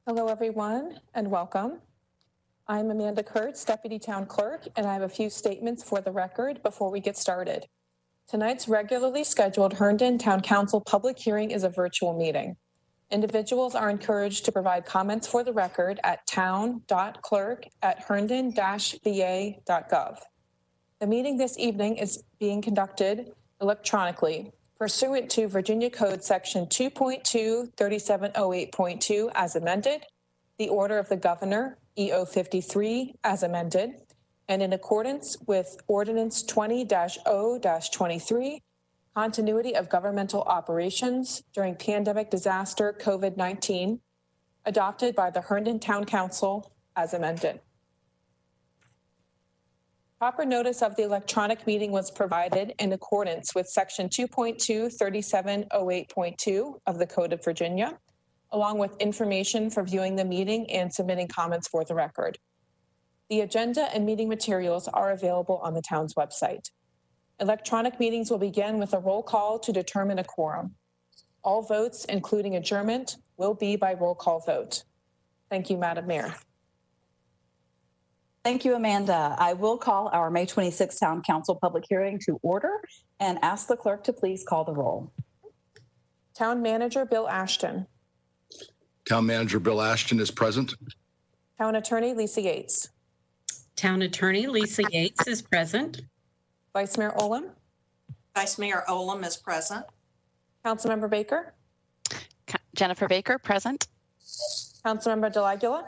Hello, everyone, and welcome. I'm Amanda Kurtz, Deputy Town Clerk, and I have a few statements for the record before we get started. Tonight's regularly scheduled Herndon Town Council public hearing is a virtual meeting. Individuals are encouraged to provide comments for the record at town.clerk@herndon-va.gov. The meeting this evening is being conducted electronically pursuant to Virginia Code Section 2.2-3708.2 as amended, the Order of the Governor, EO 53 as amended, and in accordance with Ordinance 20-0-23, Continuity of Governmental Operations during Pandemic Disaster COVID-19, adopted by the Herndon Town Council as amended. Proper notice of the electronic meeting was provided in accordance with Section 2.2-3708.2 of the Code of Virginia, along with information for viewing the meeting and submitting comments for the record. The agenda and meeting materials are available on the town's website. Electronic meetings will begin with a roll call to determine a quorum. All votes, including adjournment, will be by roll call vote. Thank you, Madam Mayor. Thank you, Amanda. I will call our May 26th Town Council public hearing to order and ask the clerk to please call the roll. Town Manager Bill Ashton. Town Manager Bill Ashton is present. Town Attorney Lisa Yates. Town Attorney Lisa Yates is present. Vice Mayor Olem. Vice Mayor Olem is present. Councilmember Baker. Jennifer Baker, present. Councilmember DeLaguila.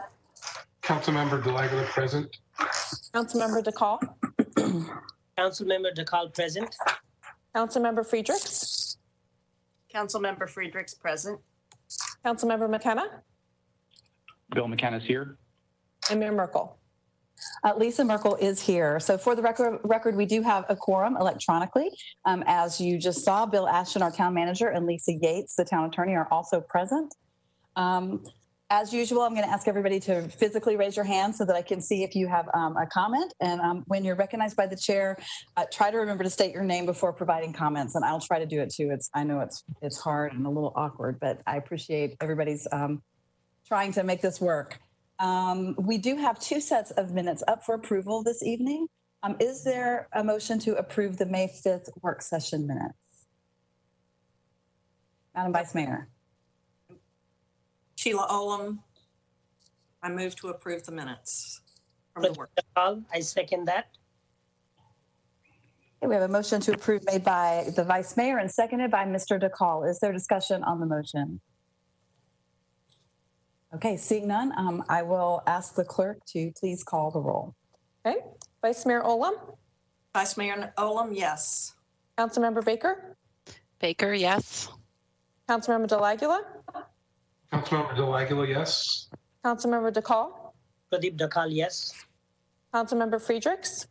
Councilmember DeLaguila, present. Councilmember DeCall. Councilmember DeCall, present. Councilmember Friedrichs. Councilmember Friedrichs, present. Councilmember McKenna. Bill McKenna's here. And Mayor Merkel. Lisa Merkel is here. So for the record, we do have a quorum electronically. As you just saw, Bill Ashton, our town manager, and Lisa Yates, the town attorney, are also present. As usual, I'm going to ask everybody to physically raise your hand so that I can see if you have a comment. And when you're recognized by the chair, try to remember to state your name before providing comments. And I'll try to do it too. I know it's hard and a little awkward, but I appreciate everybody's trying to make this work. We do have two sets of minutes up for approval this evening. Is there a motion to approve the May 5th work session minutes? Madam Vice Mayor. Sheila Olem, I move to approve the minutes from the work. I second that. Okay, we have a motion to approve made by the Vice Mayor and seconded by Mr. DeCall. Is there discussion on the motion? Okay, seeing none, I will ask the clerk to please call the roll. Okay, Vice Mayor Olem. Vice Mayor Olem, yes. Councilmember Baker. Baker, yes. Councilmember DeLaguila. Councilmember DeLaguila, yes. Councilmember DeCall. Pradeep DeCall, yes. Councilmember Friedrichs.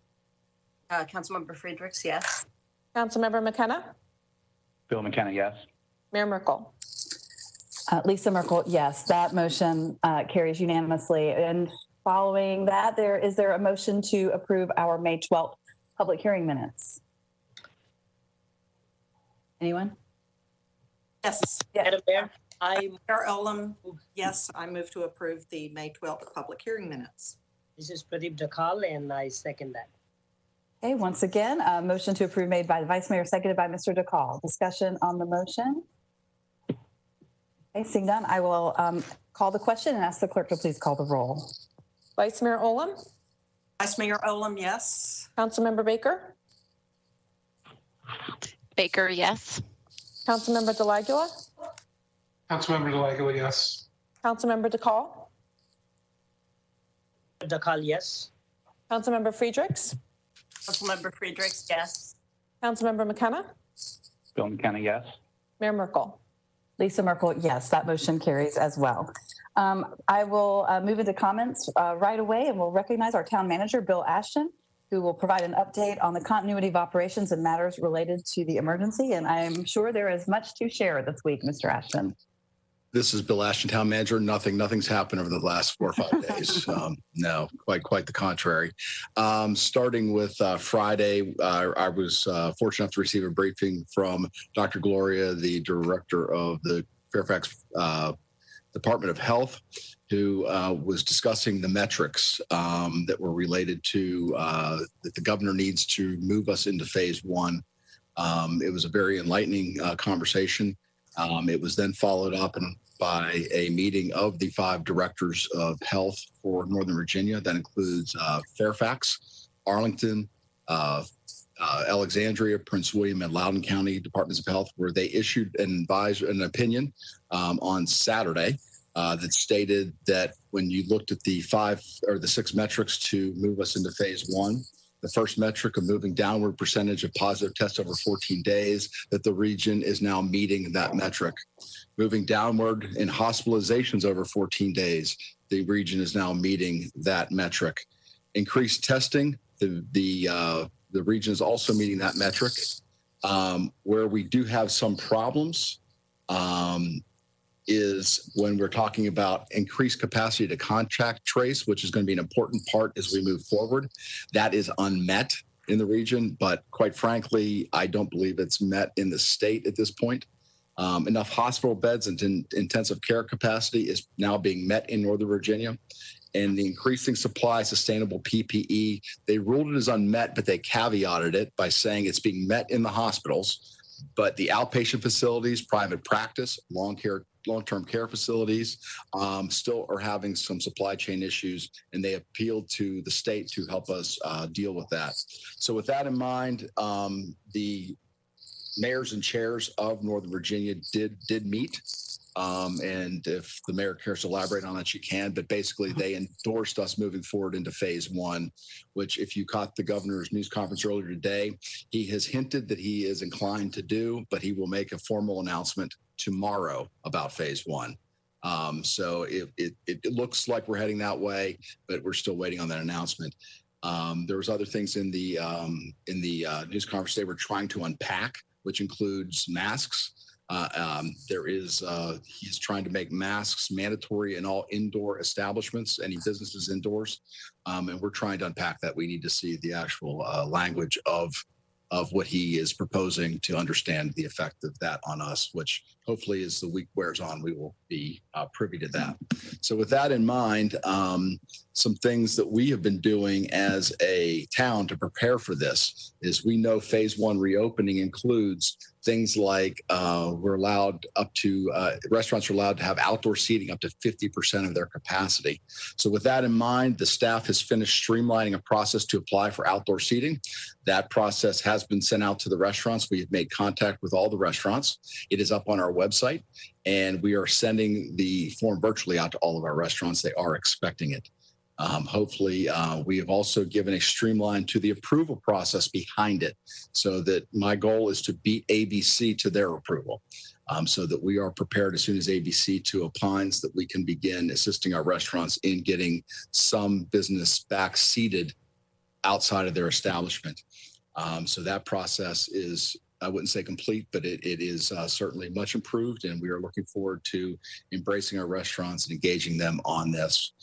Councilmember Friedrichs, yes. Councilmember McKenna. Bill McKenna, yes. Mayor Merkel. Lisa Merkel, yes. That motion carries unanimously. And following that, is there a motion to approve our May 12th public hearing minutes? Anyone? Yes. Madam Mayor, Mayor Olem, yes, I move to approve the May 12th public hearing minutes. this is Pradeep DeCall, and I second that. Okay, once again, a motion to approve made by the Vice Mayor, seconded by Mr. DeCall. Discussion on the motion? Okay, seeing none, I will call the question and ask the clerk to please call the roll. Vice Mayor Olem. Vice Mayor Olem, yes. Councilmember Baker. Baker, yes. Councilmember DeLaguila. Councilmember DeLaguila, yes. Councilmember DeCall. DeCall, yes. Councilmember Friedrichs. Councilmember Friedrichs, yes. Councilmember McKenna. Bill McKenna, yes. Mayor Merkel. Lisa Merkel, yes, that motion carries as well. I will move into comments right away, and we'll recognize our town manager, Bill Ashton, who will provide an update on the continuity of operations and matters related to the emergency. And I'm sure there is much to share this week, Mr. Ashton. This is Bill Ashton, town manager. Nothing's happened over the last 4 or 5 days. No, quite the contrary. Starting with Friday, I was fortunate enough to receive a briefing from Dr. Gloria, the director of the Fairfax Department of Health, who was discussing the metrics that were related to that the governor needs to move us into phase one. It was a very enlightening conversation. It was then followed up by a meeting of the 5 directors of health for Northern Virginia. That includes Fairfax, Arlington, Alexandria, Prince William, and Loudoun County Departments of Health, where they issued an opinion on Saturday that stated that when you looked at the 6 metrics to move us into phase one, the first metric of moving downward percentage of positive tests over 14 days, that the region is now meeting that metric. Moving downward in hospitalizations over 14 days, the region is now meeting that metric. Increased testing, the region is also meeting that metric. Where we do have some problems is when we're talking about increased capacity to contact trace, which is going to be an important part as we move forward. That is unmet in the region, but quite frankly, I don't believe it's met in the state at this point. Enough hospital beds and intensive care capacity is now being met in Northern Virginia. And the increasing supply of sustainable PPE, they ruled it as unmet, but they caveated it by saying it's being met in the hospitals. But the outpatient facilities, private practice, long-term care facilities still are having some supply chain issues, and they appealed to the state to help us deal with that. So with that in mind, the mayors and chairs of Northern Virginia did meet. And if the mayor cares to elaborate on that, she can. But basically, they endorsed us moving forward into phase one, which if you caught the governor's news conference earlier today, he has hinted that he is inclined to do, but he will make a formal announcement tomorrow about phase one. So it looks like we're heading that way, but we're still waiting on that announcement. There was other things in the news conference they were trying to unpack, which includes masks. He's trying to make masks mandatory in all indoor establishments, any businesses indoors. And we're trying to unpack that. We need to see the actual language of what he is proposing to understand the effect of that on us, which hopefully as the week wears on, we will be privy to that. So with that in mind, some things that we have been doing as a town to prepare for this is we know phase one reopening includes things like we're allowed up to restaurants are allowed to have outdoor seating up to 50% of their capacity. So with that in mind, the staff has finished streamlining a process to apply for outdoor seating. That process has been sent out to the restaurants. We have made contact with all the restaurants. It is up on our website, and we are sending the form virtually out to all of our restaurants. They are expecting it. Hopefully, we have also given a streamline to the approval process behind it, so that my goal is to beat ABC to their approval, so that we are prepared as soon as ABC 2 opines that we can begin assisting our restaurants in getting some business back seated outside of their establishment. So that process is, I wouldn't say complete, but it is certainly much improved, and we are looking forward to embracing our restaurants and engaging them on this.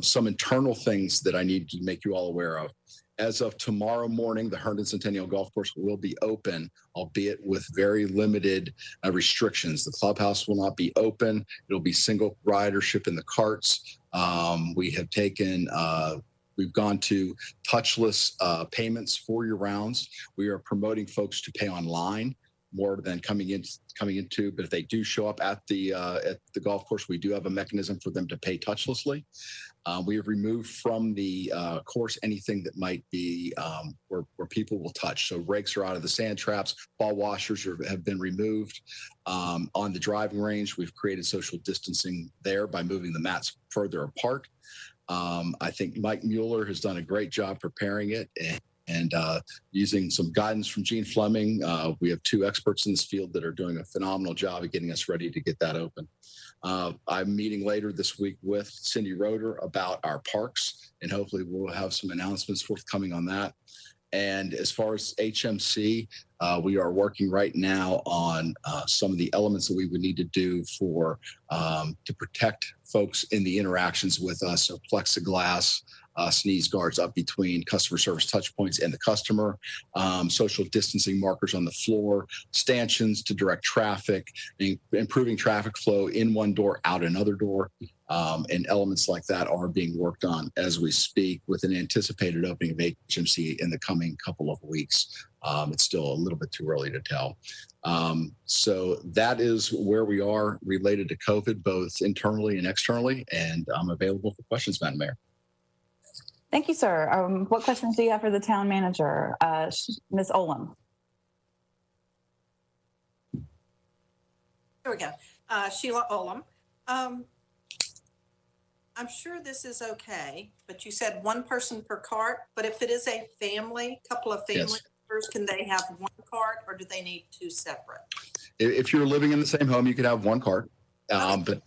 Some internal things that I need to make you all aware of. As of tomorrow morning, the Herndon Centennial Golf Course will be open, albeit with very limited restrictions. The clubhouse will not be open. It'll be single ridership in the carts. We have taken we've gone to touchless payments for your rounds. We are promoting folks to pay online more than coming into, but if they do show up at the golf course, we do have a mechanism for them to pay touchlessly. We have removed from the course anything that might be where people will touch. So rakes are out of the sand traps, ball washers have been removed. On the driving range, we've created social distancing there by moving the mats further apart. I think Mike Mueller has done a great job preparing it and using some guidance from Gene Fleming. We have 2 experts in this field that are doing a phenomenal job of getting us ready to get that open. I'm meeting later this week with Cindy Roeder about our parks, and hopefully we'll have some announcements forthcoming on that. And as far as HMC, We are working right now on some of the elements that we would need to do for to protect folks in the interactions with us. So plexiglass, sneeze guards up between customer service touch points and the customer, social distancing markers on the floor, stanchions to direct traffic, improving traffic flow in one door, out another door. And elements like that are being worked on as we speak with an anticipated opening of HMC in the coming couple of weeks. It's still a little bit too early to tell. So that is where we are related to COVID, both internally and externally. And I'm available for questions, Madam Mayor. Thank you, sir. What questions do you have for the town manager? Ms. Olam. There we go. Sheila Olam. I'm sure this is okay, but you said one person per cart. But if it is a family, couple of family members, can they have one cart or do they need two separate? If you're living in the same home, you could have one cart. But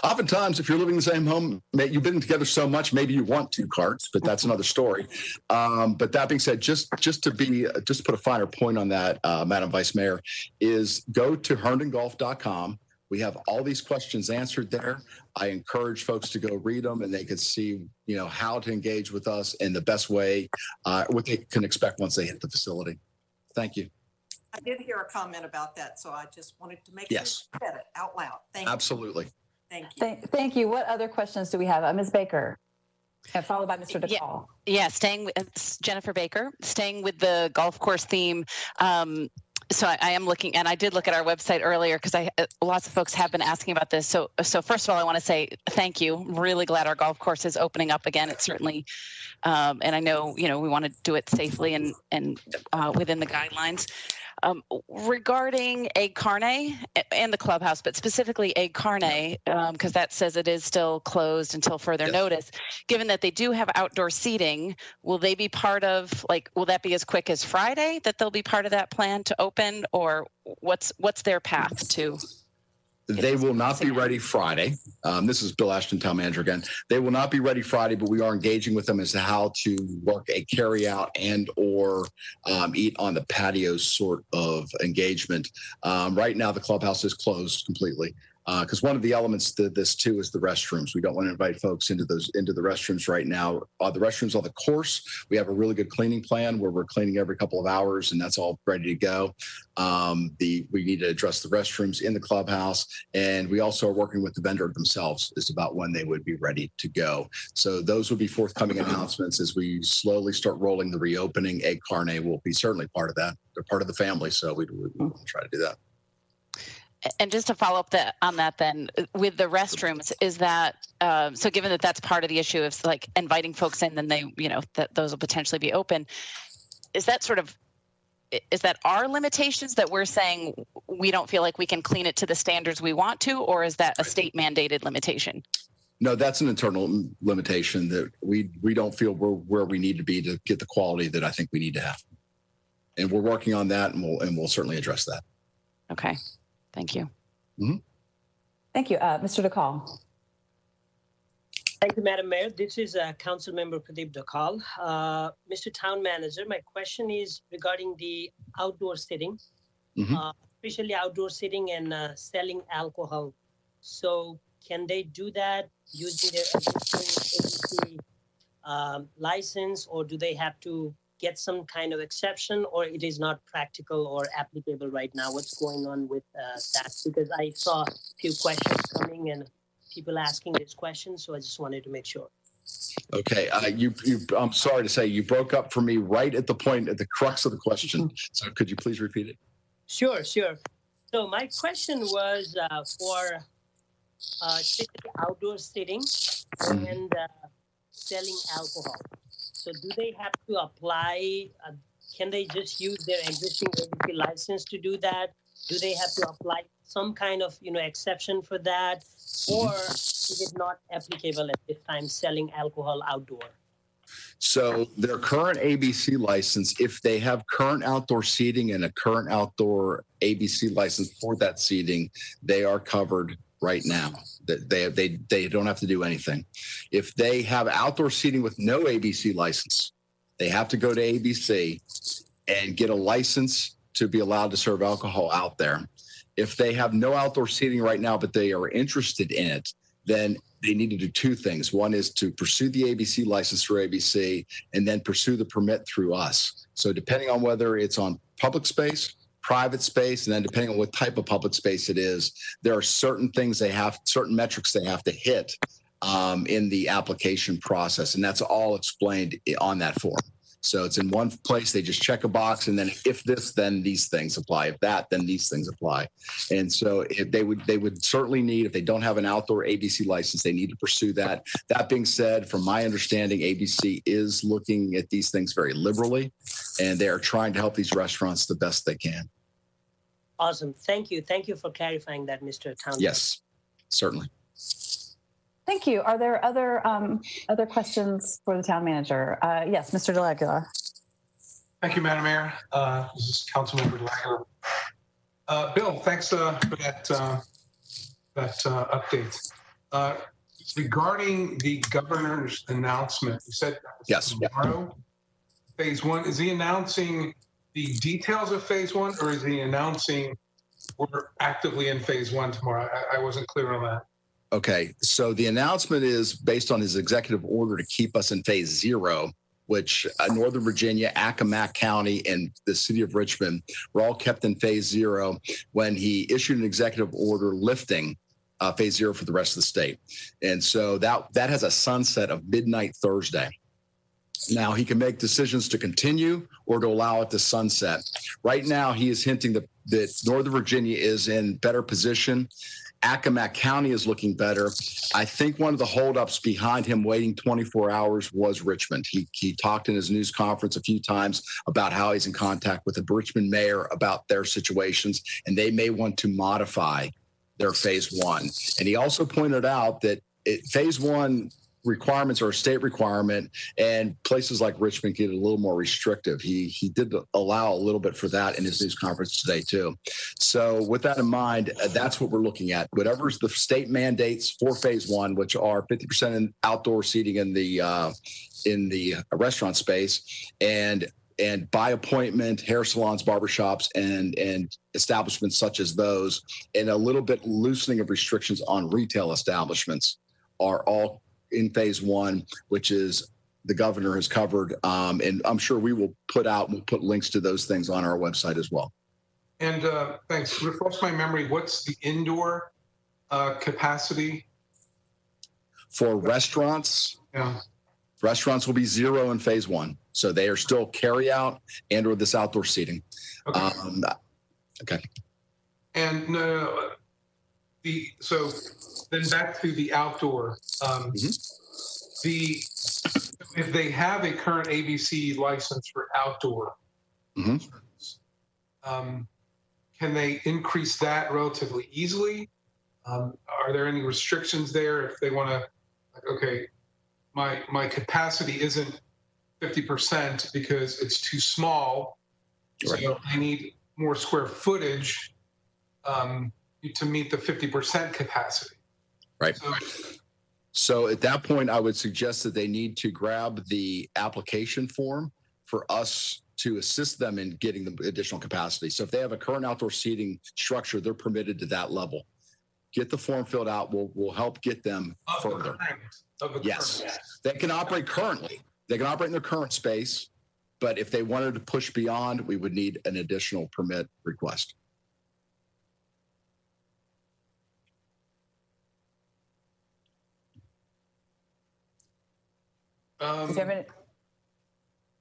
oftentimes, if you're living in the same home, you've been together so much, maybe you want two carts, but that's another story. But that being said, just to put a finer point on that, Madam Vice Mayor, is go to herndongolf.com. We have all these questions answered there. I encourage folks to go read them, and they can see, how to engage with us in the best way, what they can expect once they hit the facility. Thank you. I did hear a comment about that, so I just wanted to make sure you said it out loud. Thank you. Absolutely. Thank you. Thank you. What other questions do we have? Ms. Baker, and followed by Mr. DeCall. Yeah, staying with Jennifer Baker, staying with the golf course theme. So I am looking, and I did look at our website earlier because lots of folks have been asking about this. So first of all, I want to say thank you. I'm really glad our golf course is opening up again. It's certainly, and I know, we want to do it safely and within the guidelines. Regarding Egg Carne and the clubhouse, but specifically Egg Carne, because that says it is still closed until further notice. Given that they do have outdoor seating, will they be part of, will that be as quick as Friday that they'll be part of that plan to open, or what's their path to? They will not be ready Friday. This is Bill Ashton, Town Manager again. They will not be ready Friday, but we are engaging with them as to how to work a carry-out and or eat on the patio sort of engagement. Right now, the clubhouse is closed completely. Because one of the elements to this too is the restrooms. We don't want to invite folks into the restrooms right now. The restrooms on the course, we have a really good cleaning plan where we're cleaning every couple of hours, and that's all ready to go. We need to address the restrooms in the clubhouse, and we also are working with the vendor themselves as about when they would be ready to go. So those will be forthcoming announcements as we slowly start rolling the reopening. Egg Carne will be certainly part of that. They're part of the family, so we will try to do that. And just to follow up on that then, with the restrooms, is that, so given that that's part of the issue of inviting folks in, then they, that those will potentially be open, is that our limitations that we're saying we don't feel like we can clean it to the standards we want to, or is that a state mandated limitation? No, that's an internal limitation that we don't feel we're where we need to be to get the quality that I think we need to have. And we're working on that, and we'll certainly address that. Okay. Thank you. Mm-hmm. Thank you. Mr. DeCall. Thank you, Madam Mayor. This is Council Member Pradeep DeCall. Mr. Town Manager, my question is regarding the outdoor sitting, especially outdoor sitting and selling alcohol. So can they do that using their existing ABC license, or do they have to get some kind of exception, or it is not practical or applicable right now? What's going on with that? Because I saw a few questions coming and people asking this question, so I just wanted to make sure. Okay, I'm sorry to say you broke up for me right at the point, at the crux of the question. So could you please repeat it? Sure. So my question was for outdoor sitting and selling alcohol. So do they have to apply? Can they just use their existing ABC license to do that? Do they have to apply some kind of exception for that, or is it not applicable at this time, selling alcohol outdoor? So their current ABC license, if they have current outdoor seating and a current outdoor ABC license for that seating, they are covered right now. They don't have to do anything. If they have outdoor seating with no ABC license, they have to go to ABC and get a license to be allowed to serve alcohol out there. If they have no outdoor seating right now, but they are interested in it, then they need to do two things. One is to pursue the ABC license through ABC and then pursue the permit through us. So depending on whether it's on public space, private space, and then depending on what type of public space it is, there are certain things certain metrics they have to hit in the application process. And that's all explained on that form. So it's in one place, they just check a box, and then if this, then these things apply. If that, then these things apply. And so if they would certainly need, if they don't have an outdoor ABC license, they need to pursue that. That being said, from my understanding, ABC is looking at these things very liberally, and they are trying to help these restaurants the best they can. Awesome. Thank you. Thank you for clarifying that, Mr. Town. Yes, certainly. Thank you. Are there other questions for the town manager? Yes, Mr. DeLaguila. Thank you, Madam Mayor. This is Councilmember DeLaguila. Bill, thanks for that update. Regarding the governor's announcement, you said yes, tomorrow, phase one. Is he announcing the details of phase one, or is he announcing we're actively in phase one tomorrow? I wasn't clear on that. Okay, so the announcement is based on his executive order to keep us in phase 0, which Northern Virginia, Accomack County, and the city of Richmond were all kept in phase 0 when he issued an executive order lifting phase 0 for the rest of the state. And so that has a sunset of midnight Thursday. Now, he can make decisions to continue or to allow it to sunset. Right now, he is hinting that Northern Virginia is in better position. Accomack County is looking better. I think one of the holdups behind him waiting 24 hours was Richmond. He talked in his news conference a few times about how he's in contact with the Richmond mayor about their situations, and they may want to modify their phase 1. And he also pointed out that phase 1 requirements are a state requirement, and places like Richmond get a little more restrictive. He did allow a little bit for that in his news conference today too. So with that in mind, that's what we're looking at. Whatever's the state mandates for phase 1, which are 50% in outdoor seating in the restaurant space, and by appointment, hair salons, barbershops, and establishments such as those, and a little bit loosening of restrictions on retail establishments are all in phase 1, which is the governor has covered. And I'm sure we'll put links to those things on our website as well. And thanks. Refresh my memory. What's the indoor capacity? For restaurants? Yeah. Restaurants will be 0 in phase 1. So they are still carry out and or this outdoor seating. Okay. Okay. And so then back to the outdoor. If they have a current ABC license for outdoor, can they increase that relatively easily? Are there any restrictions there if they want to? Okay, my capacity isn't 50% because it's too small, right. So I need more square footage to meet the 50% capacity. Right. So at that point, I would suggest that they need to grab the application form for us to assist them in getting the additional capacity. So if they have a current outdoor seating structure, they're permitted to that level. Get the form filled out. We'll help get them further. Yes, they can operate currently. They can operate in their current space, but if they wanted to push beyond, we would need an additional permit request.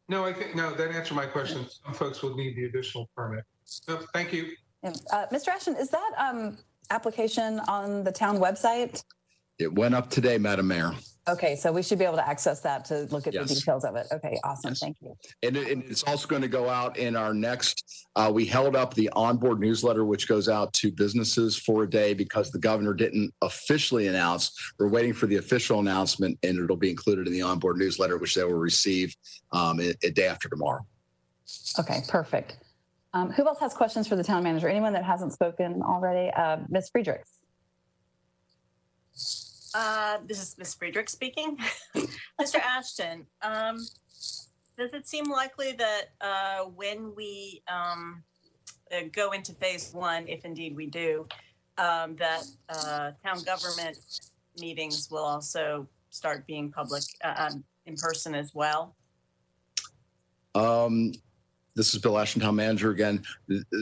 No, I think that answered my question. Some folks will need the additional permit. So, thank you. Mr. Ashton, is that application on the town website? It went up today, Madam Mayor. Okay, so we should be able to access that to look at Yes. the details of it. Okay, awesome. Yes. Thank you. And it's also going to go out in our next, we held up the onboard newsletter, which goes out to businesses for a day because the governor didn't officially announce. We're waiting for the official announcement, and it'll be included in the onboard newsletter, which they will receive a day after tomorrow. Okay, perfect. Who else has questions for the town manager? Anyone that hasn't spoken already? Ms. Friedrichs. This is Ms. Friedrich speaking. Mr. Ashton, does it seem likely that when we go into phase one, if indeed we do, that town government meetings will also start being public in person as well? This is Bill Ashton, Town Manager again.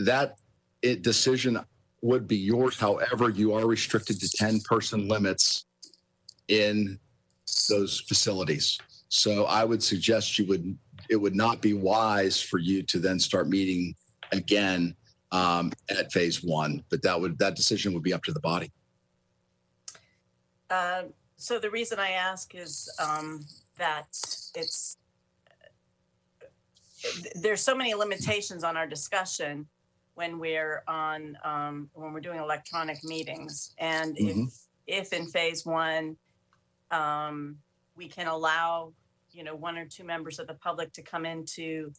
That decision would be yours. However, you are restricted to 10-person limits in those facilities. So I would suggest it would not be wise for you to then start meeting again at phase one, but that decision would be up to the body. So the reason I ask is that there's so many limitations on our discussion when we're doing electronic meetings, and if in phase one we can allow one or two members of the public to come into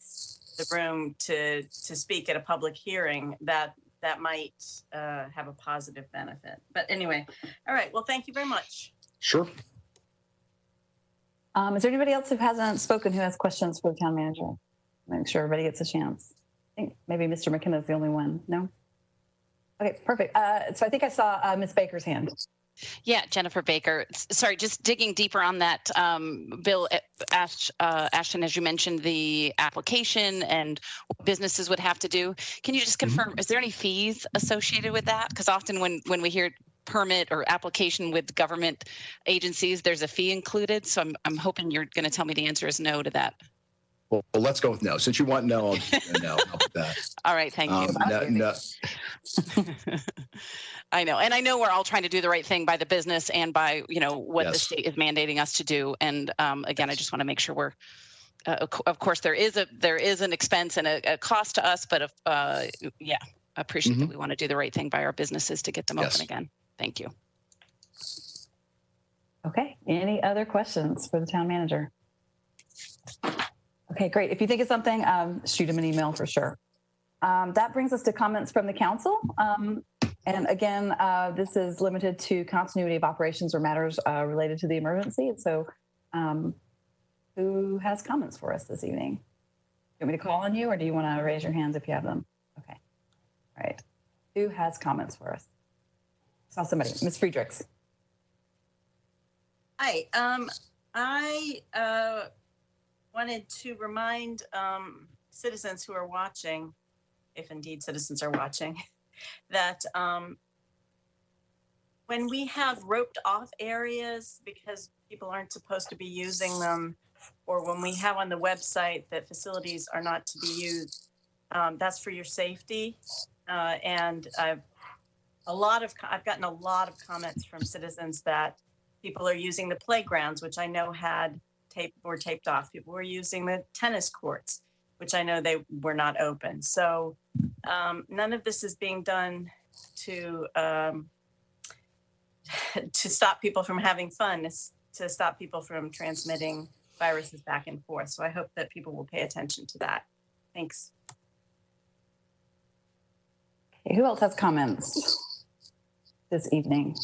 the room to speak at a public hearing, that might have a positive benefit. But anyway, all right. Well, thank you very much. Sure. Is there anybody else who hasn't spoken who has questions for the town manager? Make sure everybody gets a chance. I think maybe Mr. McKenna is the only one. No? Okay, perfect. So I think I saw Ms. Baker's hand. Yeah, Jennifer Baker. Sorry, just digging deeper on that, Bill Ashton, as you mentioned, the application and what businesses would have to do. Can you just confirm, is there any fees associated with that? Because often when we hear permit or application with government agencies, there's a fee included. So I'm hoping you're going to tell me the answer is no to that. Well, let's go with no. Since you want no, I'll no. How about that? All right, thank you. No. I know, and I know we're all trying to do the right thing by the business and by what the Yes. state is mandating us to do. And again, I just want to make sure we're. Of course, there is an expense and a cost to us, but I appreciate that we want to do the right thing by our businesses to get them Yes. open again. Thank you. Okay. Any other questions for the town manager? Okay, great. If you think of something, shoot him an email for sure. That brings us to comments from the council. And again, this is limited to continuity of operations or matters related to the emergency. And so who has comments for us this evening? Do you want me to call on you, or do you want to raise your hands if you have them? Okay. All right. Who has comments for us? Saw somebody. Ms. Friedrichs. Hi. I wanted to remind citizens who are watching, if indeed citizens are watching, that when we have roped off areas because people aren't supposed to be using them, or when we have on the website that facilities are not to be used, that's for your safety. And I've gotten a lot of comments from citizens that people are using the playgrounds, which I know were taped off. People were using the tennis courts, which I know they were not open. So none of this is being done to stop people from having fun. It's to stop people from transmitting viruses back and forth. So I hope that people will pay attention to that. Thanks. Okay, who else has comments this evening?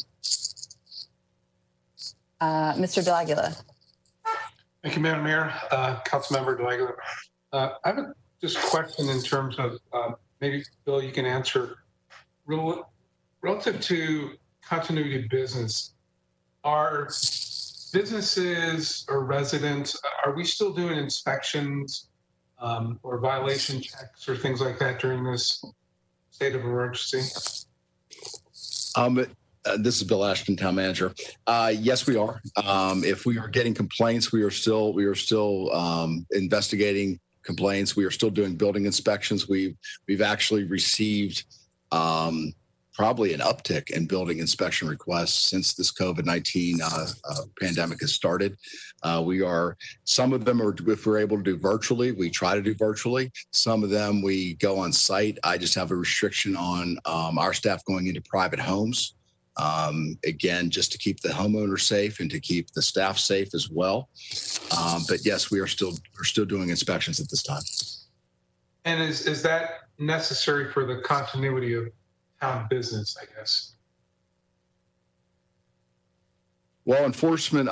Mr. De Aguila. Thank you, Madam Mayor. Councilmember De Aguila. I have a just question in terms of maybe, Bill, you can answer. Relative to continuity of business, are businesses or residents, are we still doing inspections or violation checks or things like that during this state of emergency? This is Bill Ashton, Town Manager. Yes, we are. If we are getting complaints, we are still investigating complaints. We are still doing building inspections. We've actually received probably an uptick in building inspection requests since this COVID-19 pandemic has started. Some of them are, if we're able to do virtually, we try to do virtually. Some of them we go on site. I just have a restriction on our staff going into private homes. Again, just to keep the homeowner safe and to keep the staff safe as well. But yes, we're still doing inspections at this time. And is that necessary for the continuity of town business, I guess? Well, enforcement,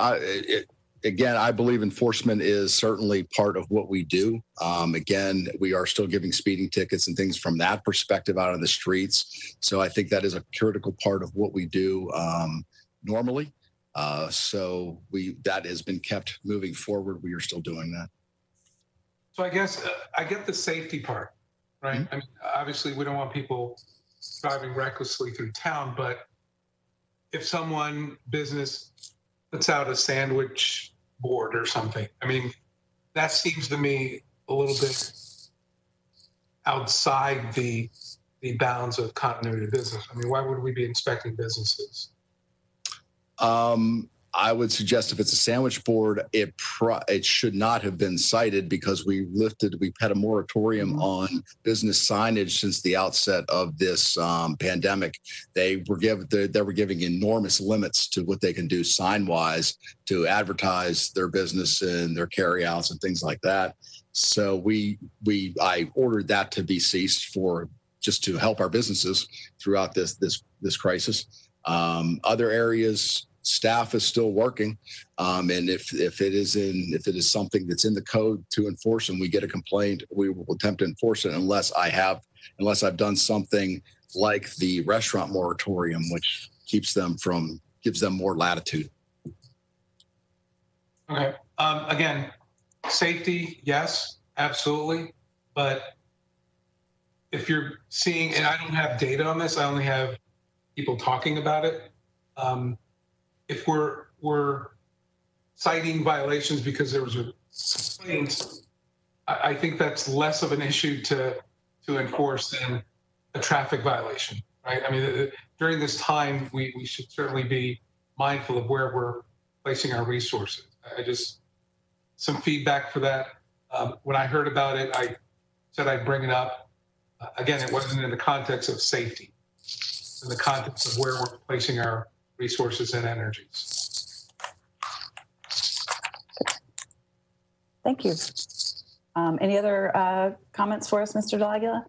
again, I believe enforcement is certainly part of what we do. Again, we are still giving speeding tickets and things from that perspective out on the streets. So I think that is a critical part of what we do normally. So that has been kept moving forward. We are still doing that. So I guess I get the safety part, right? Mm-hmm. I mean, obviously we don't want people driving recklessly through town, but if business puts out a sandwich board or something, I mean, that seems to me a little bit outside the bounds of continuity of business. I mean, why would we be inspecting businesses? I would suggest if it's a sandwich board, it should not have been cited because we had a moratorium on business signage since the outset of this pandemic. They were giving enormous limits to what they can do sign wise to advertise their business and their carryouts and things like that. So I ordered that to be ceased just to help our businesses throughout this crisis. Other areas, staff is still working, and if it is something that's in the code to enforce, and we get a complaint, we will attempt to enforce it unless I've done something like the restaurant moratorium, which gives them more latitude. Okay. Again, safety, yes, absolutely, but if you're seeing, and I don't have data on this, I only have people talking about it. If we're citing violations because there was a complaint, I think that's less of an issue to enforce than a traffic violation, right? I mean, during this time, we should certainly be mindful of where we're placing our resources. Some feedback for that. When I heard about it, I said I'd bring it up. Again, it wasn't in the context of safety, in the context of where we're placing our resources and energies. Thank you. Any other comments for us, Mr. Delagula?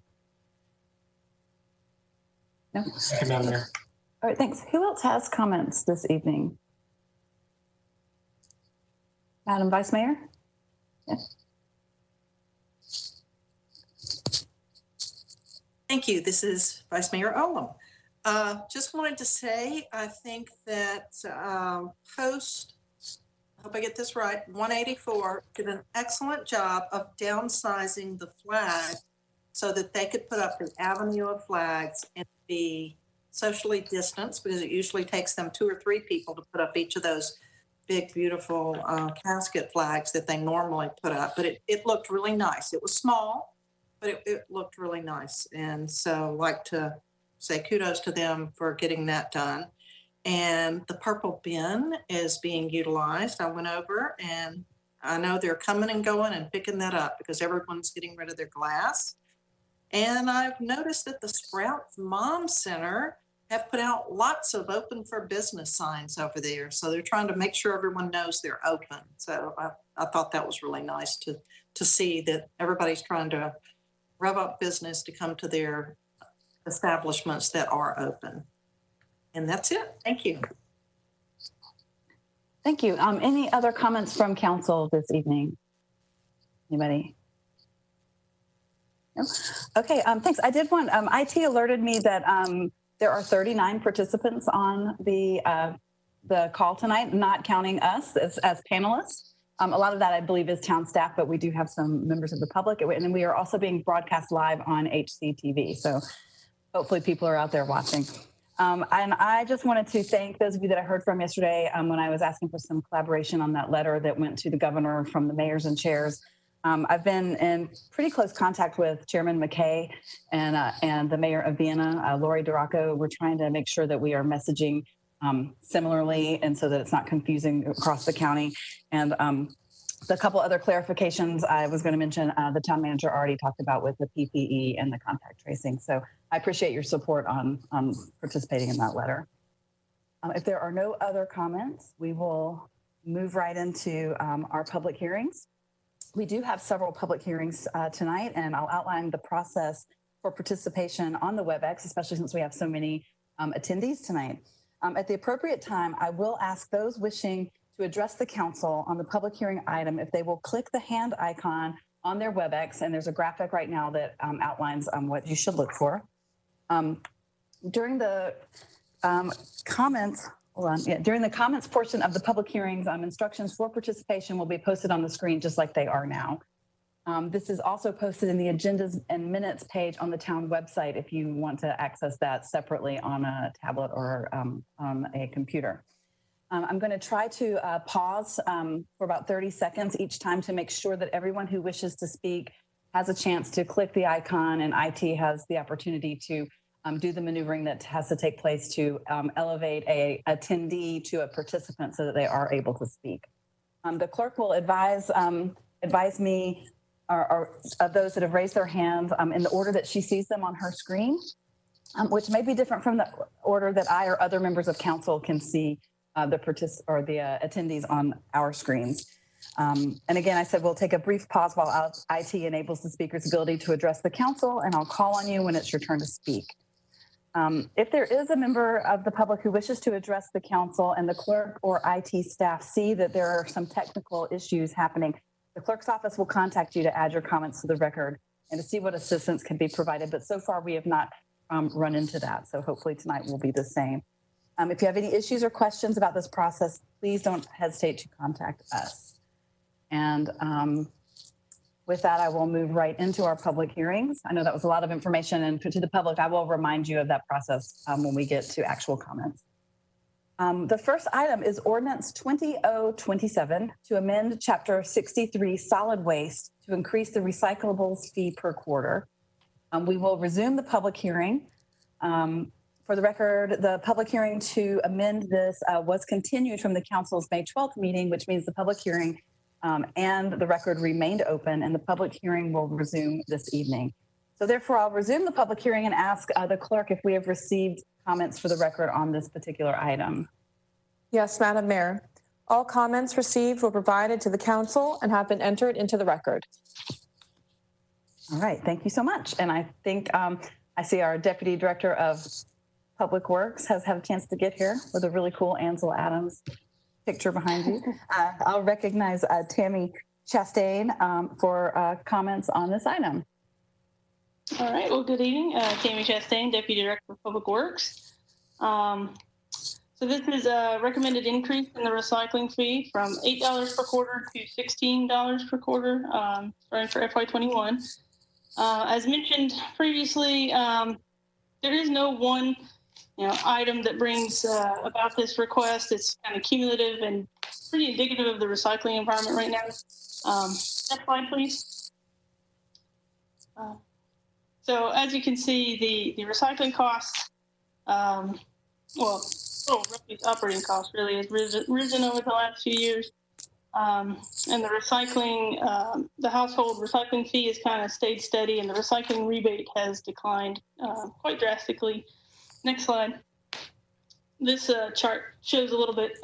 No? Thank you, Madam Mayor. All right, thanks. Who else has comments this evening? Madam Vice Mayor? Yes. Thank you. This is Vice Mayor Olem. Just wanted to say, I think that Post, I hope I get this right, 184 did an excellent job of downsizing the flag so that they could put up an avenue of flags and be socially distanced, because it usually takes them 2 or 3 people to put up each of those big, beautiful casket flags that they normally put up. But it looked really nice. It was small, but it looked really nice. And so I'd like to say kudos to them for getting that done. And the purple bin is being utilized. I went over and I know they're coming and going and picking that up because everyone's getting rid of their glass. And I've noticed that the Sprouts Mom Center have put out lots of open for business signs over there. So they're trying to make sure everyone knows they're open. So I thought that was really nice to see that everybody's trying to rev up business to come to their establishments that are open. And that's it. Thank you. Thank you. Any other comments from council this evening? Anybody? No? Okay, thanks. I did want, IT alerted me that there are 39 participants on the call tonight, not counting us as panelists. A lot of that, I believe, is town staff, but we do have some members of the public. And then we are also being broadcast live on HCTV. So hopefully people are out there watching. And I just wanted to thank those of you that I heard from yesterday when I was asking for some collaboration on that letter that went to the governor from the mayors and chairs. I've been in pretty close contact with Chairman McKay and the mayor of Vienna, Lori Duraco. We're trying to make sure that we are messaging similarly and so that it's not confusing across the county. And the couple other clarifications I was going to mention, the town manager already talked about with the PPE and the contact tracing. So I appreciate your support on participating in that letter. If there are no other comments, we will move right into our public hearings. We do have several public hearings tonight, and I'll outline the process for participation on the WebEx, especially since we have so many attendees tonight. At the appropriate time, I will ask those wishing to address the council on the public hearing item if they will click the hand icon on their WebEx, and there's a graphic right now that outlines what you should look for. During the comments, during the comments portion of the public hearings, instructions for participation will be posted on the screen just like they are now. This is also posted in the agendas and minutes page on the town website if you want to access that separately on a tablet or on a computer. I'm going to try to pause for about 30 seconds each time to make sure that everyone who wishes to speak has a chance to click the icon, and IT has the opportunity to do the maneuvering that has to take place to elevate a attendee to a participant so that they are able to speak. The clerk will advise me or of those that have raised their hands in the order that she sees them on her screen, which may be different from the order that I or other members of council can see the attendees on our screens. And again, I said we'll take a brief pause while IT enables the speaker's ability to address the council, and I'll call on you when it's your turn to speak. If there is a member of the public who wishes to address the council and the clerk or IT staff see that there are some technical issues happening, the clerk's office will contact you to add your comments to the record and to see what assistance can be provided. But so far we have not run into that. So hopefully tonight will be the same. If you have any issues or questions about this process, please don't hesitate to contact us. And with that, I will move right into our public hearings. I know that was a lot of information, and to the public, I will remind you of that process when we get to actual comments. The first item is Ordinance 20027 to amend Chapter 63 Solid Waste to increase the recyclables fee per quarter. We will resume the public hearing. For the record, the public hearing to amend this was continued from the council's May 12th meeting, which means the public hearing and the record remained open, and the public hearing will resume this evening. So therefore, I'll resume the public hearing and ask the clerk if we have received comments for the record on this particular item. Yes, Madam Mayor. All comments received were provided to the council and have been entered into the record. All right, thank you so much. And I think I see our Deputy Director of Public Works has had a chance to get here with a really cool Ansel Adams picture behind you. I'll recognize Tammy Chastain for comments on this item. All right, well, good evening. Tammy Chastain, Deputy Director of Public Works. So this is a recommended increase in the recycling fee from $8 per quarter to $16 per quarter, starting for FY21. As mentioned previously, there is no one item that brings about this request. It's kind of cumulative and pretty indicative of the recycling environment right now. Next slide, please. So as you can see, the recycling costs, roughly operating costs really has risen over the last few years. And the recycling, the household recycling fee has kind of stayed steady, and the recycling rebate has declined quite drastically. Next slide. This chart shows a little bit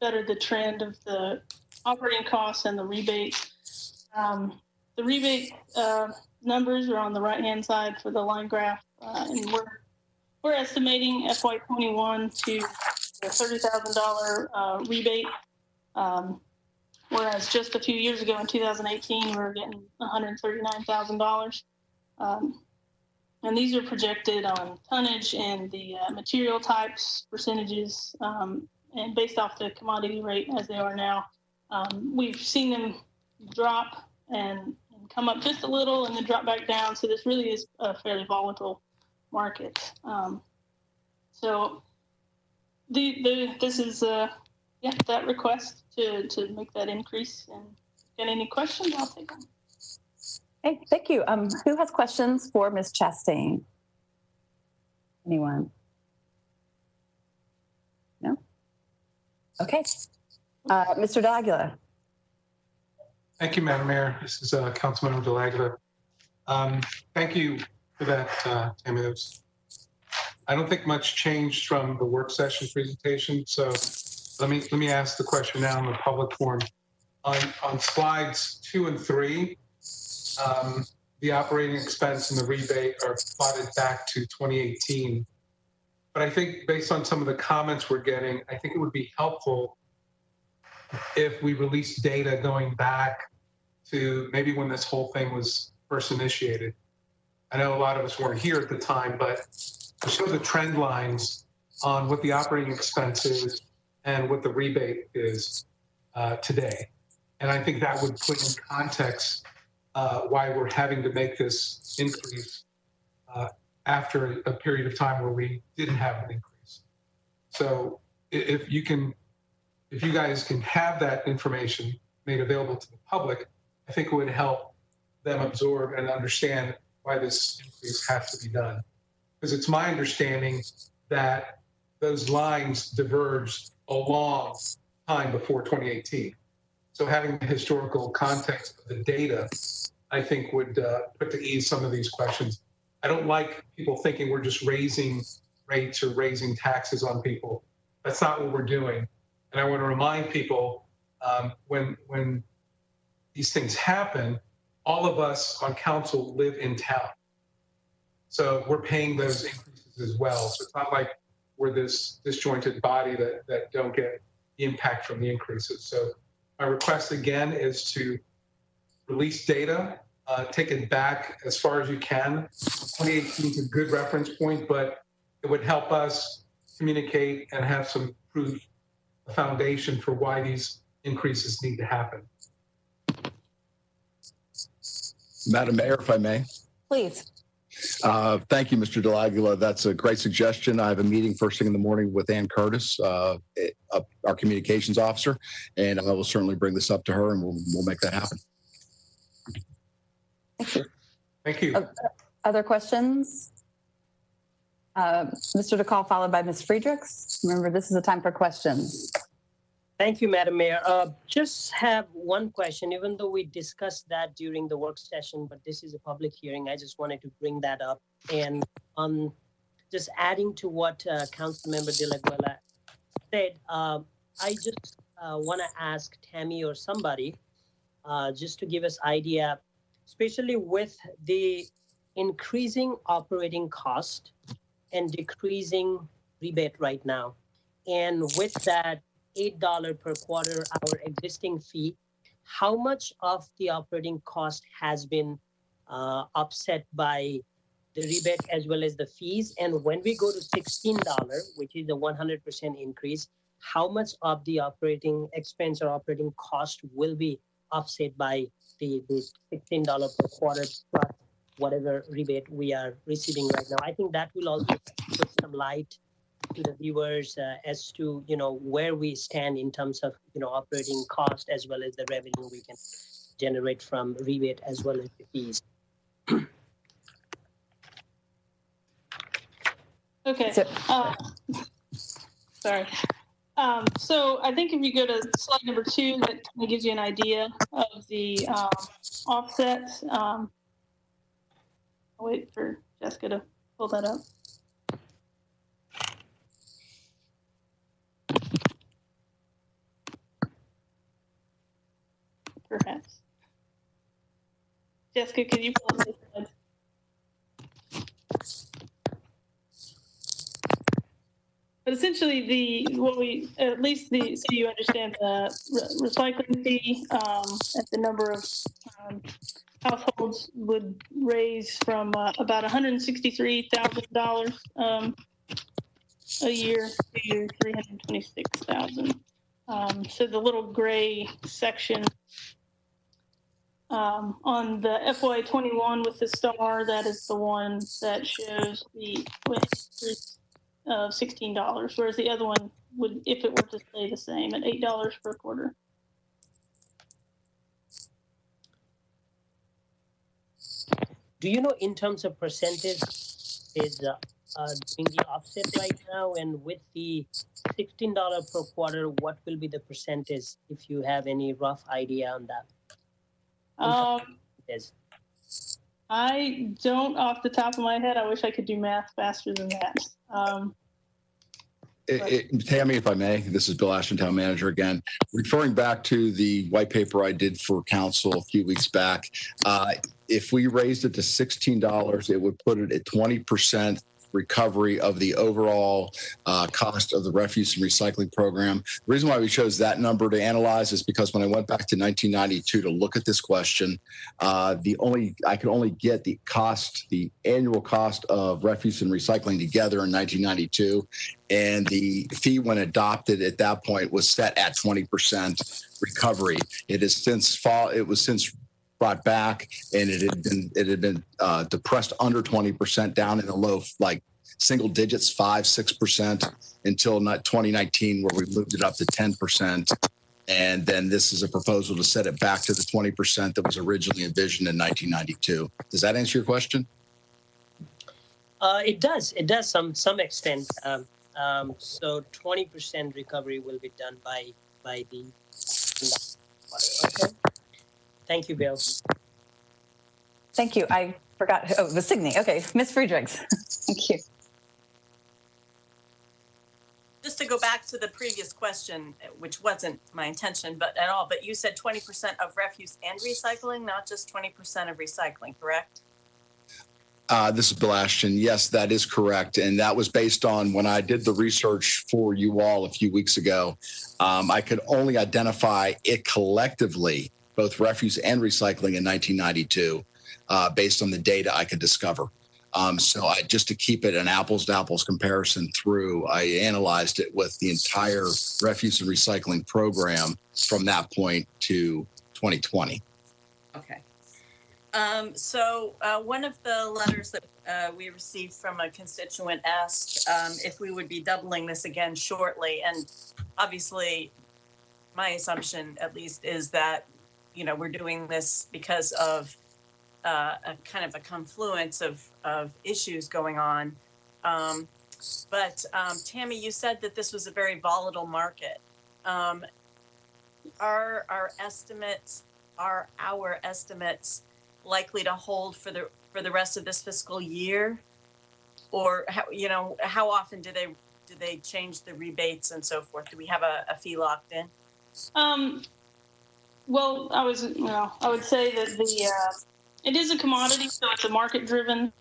better the trend of the operating costs and the rebate. The rebate numbers are on the right-hand side for the line graph, and we're estimating FY21 to a $30,000 rebate, whereas just a few years ago in 2018 we were getting $139,000. And these are projected on tonnage and the material types, percentages, and based off the commodity rate as they are now. We've seen them drop and come up just a little and then drop back down. So this really is a fairly volatile market. So this is that request to make that increase. And get any questions, I'll take them. Hey, thank you. Who has questions for Ms. Chastain? Anyone? No? Okay. Mr. D'Aguila. Thank you, Madam Mayor. This is Councilmember D'Aguila. Thank you for that, Tammy. I don't think much changed from the work session presentation. So let me ask the question now in the public forum. On slides 2 and 3, the operating expense and the rebate are plotted back to 2018. But I think based on some of the comments we're getting, I think it would be helpful if we release data going back to maybe when this whole thing was first initiated. I know a lot of us weren't here at the time, but to show the trend lines on what the operating expense is and what the rebate is today. And I think that would put in context why we're having to make this increase after a period of time where we didn't have an increase. So if you guys can have that information made available to the public, I think it would help them absorb and understand why this increase has to be done. Because it's my understanding that those lines diverged a long time before 2018. So having the historical context of the data, I think would put to ease some of these questions. I don't like people thinking we're just raising rates or raising taxes on people. That's not what we're doing. And I want to remind people when these things happen, all of us on council live in town. So we're paying those increases as well. So it's not like we're this disjointed body that don't get the impact from the increases. So my request again is to release data, take it back as far as you can. 2018 is a good reference point, but it would help us communicate and have some proof, a foundation for why these increases need to happen. Madam Mayor, if I may. Please. Thank you, Mr. DeLaguila. That's a great suggestion. I have a meeting first thing in the morning with Ann Curtis, our communications officer, and I will certainly bring this up to her and we'll make that happen. Thank you. Thank you. Other questions? Mr. DeCall, followed by Ms. Friedrichs. Remember, this is a time for questions. Thank you, Madam Mayor. Just have one question, even though we discussed that during the work session, but this is a public hearing. I just wanted to bring that up. And just adding to what Councilmember De La Guela said, I just want to ask Tammy or somebody just to give us idea, especially with the increasing operating cost and decreasing rebate right now. And with that, $8 per quarter, our existing fee, how much of the operating cost has been offset by the rebate as well as the fees? And when we go to $16, which is a 100% increase, how much of the operating expense or operating cost will be offset by the $16 per quarter plus whatever rebate we are receiving right now? I think that will also put some light to the viewers as to where we stand in terms of operating cost as well as the revenue we can generate from rebate as well as the fees. Okay. Sorry. So I think if you go to slide number 2, that kind of gives you an idea of the offsets. I'll wait for Jessica to pull that up. Perhaps. Jessica, could you pull up the slides? But essentially, at least so you understand the recycling fee at the number of households would raise from about $163,000 a year to $326,000. So the little gray section on the FY21 with the star, that is the one that shows the increase of $16, whereas the other one would, if it were to stay the same, at $8 per quarter. Do you know in terms of percentage is being the offset right now, and with the $16 per quarter, what will be the percentage if you have any rough idea on that? I don't off the top of my head. I wish I could do math faster than that. Tammy, if I may, this is Bill Ashton, Town Manager again. Referring back to the white paper I did for council a few weeks back, if we raised it to $16, it would put it at 20% recovery of the overall cost of the refuse and recycling program. The reason why we chose that number to analyze is because when I went back to 1992 to look at this question, I could only get the annual cost of refuse and recycling together in 1992, and the fee when adopted at that point was set at 20% recovery. It was since brought back, and it had been depressed under 20%, down in the low single digits, 5-6%, until 2019, where we moved it up to 10%. And then this is a proposal to set it back to the 20% that was originally envisioned in 1992. Does that answer your question? It does some extent. So 20% recovery will be done by the. Okay. Thank you, Bill. Thank you. I forgot. Oh, the Signy. Okay, Ms. Friedrichs. Thank you. Just to go back to the previous question, which wasn't my intention, but you said 20% of refuse and recycling, not just 20% of recycling, correct? This is Bill Ashton. Yes, that is correct. And that was based on when I did the research for you all a few weeks ago. I could only identify it collectively, both refuse and recycling, in 1992, based on the data I could discover. So just to keep it an apples to apples comparison through, I analyzed it with the entire refuse and recycling program from that point to 2020. Okay. So one of the letters that we received from a constituent asked if we would be doubling this again shortly. And obviously, my assumption, at least, is that, we're doing this because of a kind of a confluence of issues going on. But Tammy, you said that this was a very volatile market. Are our estimates likely to hold for the rest of this fiscal year? Or how often do they change the rebates and so forth? Do we have a fee locked in? Well, I would say that it is a commodity, so it's a market driven.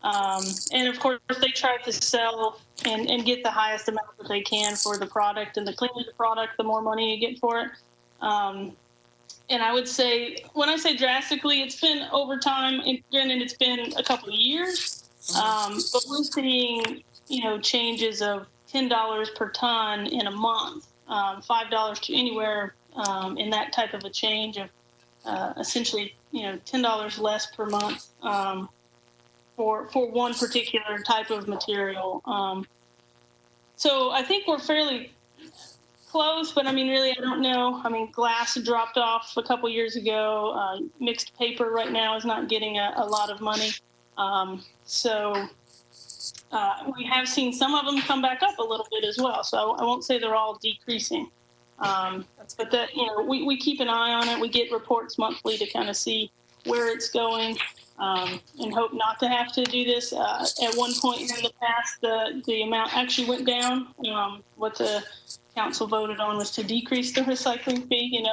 And of course, they try to sell and get the highest amount that they can for the product, and the cleaner the product, the more money you get for it. And I would say, when I say drastically, it's been over time, and it's been a couple of years. But we're seeing, changes of $10 per ton in a month, $5 to anywhere in that type of a change of essentially, $10 less per month for one particular type of material. So I think we're fairly close, but really, I don't know. Glass dropped off a couple years ago. Mixed paper right now is not getting a lot of money. So we have seen some of them come back up a little bit as well. So I won't say they're all decreasing. But that, we keep an eye on it. We get reports monthly to kind of see where it's going, and hope not to have to do this. At one point in the past, the amount actually went down. What the council voted on was to decrease the recycling fee.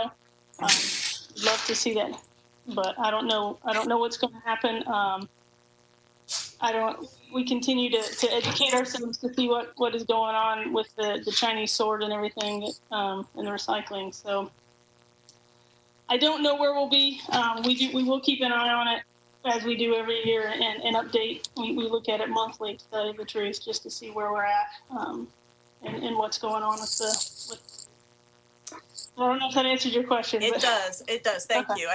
Love to see that, but I don't know what's going to happen. We continue to educate ourselves to see what is going on with the Chinese sword and everything, and the recycling. So I don't know where we'll be. We will keep an eye on it, as we do every year, and update. We look at it monthly to tell you the truth, just to see where we're at, and what's going on with I don't know if that answered your question. It does. Thank you.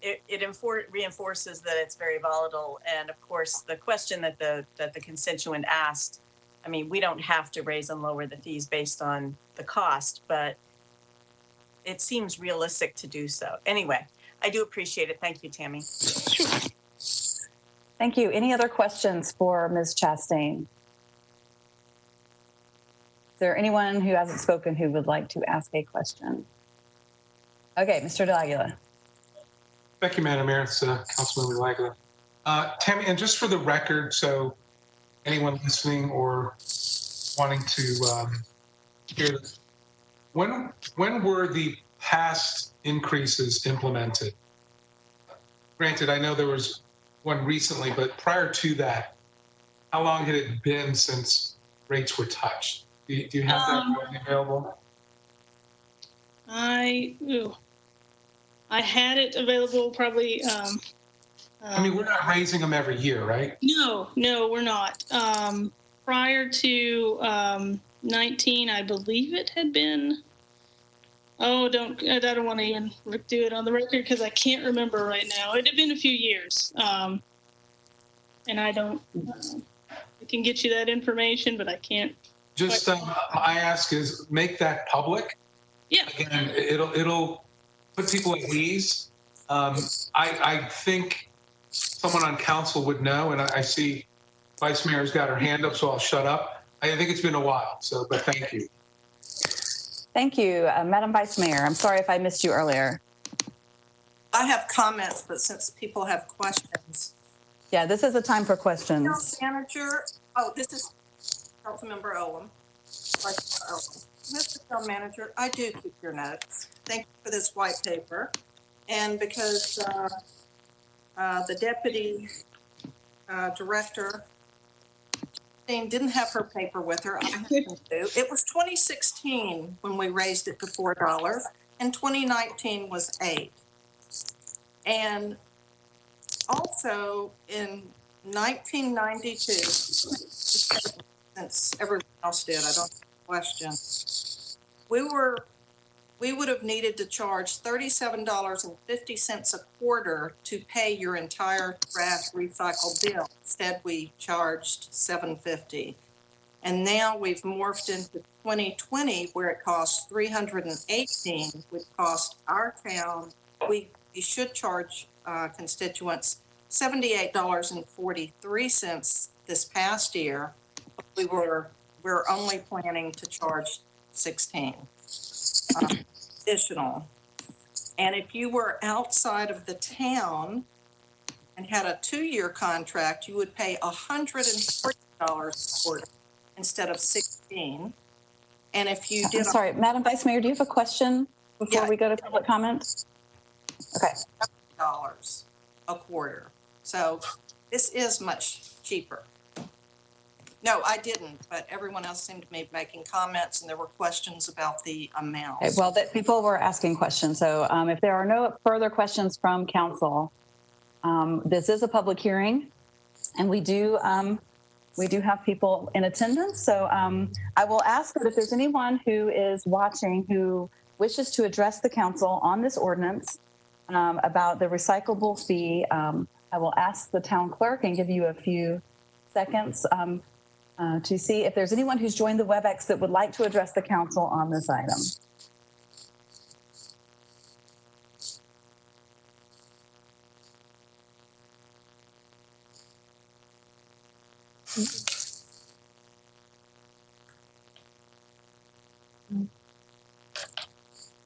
It reinforces that it's very volatile. And of course, the question that the constituent asked, we don't have to raise and lower the fees based on the cost, but it seems realistic to do so. Anyway, I do appreciate it. Thank you, Tammy. Sure. Thank you. Any other questions for Ms. Chastain? Is there anyone who hasn't spoken who would like to ask a question? Okay, Mr. De Aguila. Thank you, Madam Mayor. It's Councilmember Aguila. Tammy, and just for the record, so anyone listening or wanting to hear this, when were the past increases implemented? Granted, I know there was one recently, but prior to that, how long had it been since rates were touched? Do you have that available? I had it available probably. I mean, we're not raising them every year, right? No, we're not. Prior to 19, I believe it had been. Oh, I don't want to even do it on the record because I can't remember right now. It had been a few years, and I don't. I can get you that information, but I can't. Just I ask is make that public. Yeah. Again, it'll put people at ease. I think someone on council would know, and I see Vice Mayor's got her hand up, so I'll shut up. I think it's been a while, but thank you. Thank you, Madam Vice Mayor. I'm sorry if I missed you earlier. I have comments, but since people have questions. Yeah, this is a time for questions. Town Manager, this is Councilmember Olam. Mr. Town Manager, I do keep your notes. Thank you for this white paper. And because the Deputy Director didn't have her paper with her, I happen to. It was 2016 when we raised it to $4, and 2019 was $8. And also in 1992, since everyone else did, I don't have a question. We would have needed to charge $37.50 a quarter to pay your entire trash recycle bill. Instead, we charged $7.50. And now we've morphed into 2020 where it costs $318, which cost our town, we should charge constituents $78.43 this past year. We're only planning to charge $16 additional. And if you were outside of the town and had a 2-year contract, you would pay $140 a quarter instead of $16. And if you did, I'm sorry, Madam Vice Mayor, do you have a question before we go to public comment? Okay. $100 a quarter. So this is much cheaper. No, I didn't, but everyone else seemed to be making comments, and there were questions about the amount. Okay, well, people were asking questions. So if there are no further questions from council, this is a public hearing, and we do have people in attendance. So I will ask that if there's anyone who is watching who wishes to address the council on this ordinance about the recyclable fee, I will ask the town clerk and give you a few seconds to see if there's anyone who's joined the WebEx that would like to address the council on this item.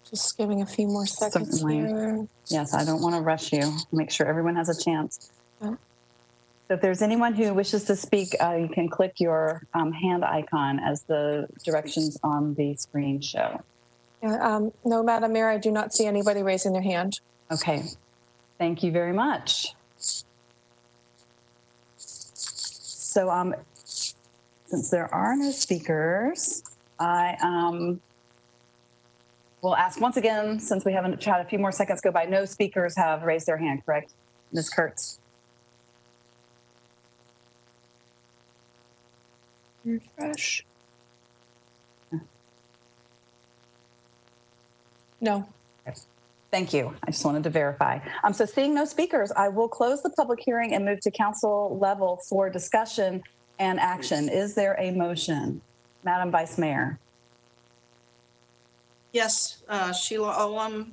Just giving a few more seconds here. Yes, I don't want to rush you. Make sure everyone has a chance. Yeah. So if there's anyone who wishes to speak, you can click your hand icon as the directions on the screen show. Yeah, no, Madam Mayor, I do not see anybody raising their hand. Okay, thank you very much. So since there are no speakers, I will ask once again, since we haven't had a few more seconds go by, no speakers have raised their hand, correct? Ms. Kurtz? Refresh. No. Thank you. I just wanted to verify. So seeing no speakers, I will close the public hearing and move to council level for discussion and action. Is there a motion? Madam Vice Mayor. Yes, Sheila Olam.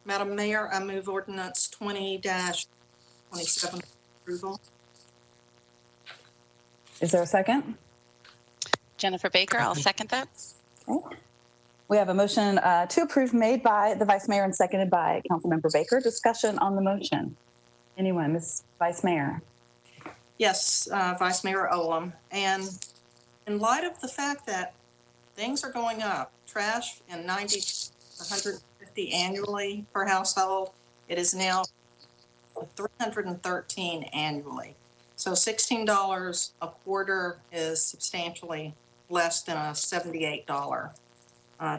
Madam Mayor, I move ordinance 20-27 approval. Is there a second? Jennifer Baker, I'll second that. Okay. We have a motion to approve made by the Vice Mayor and seconded by Councilmember Baker. Discussion on the motion. Anyone? Ms. Vice Mayor. Yes, Vice Mayor Olam. And in light of the fact that things are going up, trash in 90 to 150 annually per household, it is now 313 annually. So $16 a quarter is substantially less than a $78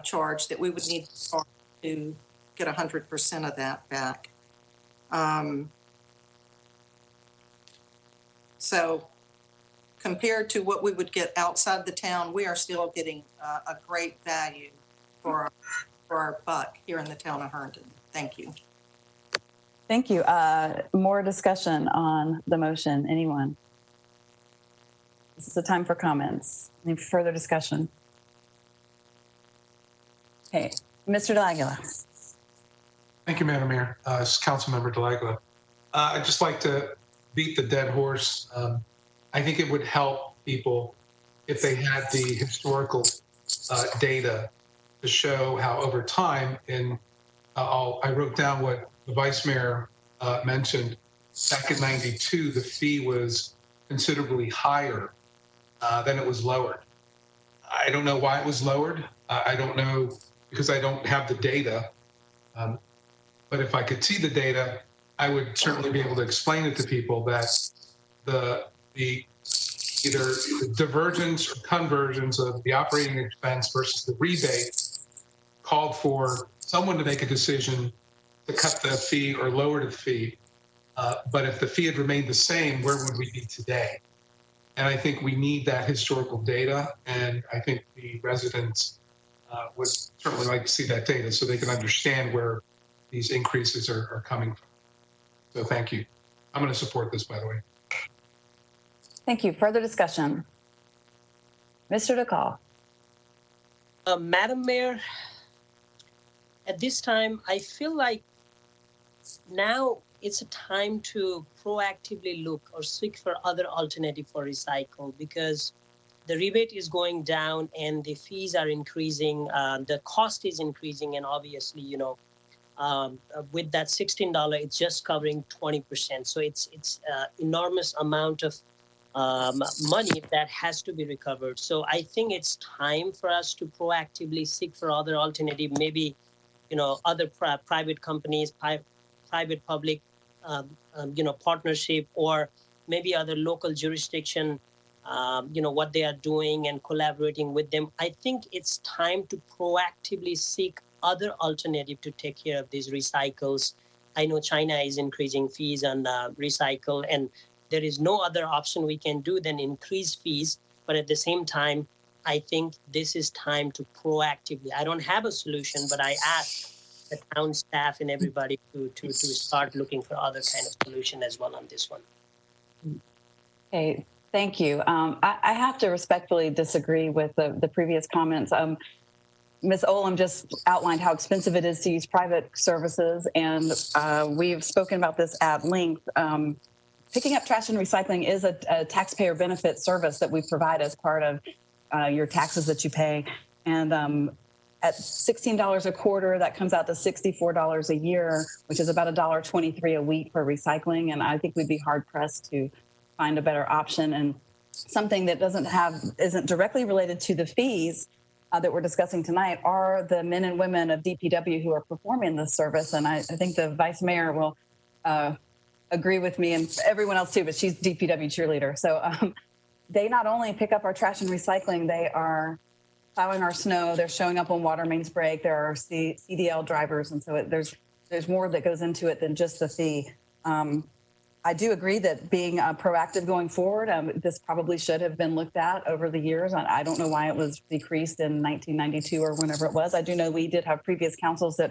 charge that we would need to charge to get 100% of that back. So compared to what we would get outside the town, we are still getting a great value for our buck here in the town of Herndon. Thank you. Thank you. More discussion on the motion. Anyone? This is the time for comments. Any further discussion? Okay, Mr. Delagula. Thank you, Madam Mayor. This is Councilmember Delagula. I'd just like to beat the dead horse. I think it would help people if they had the historical data to show how over time, and I wrote down what the Vice Mayor mentioned. Back in '92, the fee was considerably higher than it was lowered. I don't know why it was lowered. I don't know because I don't have the data. But if I could see the data, I would certainly be able to explain it to people that the either the divergence or conversions of the operating expense versus the rebate called for someone to make a decision to cut the fee or lower the fee. But if the fee had remained the same, where would we be today? And I think we need that historical data. And I think the residents would certainly like to see that data so they can understand where these increases are coming from. So thank you. I'm going to support this, by the way. Thank you. Further discussion. Mr. DeCall. Madam Mayor, at this time, I feel like now it's a time to proactively look or seek for other alternative for recycle, because the rebate is going down and the fees are increasing, the cost is increasing, and obviously, you know, with that $16, it's just covering 20%. So it's enormous amount of money that has to be recovered. So I think it's time for us to proactively seek for other alternative, maybe, you know, other private companies, private public, you know, partnership, or maybe other local jurisdiction, you know, what they are doing and collaborating with them. I think it's time to proactively seek other alternative to take care of these recycles. I know China is increasing fees on recycle, and there is no other option we can do than increase fees. But at the same time, I think this is time to proactively. I don't have a solution, but I ask the town staff and everybody to start looking for other kind of solution as well on this one. Okay, thank you. I have to respectfully disagree with the previous comments. Ms. Olam just outlined how expensive it is to use private services, and we've spoken about this at length. Picking up trash and recycling is a taxpayer benefit service that we provide as part of your taxes that you pay. And at $16 a quarter, that comes out to $64 a year, which is about $1.23 a week for recycling. And I think we'd be hard pressed to find a better option, and something that isn't directly related to the fees that we're discussing tonight are the men and women of DPW who are performing this service. And I think the Vice Mayor will agree with me, and everyone else too, but she's DPW cheerleader. So they not only pick up our trash and recycling, they are plowing our snow, they're showing up on water mains break, there are CDL drivers, and so there's more that goes into it than just the fee. I do agree that being proactive going forward, this probably should have been looked at over the years. I don't know why it was decreased in 1992 or whenever it was. I do know we did have previous councils that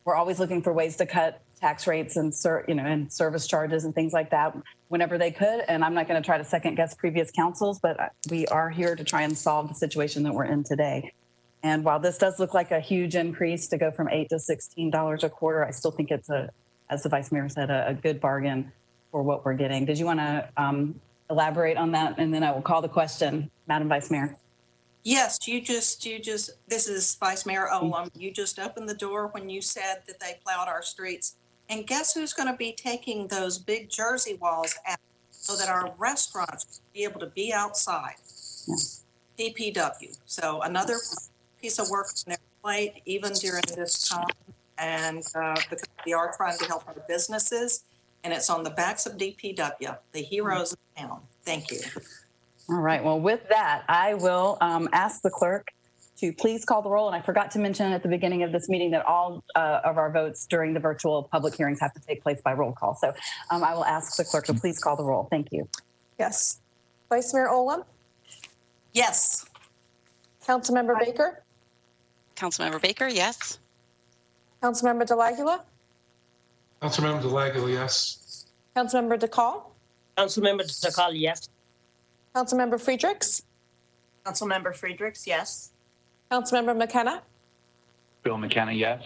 were always looking for ways to cut tax rates and and service charges and things like that whenever they could. And I'm not going to try to second guess previous councils, but we are here to try and solve the situation that we're in today. And while this does look like a huge increase to go from $8 to $16 a quarter, I still think it's as the Vice Mayor said, a good bargain for what we're getting. Did you want to elaborate on that? And then I will call the question, Madam Vice Mayor. Yes, this is Vice Mayor Olam. You just opened the door when you said that they plowed our streets. And guess who's going to be taking those big Jersey walls out so that our restaurants will be able to be outside? Yeah. DPW. So another piece of work on their plate, even during this time. And because we are trying to help our businesses. and it's on the backs of DPW, the heroes of town. Thank you. All right. Well, with that, I will ask the clerk to please call the roll. And I forgot to mention at the beginning of this meeting that all of our votes during the virtual public hearings have to take place by roll call. So I will ask the clerk to please call the roll. Thank you. Yes. Vice Mayor Olem, Yes. Councilmember Baker, Councilmember Baker, yes. Councilmember Delagula, Councilmember Delagula, yes. Councilmember DeCall, Councilmember Sakal, yes. Councilmember Friedrichs, Councilmember Friedrichs, yes. Councilmember McKenna, Bill McKenna, yes.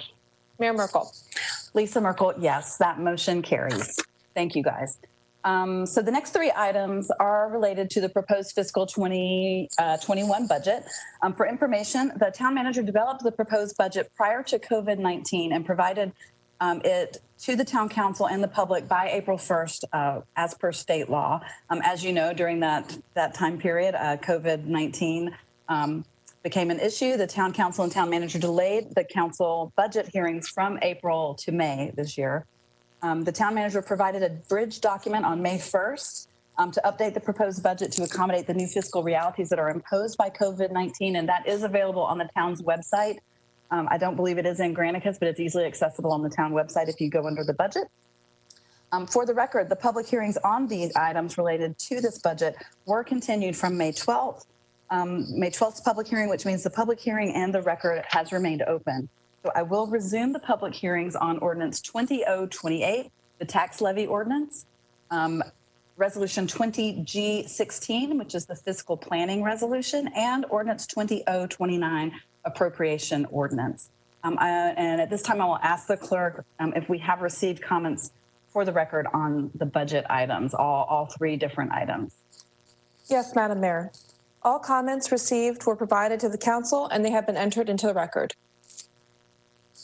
Mayor Merkel. Lisa Merkel, yes, that motion carries. Thank you, guys. So the next three items are related to the proposed fiscal 2021 budget. For information, the town manager developed the proposed budget prior to COVID-19 and provided it to the town council and the public by April 1st, as per state law. As you know, during that time period, COVID-19 became an issue. The town council and town manager delayed the council budget hearings from April to May this year. The town manager provided a bridge document on May 1st to update the proposed budget to accommodate the new fiscal realities that are imposed by COVID-19, and that is available on the town's website. I don't believe it is in Granicus, but it's easily accessible on the town website if you go under the budget. For the record, the public hearings on these items related to this budget were continued from May 12th. May 12th public hearing, which means the public hearing and the record has remained open. So I will resume the public hearings on Ordinance 20028, the tax levy ordinance, Resolution 20G16, which is the fiscal planning resolution, and Ordinance 20029, appropriation ordinance. And at this time, I will ask the clerk if we have received comments for the record on the budget items, all three different items. Yes, Madam Mayor. All comments received were provided to the council and they have been entered into the record.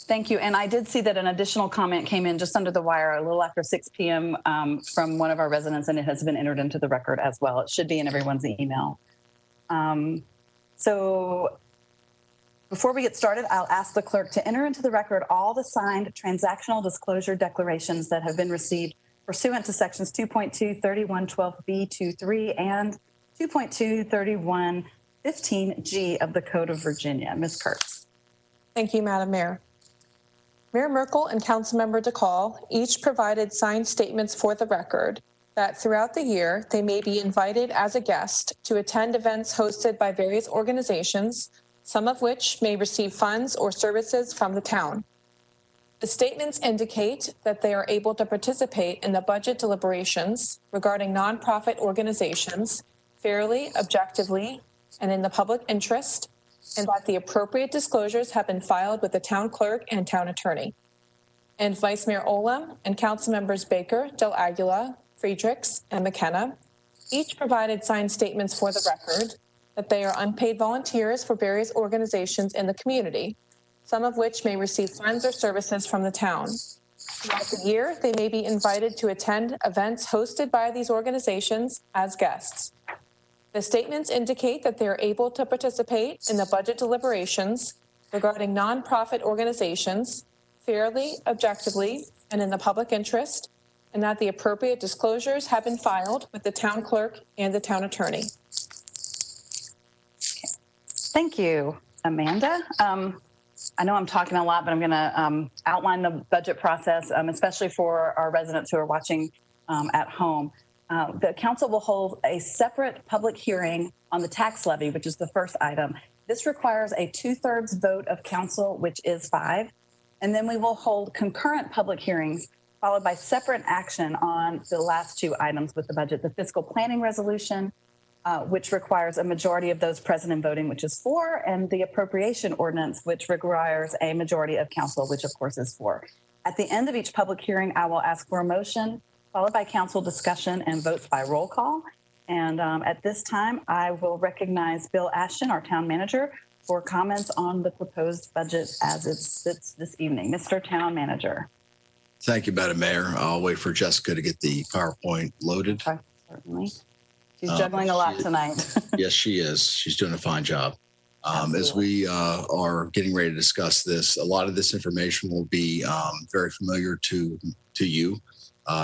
Thank you. And I did see that an additional comment came in just under the wire a little after 6 p.m. From one of our residents, and it has been entered into the record as well. It should be in everyone's email. So before we get started, I'll ask the clerk to enter into the record all the signed transactional disclosure declarations that have been received pursuant to sections 2.23112B23 and 2.23115G of the Code of Virginia. Ms. Kurtz. Thank you, Madam Mayor. Mayor Merkel and Councilmember DeCall each provided signed statements for the record that throughout the year, they may be invited as a guest to attend events hosted by various organizations, some of which may receive funds or services from the town. The statements indicate that they are able to participate in the budget deliberations regarding nonprofit organizations fairly, objectively, and in the public interest, and that the appropriate disclosures have been filed with the town clerk and town attorney. And Vice Mayor Olem and Council Members Baker, Del Aguila, Friedrichs, and McKenna each provided signed statements for the record that they are unpaid volunteers for various organizations in the community, some of which may receive funds or services from the town. Throughout the year, they may be invited to attend events hosted by these organizations as guests. The statements indicate that they are able to participate in the budget deliberations regarding nonprofit organizations fairly, objectively, and in the public interest, and that the appropriate disclosures have been filed with the town clerk and the town attorney. Thank you, Amanda. I know I'm talking a lot, but I'm going to outline the budget process, especially for our residents who are watching at home. The council will hold a separate public hearing on the tax levy, which is the first item. This requires a 2/3 vote of council, which is 5. And then we will hold concurrent public hearings followed by separate action on the last two items with the budget, the fiscal planning resolution, which requires a majority of those present and voting, which is 4, and the appropriation ordinance, which requires a majority of council, which of course is 4. At the end of each public hearing, I will ask for a motion, followed by council discussion and votes by roll call. And at this time, I will recognize Bill Ashton, our town manager, for comments on the proposed budget as it sits this evening. Mr. Town Manager. Thank you, Madam Mayor. I'll wait for Jessica to get the PowerPoint loaded. Certainly. She's juggling a lot tonight. Yes, she is. She's doing a fine job. As we are getting ready to discuss this, a lot of this information will be very familiar to you.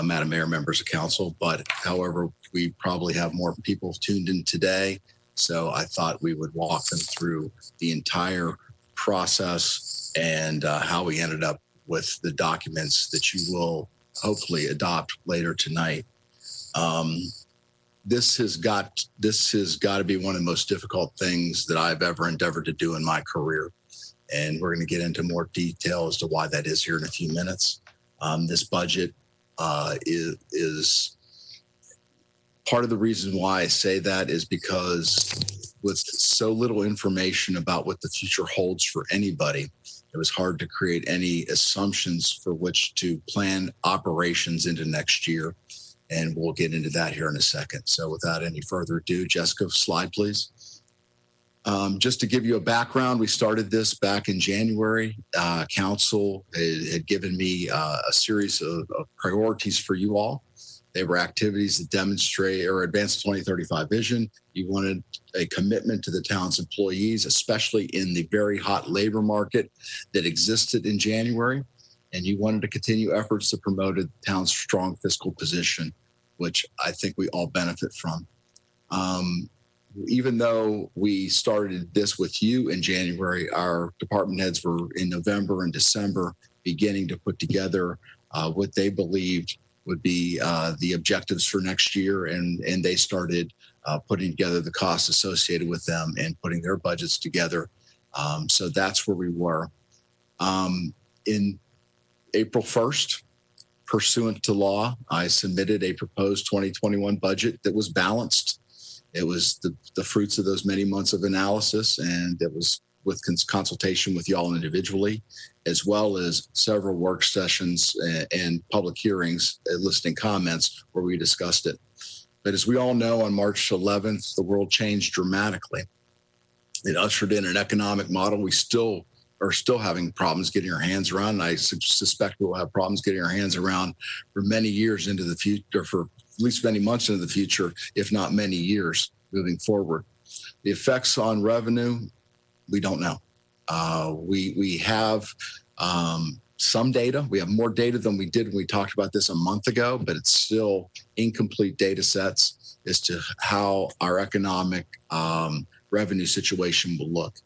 Madam Mayor, members of council. But however, we probably have more people tuned in today. So I thought we would walk them through the entire process and how we ended up with the documents that you will hopefully adopt later tonight. This has got to be one of the most difficult things that I've ever endeavored to do in my career. And we're going to get into more detail as to why that is here in a few minutes. This budget is part of the reason why I say that is because with so little information about what the future holds for anybody, it was hard to create any assumptions for which to plan operations into next year. And we'll get into that here in a second. So without any further ado, Jessica, slide, please. Just to give you a background, we started this back in January. Council had given me a series of priorities for you all. They were activities that demonstrate or advance the 2035 vision. You wanted a commitment to the town's employees, especially in the very hot labor market that existed in January. And you wanted to continue efforts to promote the town's strong fiscal position, which I think we all benefit from. Even though we started this with you in January, our department heads were in November and December beginning to put together what they believed would be the objectives for next year. And they started putting together the costs associated with them and putting their budgets together. So that's where we were. In April 1st, pursuant to law, I submitted a proposed 2021 budget that was balanced. It was the fruits of those many months of analysis, and it was with consultation with y'all individually, as well as several work sessions and public hearings eliciting comments where we discussed it. But as we all know, on March 11th, the world changed dramatically. It ushered in an economic model we are still having problems getting our hands around. And I suspect we'll have problems getting our hands around for many years into the future, for at least many months into the future, if not many years moving forward. The effects on revenue, we don't know. We have some data. We have more data than we did when we talked about this a month ago, but it's still incomplete data sets as to how our economic revenue situation will look.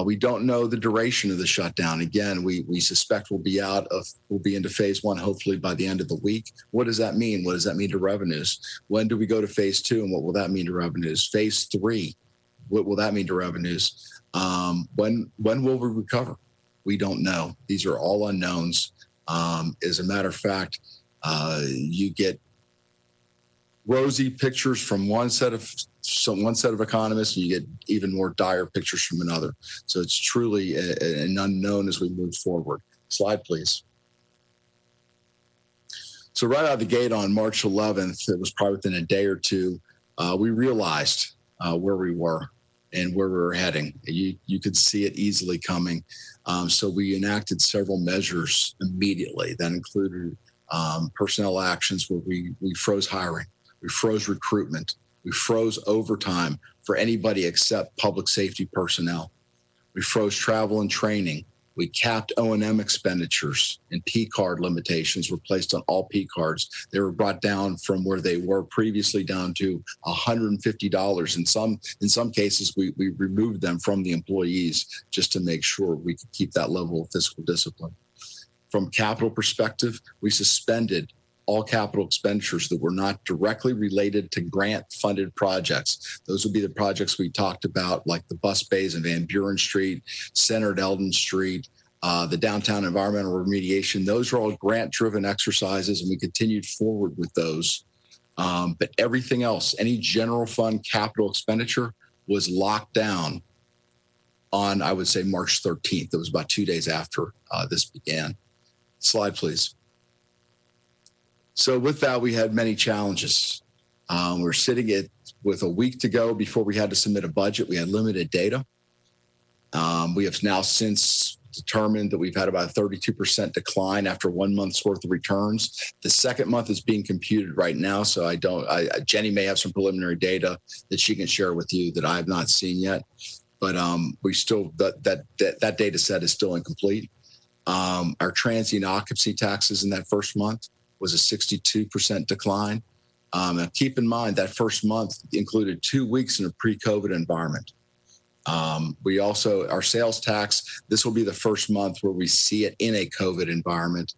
We don't know the duration of the shutdown. Again, we suspect we'll be into phase one, hopefully by the end of the week. What does that mean? What does that mean to revenues? When do we go to phase two, and what will that mean to revenues? Phase three, what will that mean to revenues? When will we recover? We don't know. These are all unknowns. As a matter of fact, you get rosy pictures from one set of economists, and you get even more dire pictures from another. So it's truly an unknown as we move forward. Slide, please. So right out of the gate on March 11th, it was probably within a day or two, we realized where we were and where we were heading. You could see it easily coming. So we enacted several measures immediately. That included personnel actions where we froze hiring, we froze recruitment, we froze overtime for anybody except public safety personnel. We froze travel and training. We capped O&M expenditures, and P card limitations were placed on all P cards. They were brought down from where they were previously down to $150. In some cases, we removed them from the employees just to make sure we could keep that level of fiscal discipline. From capital perspective, we suspended all capital expenditures that were not directly related to grant-funded projects. Those would be the projects we talked about, like the bus bays in Van Buren Street, Center at Eldon Street, the downtown environmental remediation. Those are all grant-driven exercises, and we continued forward with those. But everything else, any general fund capital expenditure, was locked down on, I would say, March 13th. It was about 2 days after this began. Slide, please. So with that, we had many challenges. We're sitting with a week to go before we had to submit a budget. We had limited data. We have now since determined that we've had about a 32% decline after 1 month's worth of returns. The second month is being computed right now, so Jenny may have some preliminary data that she can share with you that I have not seen yet. But we still that data set is still incomplete. Our transient occupancy taxes in that first month was a 62% decline. Now keep in mind that first month included 2 weeks in a pre-COVID environment. We also, our sales tax, this will be the first month where we see it in a COVID environment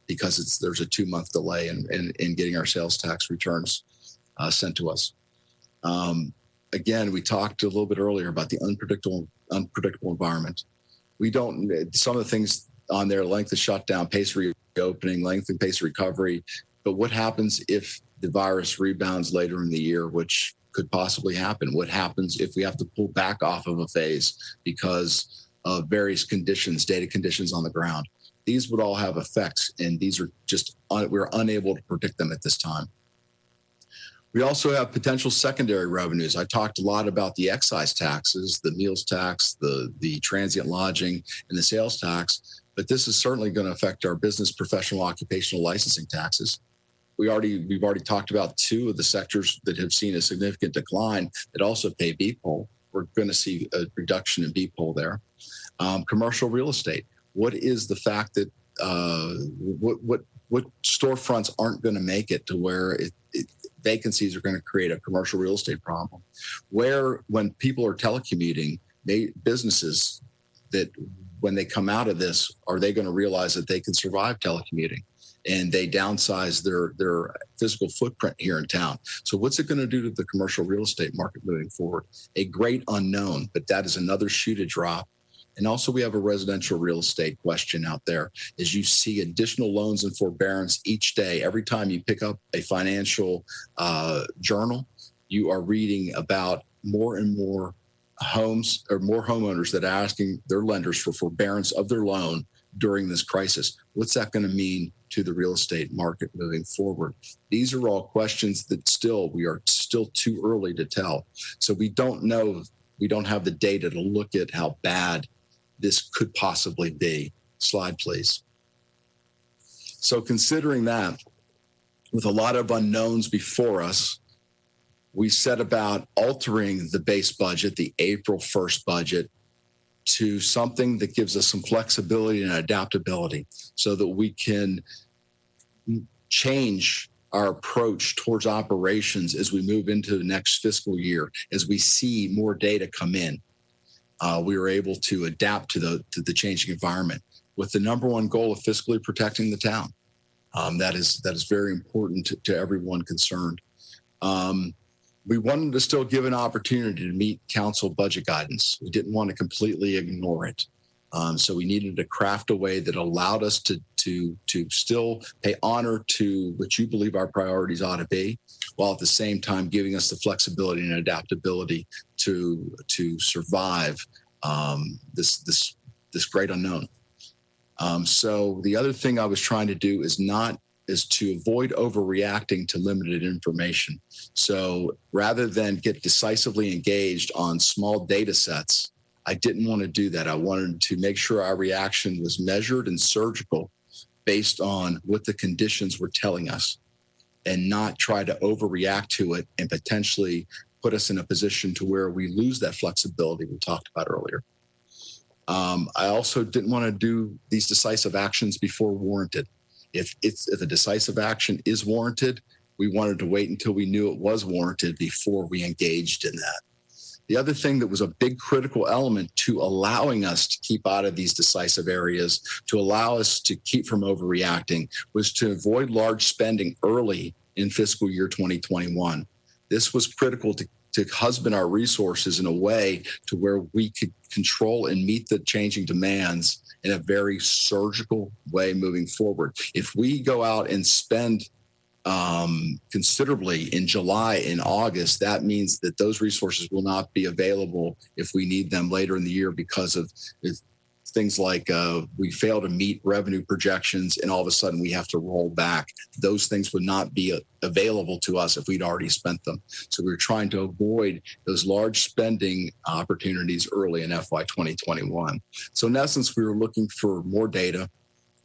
because there's a 2-month delay in getting our sales tax returns sent to us. Again, we talked a little bit earlier about the unpredictable environment. Some of the things on there, length of shutdown, pace of reopening, length and pace of recovery. But what happens if the virus rebounds later in the year, which could possibly happen? What happens if we have to pull back off of a phase because of various conditions, data conditions on the ground? These would all have effects, and these are just, we're unable to predict them at this time. We also have potential secondary revenues. I talked a lot about the excise taxes, the meals tax, the transient lodging, and the sales tax, but this is certainly going to affect our business professional occupational licensing taxes. We've already talked about 2 of the sectors that have seen a significant decline that also pay BPOL. We're going to see a reduction in BPOL there. Commercial real estate. What is the fact that what storefronts aren't going to make it to where vacancies are going to create a commercial real estate problem? Where, when people are telecommuting, businesses that when they come out of this, are they going to realize that they can survive telecommuting? And they downsize their physical footprint here in town. So what's it going to do to the commercial real estate market moving forward? A great unknown, but that is another shoe to drop. And also we have a residential real estate question out there. As you see additional loans and forbearance each day, every time you pick up a financial journal, you are reading about more and more homes or more homeowners that are asking their lenders for forbearance of their loan during this crisis. What's that going to mean to the real estate market moving forward? These are all questions that we are still too early to tell. So we don't know, we don't have the data to look at how bad this could possibly be. Slide, please. So considering that, with a lot of unknowns before us, we set about altering the base budget, the April 1st budget, to something that gives us some flexibility and adaptability so that we can change our approach towards operations as we move into the next fiscal year. As we see more data come in, we were able to adapt to the changing environment with the number one goal of fiscally protecting the town. That is very important to everyone concerned. We wanted to still give an opportunity to meet council budget guidance. We didn't want to completely ignore it. So we needed to craft a way that allowed us to still pay honor to what you believe our priorities ought to be, while at the same time giving us the flexibility and adaptability to survive this great unknown. So the other thing I was trying to do is to avoid overreacting to limited information. So rather than get decisively engaged on small data sets, I didn't want to do that. I wanted to make sure our reaction was measured and surgical based on what the conditions were telling us, and not try to overreact to it and potentially put us in a position to where we lose that flexibility we talked about earlier. I also didn't want to do these decisive actions before warranted. If a decisive action is warranted, we wanted to wait until we knew it was warranted before we engaged in that. The other thing that was a big critical element to allowing us to keep out of these decisive areas, to allow us to keep from overreacting, was to avoid large spending early in fiscal year 2021. This was critical to husband our resources in a way to where we could control and meet the changing demands in a very surgical way moving forward. If we go out and spend considerably in July and August, that means that those resources will not be available if we need them later in the year because of things like we fail to meet revenue projections and all of a sudden we have to roll back. Those things would not be available to us if we'd already spent them. So we were trying to avoid those large spending opportunities early in FY 2021. So in essence, we were looking for more data,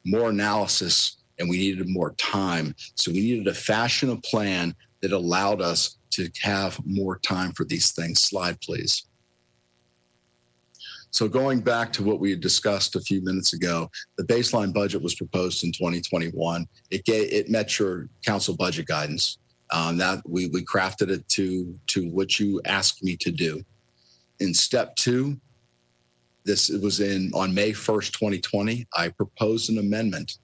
more analysis, and we needed more time. So we needed to fashion a plan that allowed us to have more time for these things. Slide, please. So going back to what we had discussed a few minutes ago, the baseline budget was proposed in 2021. It met your council budget guidance. That we crafted it to what you asked me to do. In step two, it was on May 1st, 2020, I proposed an amendment.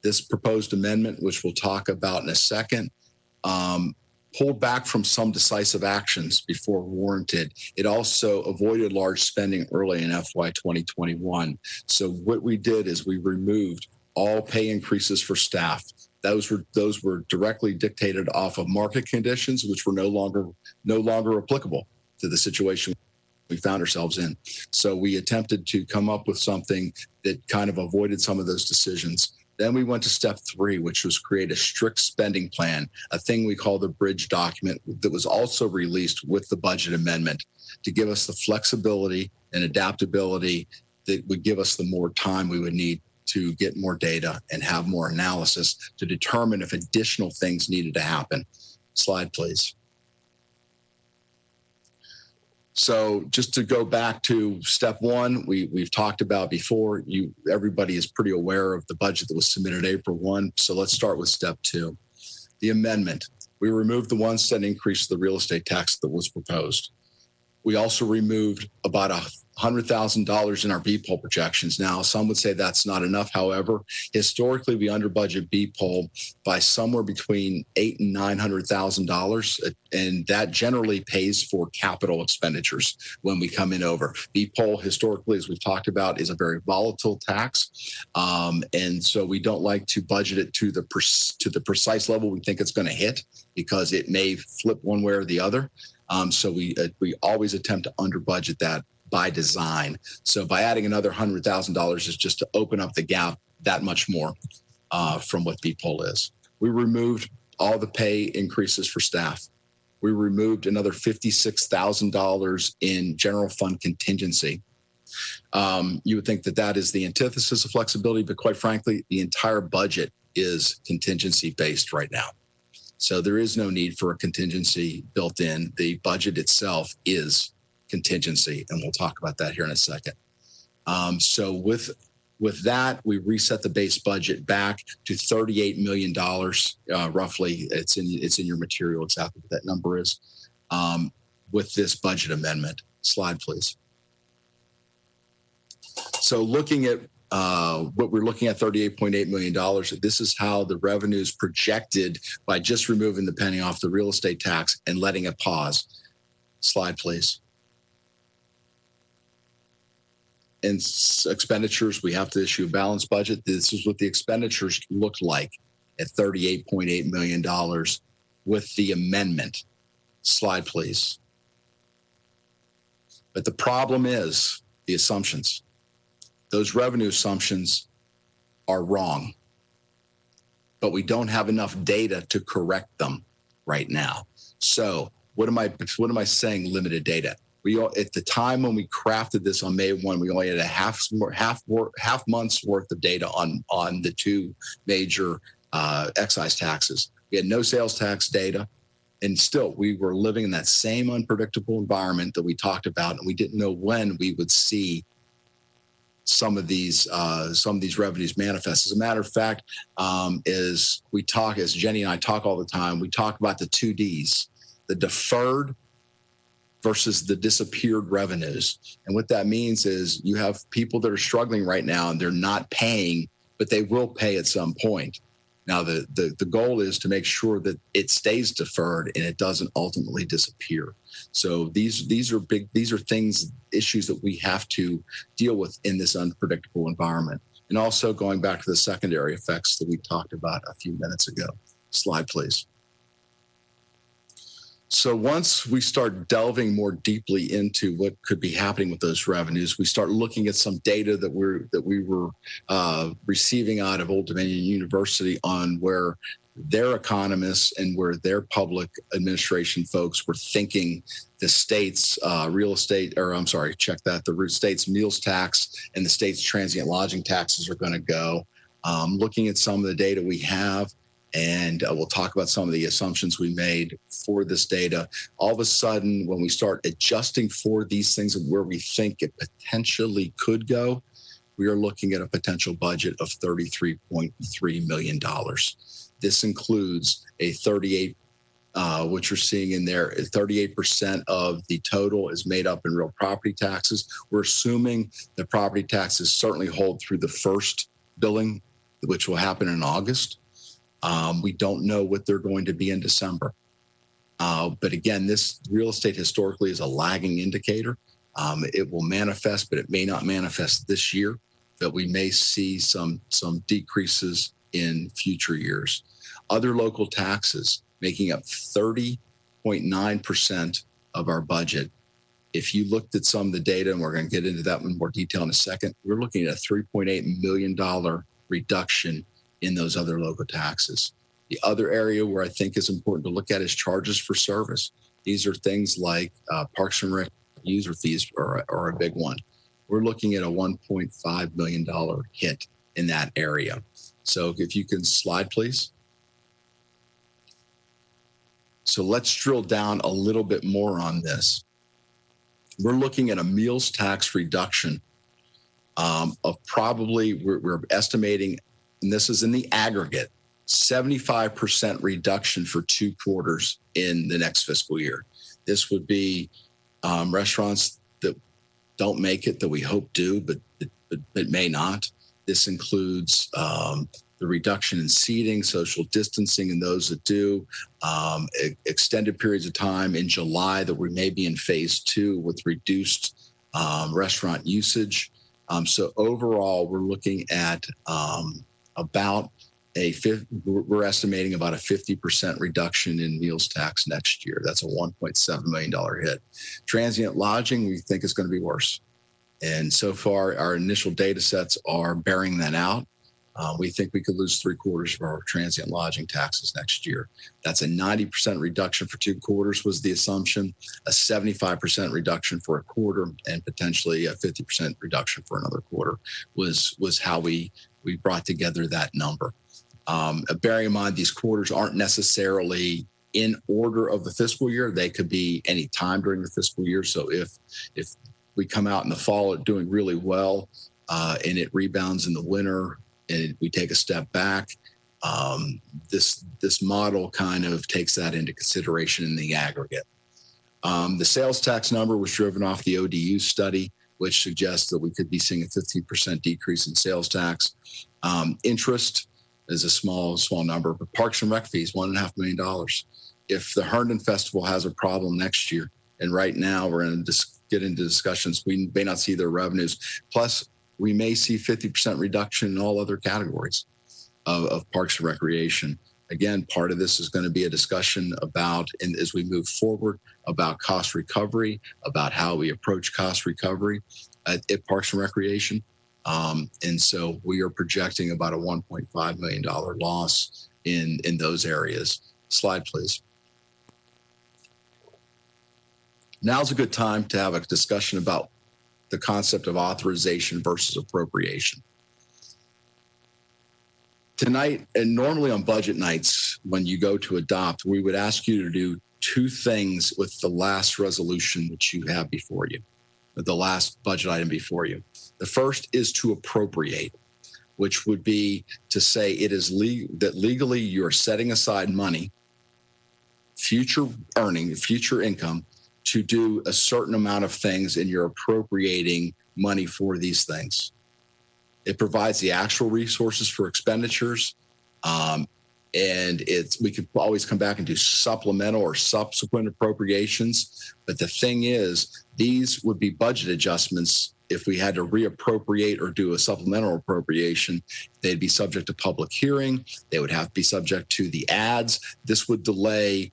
This proposed amendment, which we'll talk about in a second, pulled back from some decisive actions before warranted. It also avoided large spending early in FY 2021. So what we did is we removed all pay increases for staff. Those were directly dictated off of market conditions, which were no longer applicable to the situation we found ourselves in. So we attempted to come up with something that kind of avoided some of those decisions. Then we went to step three, which was create a strict spending plan, a thing we call the bridge document that was also released with the budget amendment to give us the flexibility and adaptability that would give us the more time we would need to get more data and have more analysis to determine if additional things needed to happen. Slide, please. So just to go back to step one, we've talked about before, everybody is pretty aware of the budget that was submitted April 1. So let's start with step two, the amendment. We removed the 1 cent increase to the real estate tax that was proposed. We also removed about $100,000 in our B-poll projections. Now, some would say that's not enough. However, historically, we under budget B-poll by somewhere between $800,000 and $900,000, and that generally pays for capital expenditures when we come in over. B-poll, historically, as we've talked about, is a very volatile tax, and so we don't like to budget it to the precise level we think it's going to hit because it may flip one way or the other. So we always attempt to under budget that by design. So by adding another $100,000 is just to open up the gap that much more from what B-poll is. We removed all the pay increases for staff. We removed another $56,000 in general fund contingency. You would think that that is the antithesis of flexibility, but quite frankly, the entire budget is contingency based right now. So there is no need for a contingency built in. The budget itself is contingency, and we'll talk about that here in a second. So with that, we reset the base budget back to $38 million, roughly. It's in your material exactly what that number is. With this budget amendment, slide please. So looking at what we're looking at, $38.8 million. This is how the revenue is projected by just removing the penny off the real estate tax and letting it pause. Slide, please. And expenditures, we have to issue a balanced budget. This is what the expenditures looked like at $38.8 million with the amendment. Slide, please. But the problem is the assumptions. Those revenue assumptions are wrong, but we don't have enough data to correct them right now. So what am I saying? Limited data. At the time when we crafted this on May 1, we only had a half month's worth of data on the two major excise taxes. We had no sales tax data, and still we were living in that same unpredictable environment that we talked about, and we didn't know when we would see some of these revenues manifest. As a matter of fact, as Jenny and I talk all the time, we talk about the 2 Ds, the deferred versus the disappeared revenues. And what that means is you have people that are struggling right now and they're not paying, but they will pay at some point. Now, the goal is to make sure that it stays deferred and it doesn't ultimately disappear. So these are issues that we have to deal with in this unpredictable environment. And also going back to the secondary effects that we talked about a few minutes ago. Slide, please. So once we start delving more deeply into what could be happening with those revenues, we start looking at some data that we were receiving out of Old Dominion University on where their economists and where their public administration folks were thinking the state's the state's meals tax and the state's transient lodging taxes are going to go. Looking at some of the data we have, And we'll talk about some of the assumptions we made for this data. All of a sudden, when we start adjusting for these things and where we think it potentially could go, we are looking at a potential budget of $33.3 million. This includes a 38, what you're seeing in there, 38% of the total is made up in real property taxes. We're assuming the property taxes certainly hold through the first billing, which will happen in August. We don't know what they're going to be in December. But again, this real estate historically is a lagging indicator. It will manifest, but it may not manifest this year, but we may see some decreases in future years. Other local taxes making up 30.9% of our budget. If you looked at some of the data, and we're going to get into that in more detail in a second, we're looking at a $3.8 million reduction in those other local taxes. The other area where I think is important to look at is charges for service. These are things like Parks and Rec user fees are a big one. We're looking at a $1.5 million hit in that area. So if you can slide, please. So let's drill down a little bit more on this. We're looking at a meals tax reduction of probably, we're estimating, and this is in the aggregate, 75% reduction for 2 quarters in the next fiscal year. This would be restaurants that don't make it, that we hope do, but may not. This includes the reduction in seating, social distancing, and those that do, extended periods of time in July that we may be in phase 2 with reduced restaurant usage. So overall, we're looking at we're estimating about a 50% reduction in meals tax next year. That's a $1.7 million hit. Transient lodging, we think is going to be worse. And so far, our initial data sets are bearing that out. We think we could lose 3/4 of our transient lodging taxes next year. That's a 90% reduction for 2 quarters was the assumption, a 75% reduction for a quarter, and potentially a 50% reduction for another quarter was how we brought together that number. Bearing in mind, these quarters aren't necessarily in order of the fiscal year. They could be any time during the fiscal year. So if we come out in the fall doing really well and it rebounds in the winter and we take a step back, this model kind of takes that into consideration in the aggregate. The sales tax number was driven off the ODU study, which suggests that we could be seeing a 15% decrease in sales tax. Interest is a small number, but Parks and Rec fees, $1.5 million. If the Herndon Festival has a problem next year, and right now we're going to get into discussions, we may not see their revenues. Plus, we may see 50% reduction in all other categories of Parks and Recreation. Again, part of this is going to be a discussion about, and as we move forward, about cost recovery, about how we approach cost recovery at Parks and Recreation. And so we are projecting about a $1.5 million loss in those areas. Slide, please. Now's a good time to have a discussion about the concept of authorization versus appropriation. Tonight, and normally on budget nights, when you go to adopt, we would ask you to do 2 things with the last resolution that you have before you, the last budget item before you. The first is to appropriate, which would be to say it is that legally you're setting aside money, future earning, future income, to do a certain amount of things, and you're appropriating money for these things. It provides the actual resources for expenditures, and we could always come back and do supplemental or subsequent appropriations. But the thing is, these would be budget adjustments. If we had to reappropriate or do a supplemental appropriation, they'd be subject to public hearing. They would have to be subject to the ads. This would delay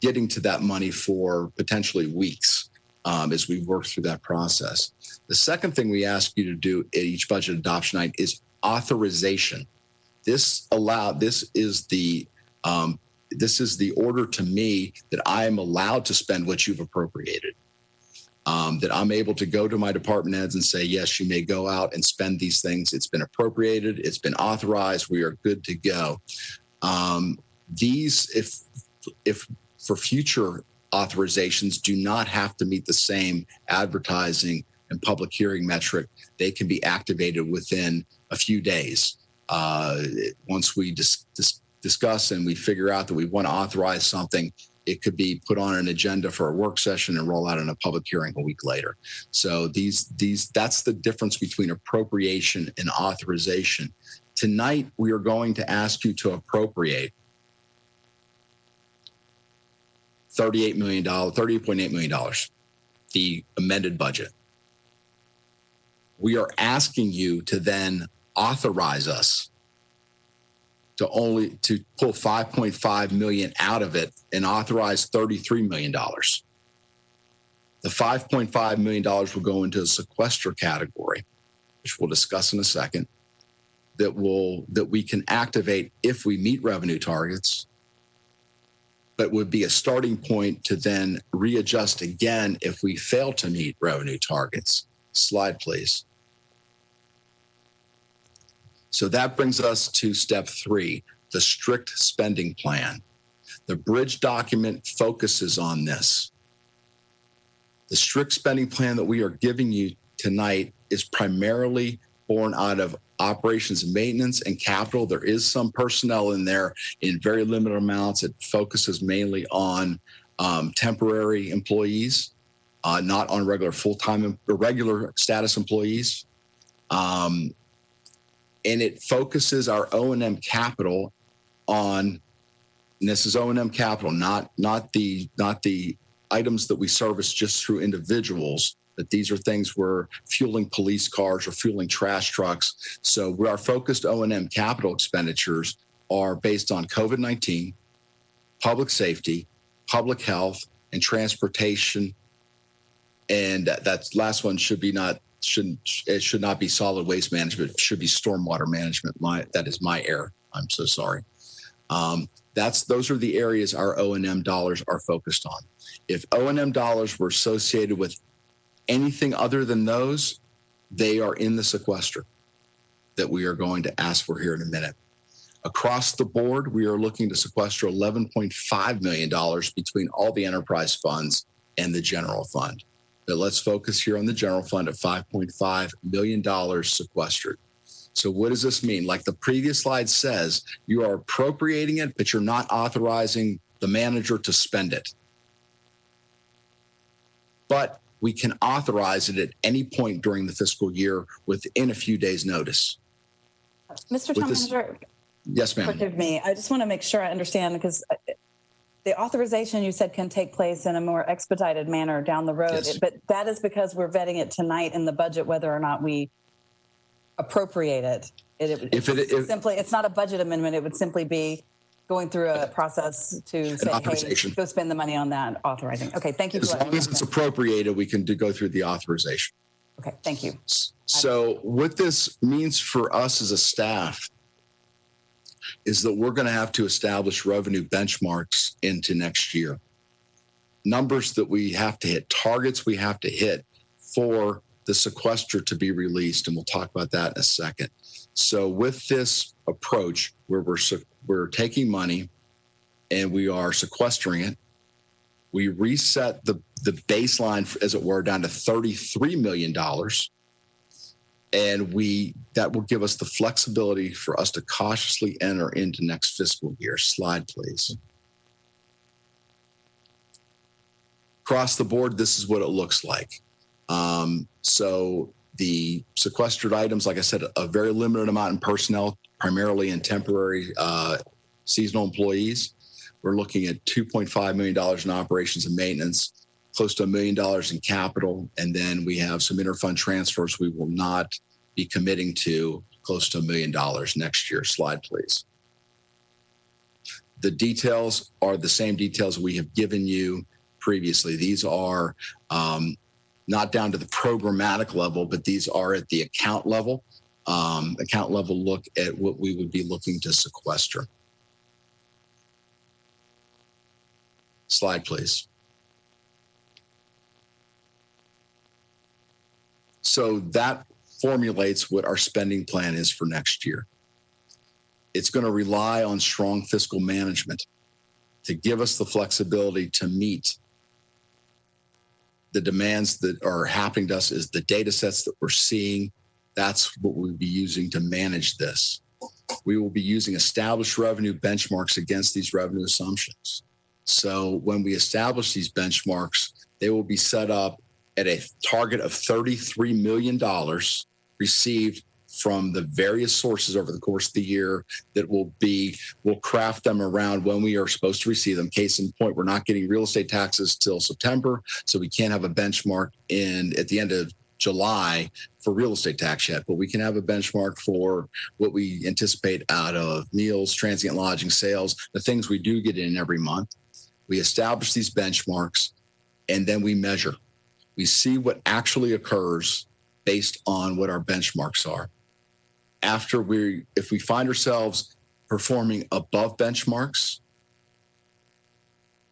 getting to that money for potentially weeks as we work through that process. The second thing we ask you to do at each budget adoption night is authorization. This is the order to me that I am allowed to spend what you've appropriated. that I'm able to go to my department heads and say, yes, you may go out and spend these things. It's been appropriated. It's been authorized. We are good to go. These, if for future authorizations do not have to meet the same advertising and public hearing metric, they can be activated within a few days. Once we discuss and we figure out that we want to authorize something, it could be put on an agenda for a work session and roll out in a public hearing a week later. So that's the difference between appropriation and authorization. Tonight, we are going to ask you to appropriate $38.8 million, the amended budget. We are asking you to then authorize us to pull 5.5 million out of it and authorize $33 million. The $5.5 million will go into a sequester category, which we'll discuss in a second, that we can activate if we meet revenue targets, but would be a starting point to then readjust again if we fail to meet revenue targets. Slide, please. So that brings us to step 3, the strict spending plan. The bridge document focuses on this. The strict spending plan that we are giving you tonight is primarily born out of operations and maintenance and capital. There is some personnel in there in very limited amounts. It focuses mainly on temporary employees, not on regular full-time or regular status employees. And it focuses our O&M capital on, and this is O&M capital, not the items that we service just through individuals, but these are things we're fueling police cars or fueling trash trucks. So our focused O&M capital expenditures are based on COVID-19, public safety, public health, and transportation. And that last one should not be solid waste management. It should be stormwater management. That is my error. I'm so sorry. Those are the areas our O&M dollars are focused on. If O&M dollars were associated with anything other than those, they are in the sequester that we are going to ask for here in a minute. Across the board, we are looking to sequester $11.5 million between all the enterprise funds and the general fund. But let's focus here on the general fund at $5.5 million sequestered. So what does this mean? Like the previous slide says, you are appropriating it, but you're not authorizing the manager to spend it. But we can authorize it at any point during the fiscal year within a few days' notice. Mr. Town Manager, yes, ma'am. Forgive me. I just want to make sure I understand, because the authorization you said can take place in a more expedited manner down the road, yes. But that is because we're vetting it tonight in the budget, whether or not we appropriate it. It's not a budget amendment. It would simply be going through a process to say, hey, go spend the money on that authorizing. Okay, thank you. As long as it's appropriated, we can go through the authorization. Okay, thank you. So what this means for us as a staff is that we're going to have to establish revenue benchmarks into next year. Numbers that we have to hit, targets we have to hit for the sequester to be released, and we'll talk about that in a second. So with this approach, where we're taking money and we are sequestering it, we reset the baseline, as it were, down to $33 million. And that will give us the flexibility for us to cautiously enter into next fiscal year. Slide, please. Across the board, this is what it looks like. So the sequestered items, like I said, a very limited amount in personnel, primarily in temporary seasonal employees. We're looking at $2.5 million in operations and maintenance, close to $1 million in capital. And then we have some interfund transfers we will not be committing to, close to $1 million next year. Slide, please. The details are the same details we have given you previously. These are not down to the programmatic level, but these are at the account level. Look at what we would be looking to sequester. Slide, please. So that formulates what our spending plan is for next year. It's going to rely on strong fiscal management to give us the flexibility to meet the demands that are happening to us, is the data sets that we're seeing. That's what we'll be using to manage this. We will be using established revenue benchmarks against these revenue assumptions. So when we establish these benchmarks, they will be set up at a target of $33 million received from the various sources over the course of the year that we'll craft them around when we are supposed to receive them. Case in point, we're not getting real estate taxes till September, so we can't have a benchmark at the end of July for real estate tax yet, but we can have a benchmark for what we anticipate out of meals, transient lodging, sales, the things we do get in every month. We establish these benchmarks, and then we measure. We see what actually occurs based on what our benchmarks are. If we find ourselves performing above benchmarks,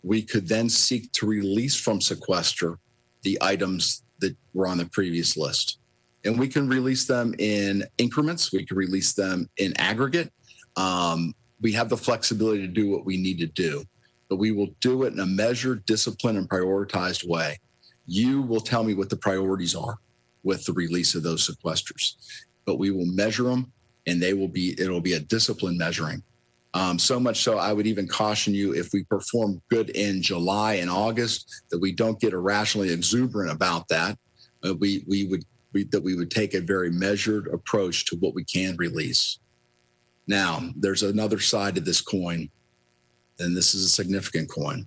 we could then seek to release from sequester the items that were on the previous list. And we can release them in increments. We can release them in aggregate. We have the flexibility to do what we need to do, but we will do it in a measured, disciplined, and prioritized way. You will tell me what the priorities are with the release of those sequesters, but we will measure them, and it'll be a disciplined measuring. So much so, I would even caution you, if we perform good in July and August, that we don't get irrationally exuberant about that. We would take a very measured approach to what we can release. Now, there's another side to this coin, and this is a significant coin.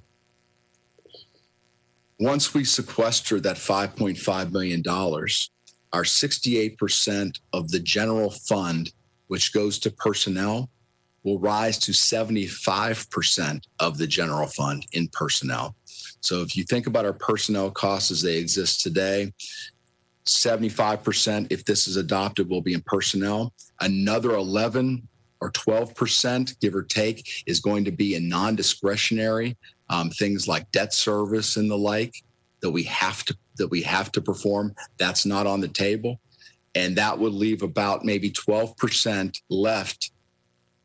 Once we sequester that $5.5 million, our 68% of the general fund, which goes to personnel, will rise to 75% of the general fund in personnel. So if you think about our personnel costs as they exist today, 75%, if this is adopted, will be in personnel. Another 11 or 12%, give or take, is going to be in non-discretionary things like debt service and the like that we have to perform. That's not on the table, and that would leave about maybe 12% left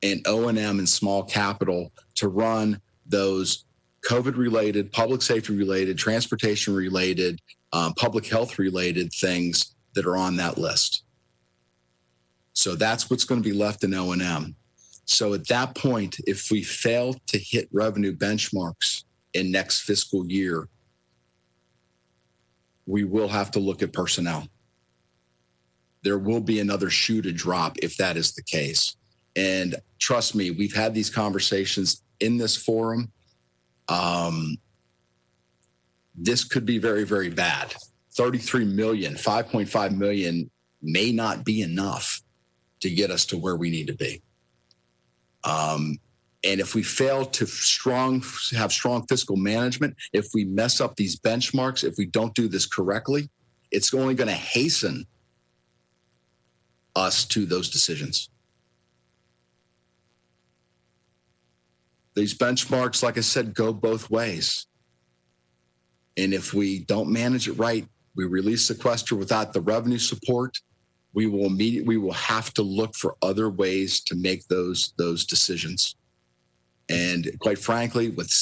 in O&M and small capital to run those COVID-related, public safety-related, transportation-related, public health-related things that are on that list. So that's what's going to be left in O&M. So at that point, if we fail to hit revenue benchmarks in next fiscal year, we will have to look at personnel. There will be another shoe to drop if that is the case. And trust me, we've had these conversations in this forum. This could be very, very bad. 33 million, 5.5 million may not be enough to get us to where we need to be. And if we fail to have strong fiscal management, if we mess up these benchmarks, if we don't do this correctly, it's only going to hasten us to those decisions. These benchmarks, like I said, go both ways. And if we don't manage it right, we release sequester without the revenue support, we will have to look for other ways to make those decisions. And quite frankly, with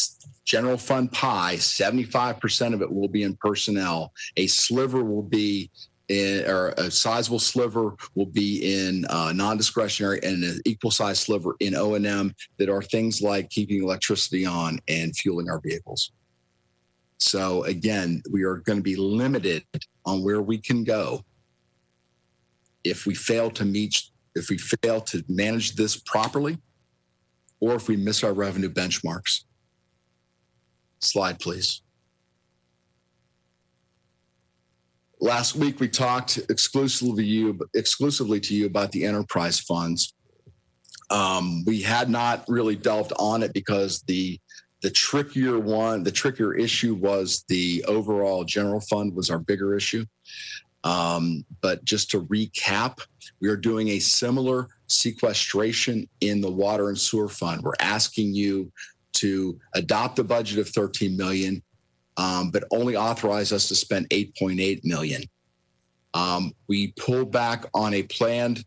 general fund pie, 75% of it will be in personnel. A sliver will be or a sizable sliver will be in non-discretionary, and an equal size sliver in O&M that are things like keeping electricity on and fueling our vehicles. So again, we are going to be limited on where we can go if we fail to manage this properly, or if we miss our revenue benchmarks. Slide, please. Last week, we talked exclusively to you about the enterprise funds. We had not really delved on it because the trickier issue was the overall general fund was our bigger issue. But just to recap, we are doing a similar sequestration in the water and sewer fund. We're asking you to adopt a budget of $13 million, but only authorize us to spend $8.8 million. We pulled back on a planned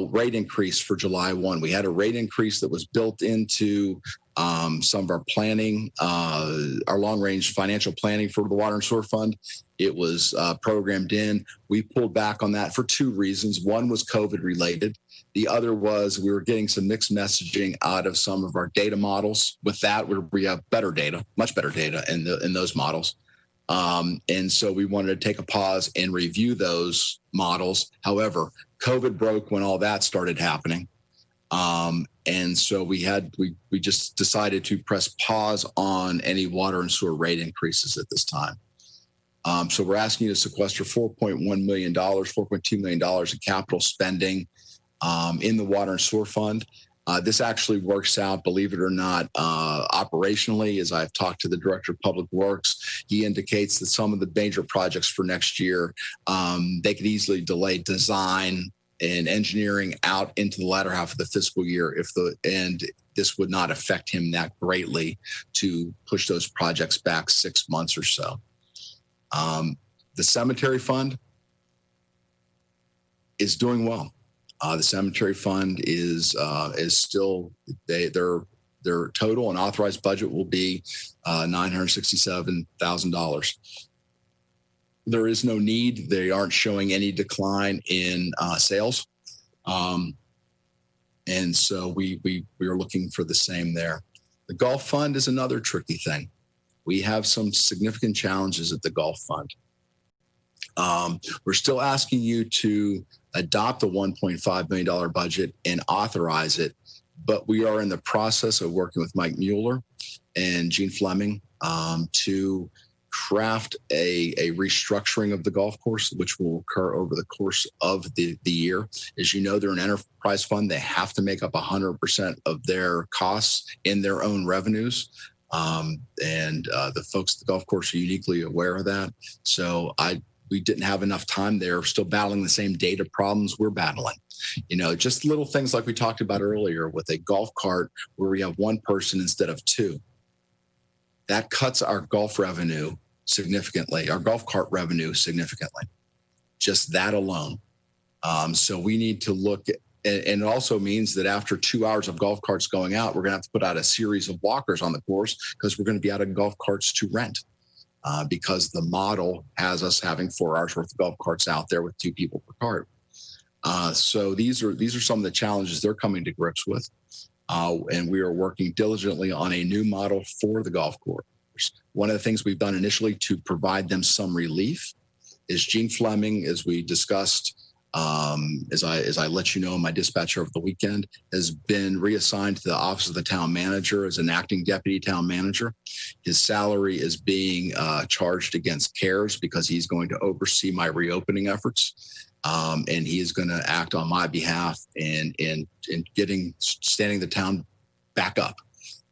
rate increase for July 1. We had a rate increase that was built into some of our planning, our long-range financial planning for the Water and Sewer Fund. It was programmed in. We pulled back on that for two reasons. One was COVID related. The other was we were getting some mixed messaging out of some of our data models. With that, we have better data, much better data in those models. And so we wanted to take a pause and review those models. However, COVID broke when all that started happening. And so we just decided to press pause on any water and sewer rate increases at this time. So we're asking you to sequester $4.1 million, $4.2 million in capital spending in the Water and Sewer Fund. This actually works out, believe it or not, operationally. As I've talked to the Director of Public Works, he indicates that some of the major projects for next year, they could easily delay design and engineering out into the latter half of the fiscal year and this would not affect him that greatly to push those projects back 6 months or so. The cemetery fund is doing well. The cemetery fund is still their total and authorized budget will be $967,000. There is no need. They aren't showing any decline in sales, and so we are looking for the same there. The golf fund is another tricky thing. We have some significant challenges at the golf fund. We're still asking you to adopt a $1.5 million budget and authorize it, but we are in the process of working with Mike Mueller and Gene Fleming to craft a restructuring of the golf course, which will occur over the course of the year. As you know, they're an enterprise fund. They have to make up 100% of their costs in their own revenues. The folks at the golf course are uniquely aware of that. So we didn't have enough time. They're still battling the same data problems we're battling. Just little things like we talked about earlier with a golf cart where we have one person instead of two. That cuts our golf revenue significantly, our golf cart revenue significantly, just that alone. So we need to look at, and it also means that after 2 hours of golf carts going out, we're going to have to put out a series of walkers on the course because we're going to be out of golf carts to rent because the model has us having 4 hours worth of golf carts out there with 2 people per cart. So these are some of the challenges they're coming to grips with. And we are working diligently on a new model for the golf course. One of the things we've done initially to provide them some relief is Gene Fleming, as we discussed, as I let you know in my dispatch over the weekend, has been reassigned to the office of the town manager as an acting deputy town manager. His salary is being charged against CARES because he's going to oversee my reopening efforts. And he is going to act on my behalf in standing the town back up.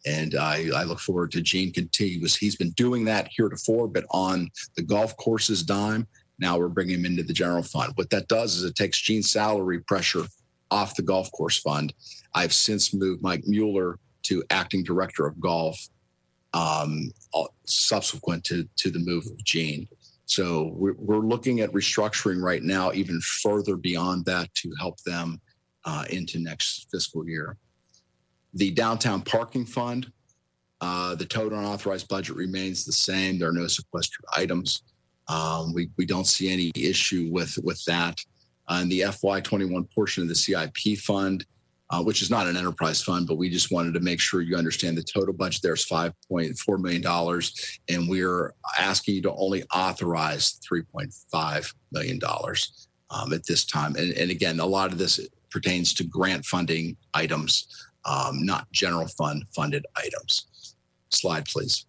And I look forward to Gene continue. He's been doing that heretofore, but on the golf course's dime. Now we're bringing him into the general fund. What that does is it takes Gene's salary pressure off the golf course fund. I've since moved Mike Mueller to acting director of golf subsequent to the move of Gene. So we're looking at restructuring right now, even further beyond that to help them into next fiscal year. The downtown parking fund, the total unauthorized budget remains the same. There are no sequestered items. We don't see any issue with that. And the FY21 portion of the CIP fund, which is not an enterprise fund, but we just wanted to make sure you understand the total budget there is $5.4 million, and we're asking you to only authorize $3.5 million at this time. And again, a lot of this pertains to grant funding items, not general fund funded items. Slide, please.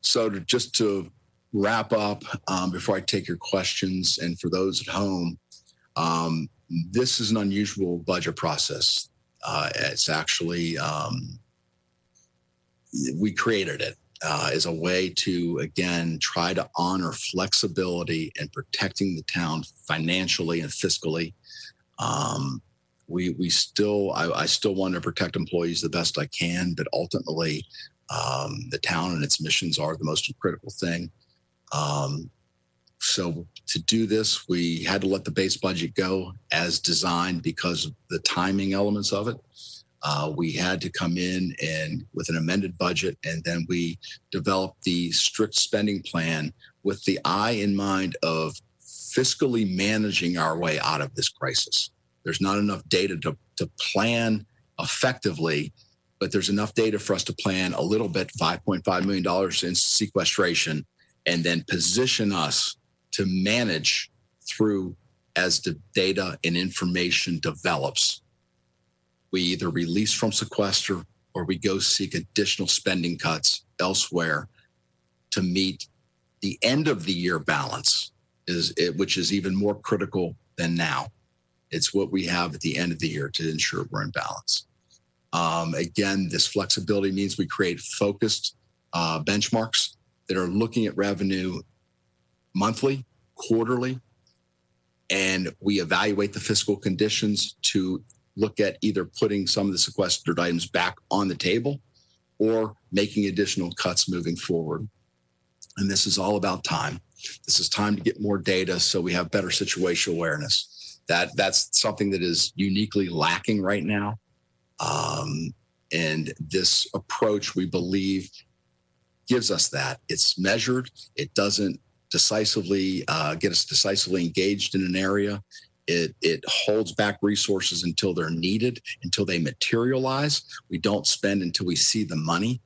So just to wrap up, before I take your questions, and for those at home, this is an unusual budget process. It's actually, we created it as a way to, again, try to honor flexibility and protecting the town financially and fiscally. I still want to protect employees the best I can, but ultimately, the town and its missions are the most critical thing. So to do this, we had to let the base budget go as designed because of the timing elements of it. We had to come in and with an amended budget, and then we developed the strict spending plan with the eye in mind of fiscally managing our way out of this crisis. There's not enough data to plan effectively, but there's enough data for us to plan a little bit, $5.5 million in sequestration, and then position us to manage through as the data and information develops. We either release from sequester or we go seek additional spending cuts elsewhere to meet the end of the year balance, which is even more critical than now. It's what we have at the end of the year to ensure we're in balance. Again, this flexibility means we create focused benchmarks that are looking at revenue monthly, quarterly, and we evaluate the fiscal conditions to look at either putting some of the sequestered items back on the table or making additional cuts moving forward. And this is all about time. This is time to get more data so we have better situational awareness. That's something that is uniquely lacking right now. And this approach, we believe, gives us that. It's measured. It doesn't decisively get us decisively engaged in an area. It holds back resources until they're needed, until they materialize. We don't spend until we see the money.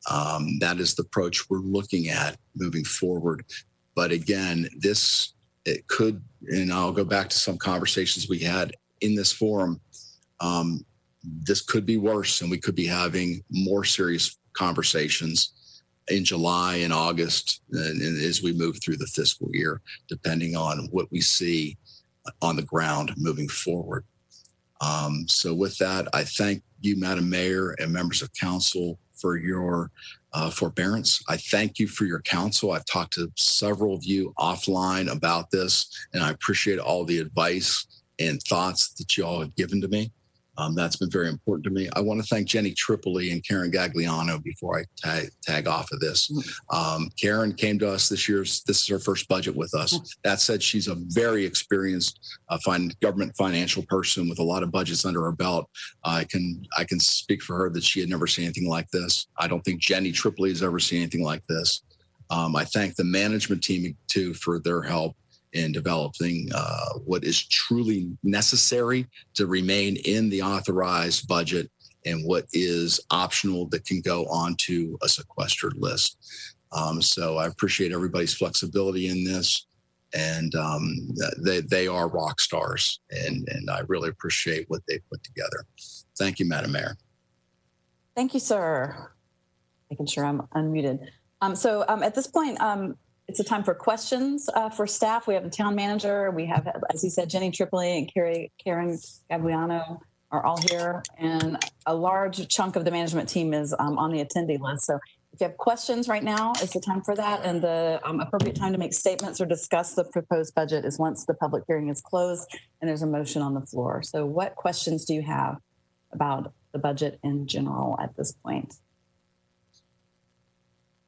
That is the approach we're looking at moving forward. But again, it could, and I'll go back to some conversations we had in this forum. This could be worse, and we could be having more serious conversations in July and August and as we move through the fiscal year, depending on what we see on the ground moving forward. So with that, I thank you, Madam Mayor, and members of council for your forbearance. I thank you for your counsel. I've talked to several of you offline about this, and I appreciate all the advice and thoughts that you all have given to me. That's been very important to me. I want to thank Jenny Tripoli and Karen Gagliano before I tag off of this. Karen came to us this year. This is her first budget with us. That said, she's a very experienced government financial person with a lot of budgets under her belt. I can speak for her that she had never seen anything like this. I don't think Jenny Tripoli has ever seen anything like this. I thank the management team too for their help in developing what is truly necessary to remain in the authorized budget and what is optional that can go onto a sequestered list. So I appreciate everybody's flexibility in this, and they are rock stars, and I really appreciate what they put together. Thank you, Madam Mayor. Thank you, sir. Making sure I'm unmuted. So at this point, it's a time for questions for staff. We have the town manager. We have, as you said, Jenny Tripoli and Karen Gagliano are all here. And a large chunk of the management team is on the attendee list. So if you have questions right now, it's the time for that. And the appropriate time to make statements or discuss the proposed budget is once the public hearing is closed and there's a motion on the floor. So what questions do you have about the budget in general at this point?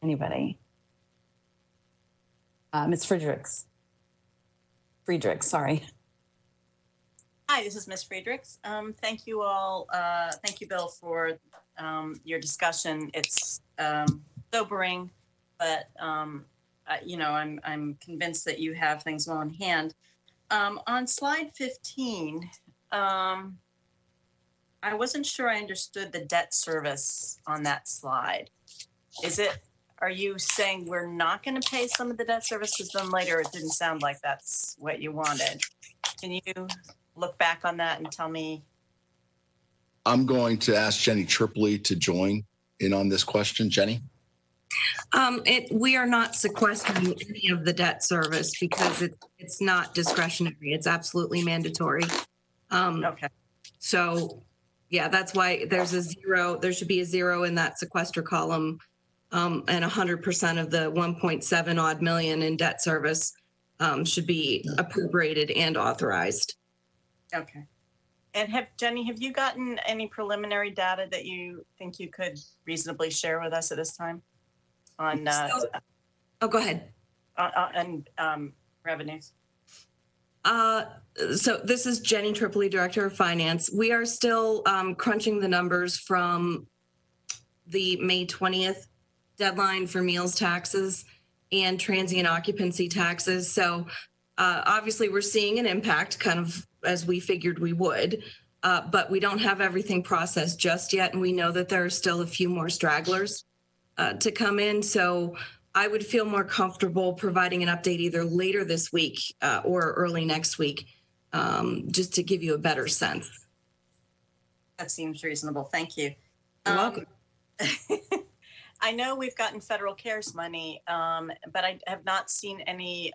Anybody? Ms. Friedrichs, sorry. Hi, this is Ms. Friedrichs. Thank you all. Thank you, Bill, for your discussion. It's sobering, but I'm convinced that you have things well in hand. On slide 15, I wasn't sure I understood the debt service on that slide. Are you saying we're not going to pay some of the debt service? Because then later it didn't sound like that's what you wanted. Can you look back on that and tell me? I'm going to ask Jenny Tripoli to join in on this question. Jenny? We are not sequestering any of the debt service because it's not discretionary. It's absolutely mandatory. Okay. So, yeah, that's why there's a zero. There should be a zero in that sequester column. And 100% of the 1.7 odd million in debt service should be appropriated and authorized. Okay. And Jenny, have you gotten any preliminary data that you think you could reasonably share with us at this time? Oh, go ahead. and revenues? So this is Jenny Tripoli, Director of Finance. We are still crunching the numbers from the May 20th deadline for meals taxes and transient occupancy taxes. So obviously we're seeing an impact, kind of as we figured we would, but we don't have everything processed just yet. And we know that there are still a few more stragglers to come in. So I would feel more comfortable providing an update either later this week or early next week, just to give you a better sense. That seems reasonable. Thank you. You're welcome. I know we've gotten federal CARES money, but I have not seen any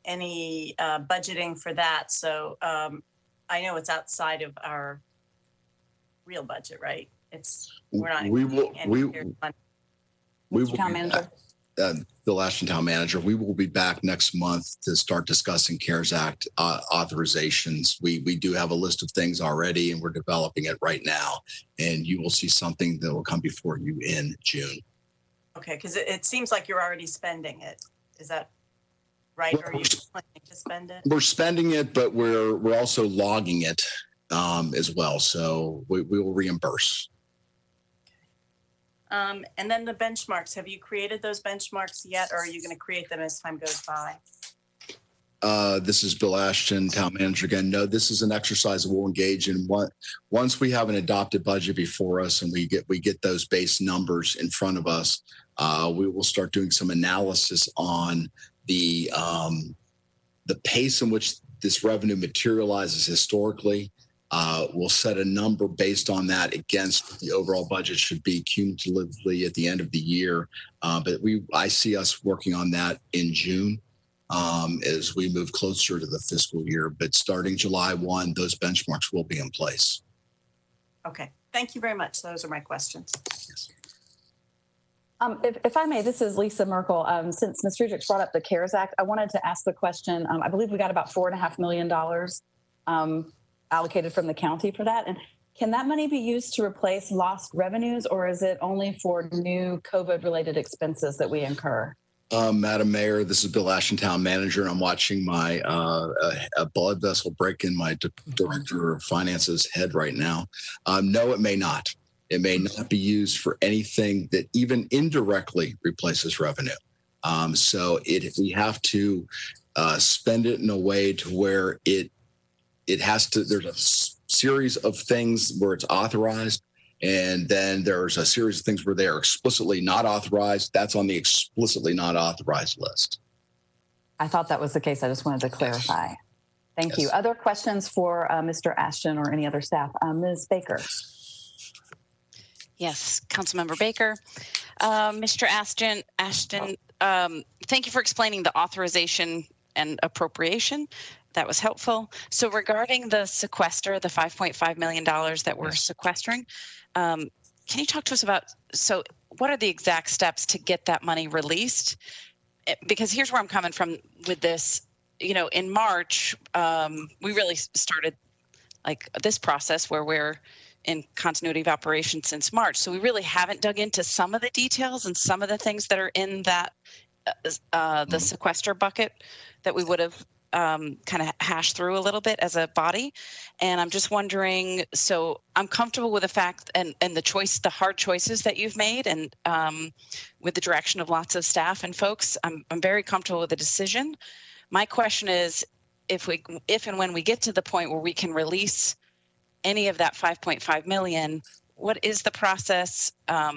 budgeting for that. So I know it's outside of our real budget, right? We're not. Town manager. Bill Ashton, Town Manager. We will be back next month to start discussing CARES Act authorizations. We do have a list of things already, and we're developing it right now. And you will see something that will come before you in June. Okay, because it seems like you're already spending it. Is that right? Or are you planning to spend it? We're spending it, but we're also logging it as well. So we will reimburse. And then the benchmarks, have you created those benchmarks yet, or are you going to create them as time goes by? This is Bill Ashton, Town Manager again. No, this is an exercise that we'll engage in. Once we have an adopted budget before us and we get those base numbers in front of us, we will start doing some analysis on the pace in which this revenue materializes historically. We'll set a number based on that against what the overall budget should be cumulatively at the end of the year. But I see us working on that in June as we move closer to the fiscal year. But starting July 1, those benchmarks will be in place. Okay, thank you very much. Those are my questions. Yes. If I may, this is Lisa Merkel. Since Ms. Friedrichs brought up the CARES Act, I wanted to ask the question. I believe we got about $4.5 million allocated from the county for that. And can that money be used to replace lost revenues, or is it only for new COVID-related expenses that we incur? Madam Mayor, this is Bill Ashton, Town Manager, and I'm watching my a blood vessel break in my Director of Finance's head right now. No, it may not. It may not be used for anything that even indirectly replaces revenue. So we have to spend it in a way to where there's a series of things where it's authorized, and then there's a series of things where they are explicitly not authorized. That's on the explicitly not authorized list. I thought that was the case. I just wanted to clarify. Thank you. Other questions for Mr. Ashton or any other staff? Ms. Baker. Yes, Councilmember Baker. Mr. Ashton, thank you for explaining the authorization and appropriation. That was helpful. So regarding the sequester, the $5.5 million that we're sequestering, can you talk to us about, so what are the exact steps to get that money released? Because here's where I'm coming from with this. In March, we really started like this process where we're in continuity of operation since March. So we really haven't dug into some of the details and some of the things that are in that the sequester bucket that we would have kind of hash through a little bit as a body. And I'm just wondering, so I'm comfortable with the fact and the hard choices that you've made, and with the direction of lots of staff and folks, I'm very comfortable with the decision. My question is, if and when we get to the point where we can release any of that 5.5 million, what is the process? How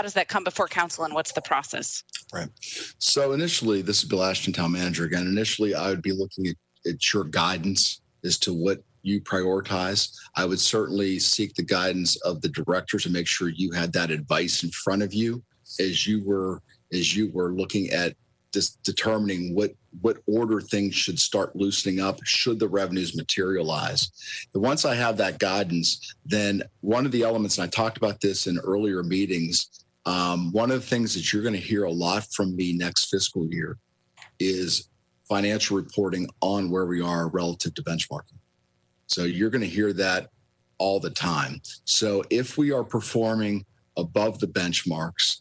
does that come before council, and what's the process? Right. So initially, this is Bill Ashton, Town Manager again. Initially, I would be looking at your guidance as to what you prioritize. I would certainly seek the guidance of the directors and make sure you had that advice in front of you as you were looking at just determining what order things should start loosening up should the revenues materialize. But once I have that guidance, then one of the elements, and I talked about this in earlier meetings, one of the things that you're going to hear a lot from me next fiscal year is financial reporting on where we are relative to benchmarking. So you're going to hear that all the time. So if we are performing above the benchmarks,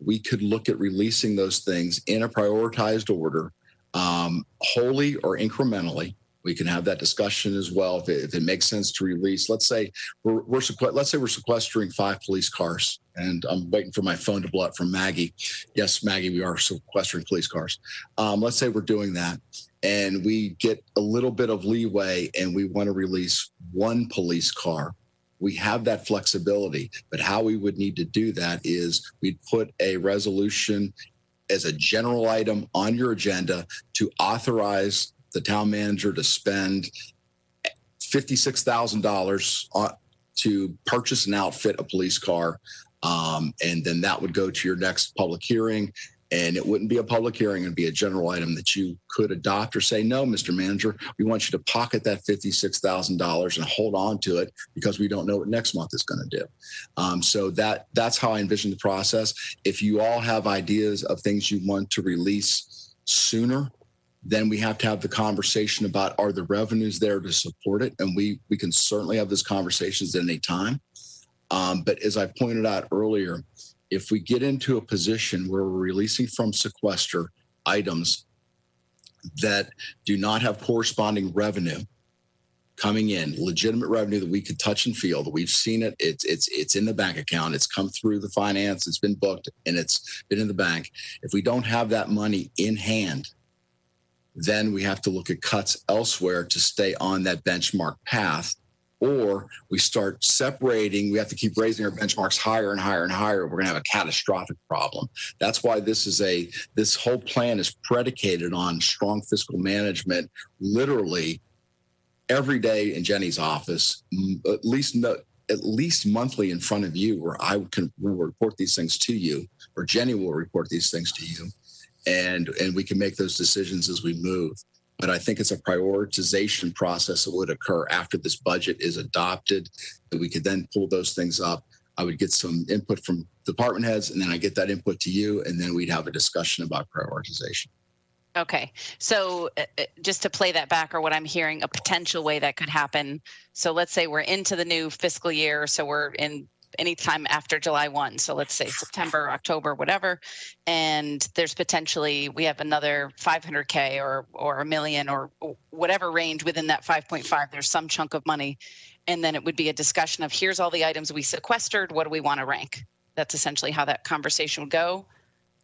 we could look at releasing those things in a prioritized order, wholly or incrementally. We can have that discussion as well if it makes sense to release. Let's say we're sequestering 5 police cars, and I'm waiting for my phone to blow up from Maggie. Yes, Maggie, we are sequestering police cars. Let's say we're doing that, and we get a little bit of leeway, and we want to release 1 police car. We have that flexibility, but how we would need to do that is we'd put a resolution as a general item on your agenda to authorize the town manager to spend $56,000 to purchase and outfit a police car. And then that would go to your next public hearing. And it wouldn't be a public hearing. It'd be a general item that you could adopt or say, no, Mr. Manager, we want you to pocket that $56,000 and hold on to it because we don't know what next month is going to do. So that's how I envision the process. If you all have ideas of things you want to release sooner, then we have to have the conversation about, are the revenues there to support it? And we can certainly have those conversations at any time. But as I pointed out earlier, if we get into a position where we're releasing from sequester items that do not have corresponding revenue coming in, legitimate revenue that we could touch and feel, that we've seen it, it's in the bank account, it's come through the finance, it's been booked, and it's been in the bank. If we don't have that money in hand, then we have to look at cuts elsewhere to stay on that benchmark path. Or we start separating, we have to keep raising our benchmarks higher and higher and higher. We're going to have a catastrophic problem. That's why this whole plan is predicated on strong fiscal management, literally every day in Jenny's office, at least monthly in front of you, where I will report these things to you, or Jenny will report these things to you. And we can make those decisions as we move. But I think it's a prioritization process that would occur after this budget is adopted, that we could then pull those things up. I would get some input from department heads, and then I get that input to you, and then we'd have a discussion about prioritization. Okay. So just to play that back, or what I'm hearing, a potential way that could happen. So let's say we're into the new fiscal year. So we're in anytime after July 1. So let's say September, October, whatever. And there's potentially, we have another 500K or $1 million or whatever range within that 5.5. There's some chunk of money. And then it would be a discussion of, here's all the items we sequestered. What do we want to rank? That's essentially how that conversation would go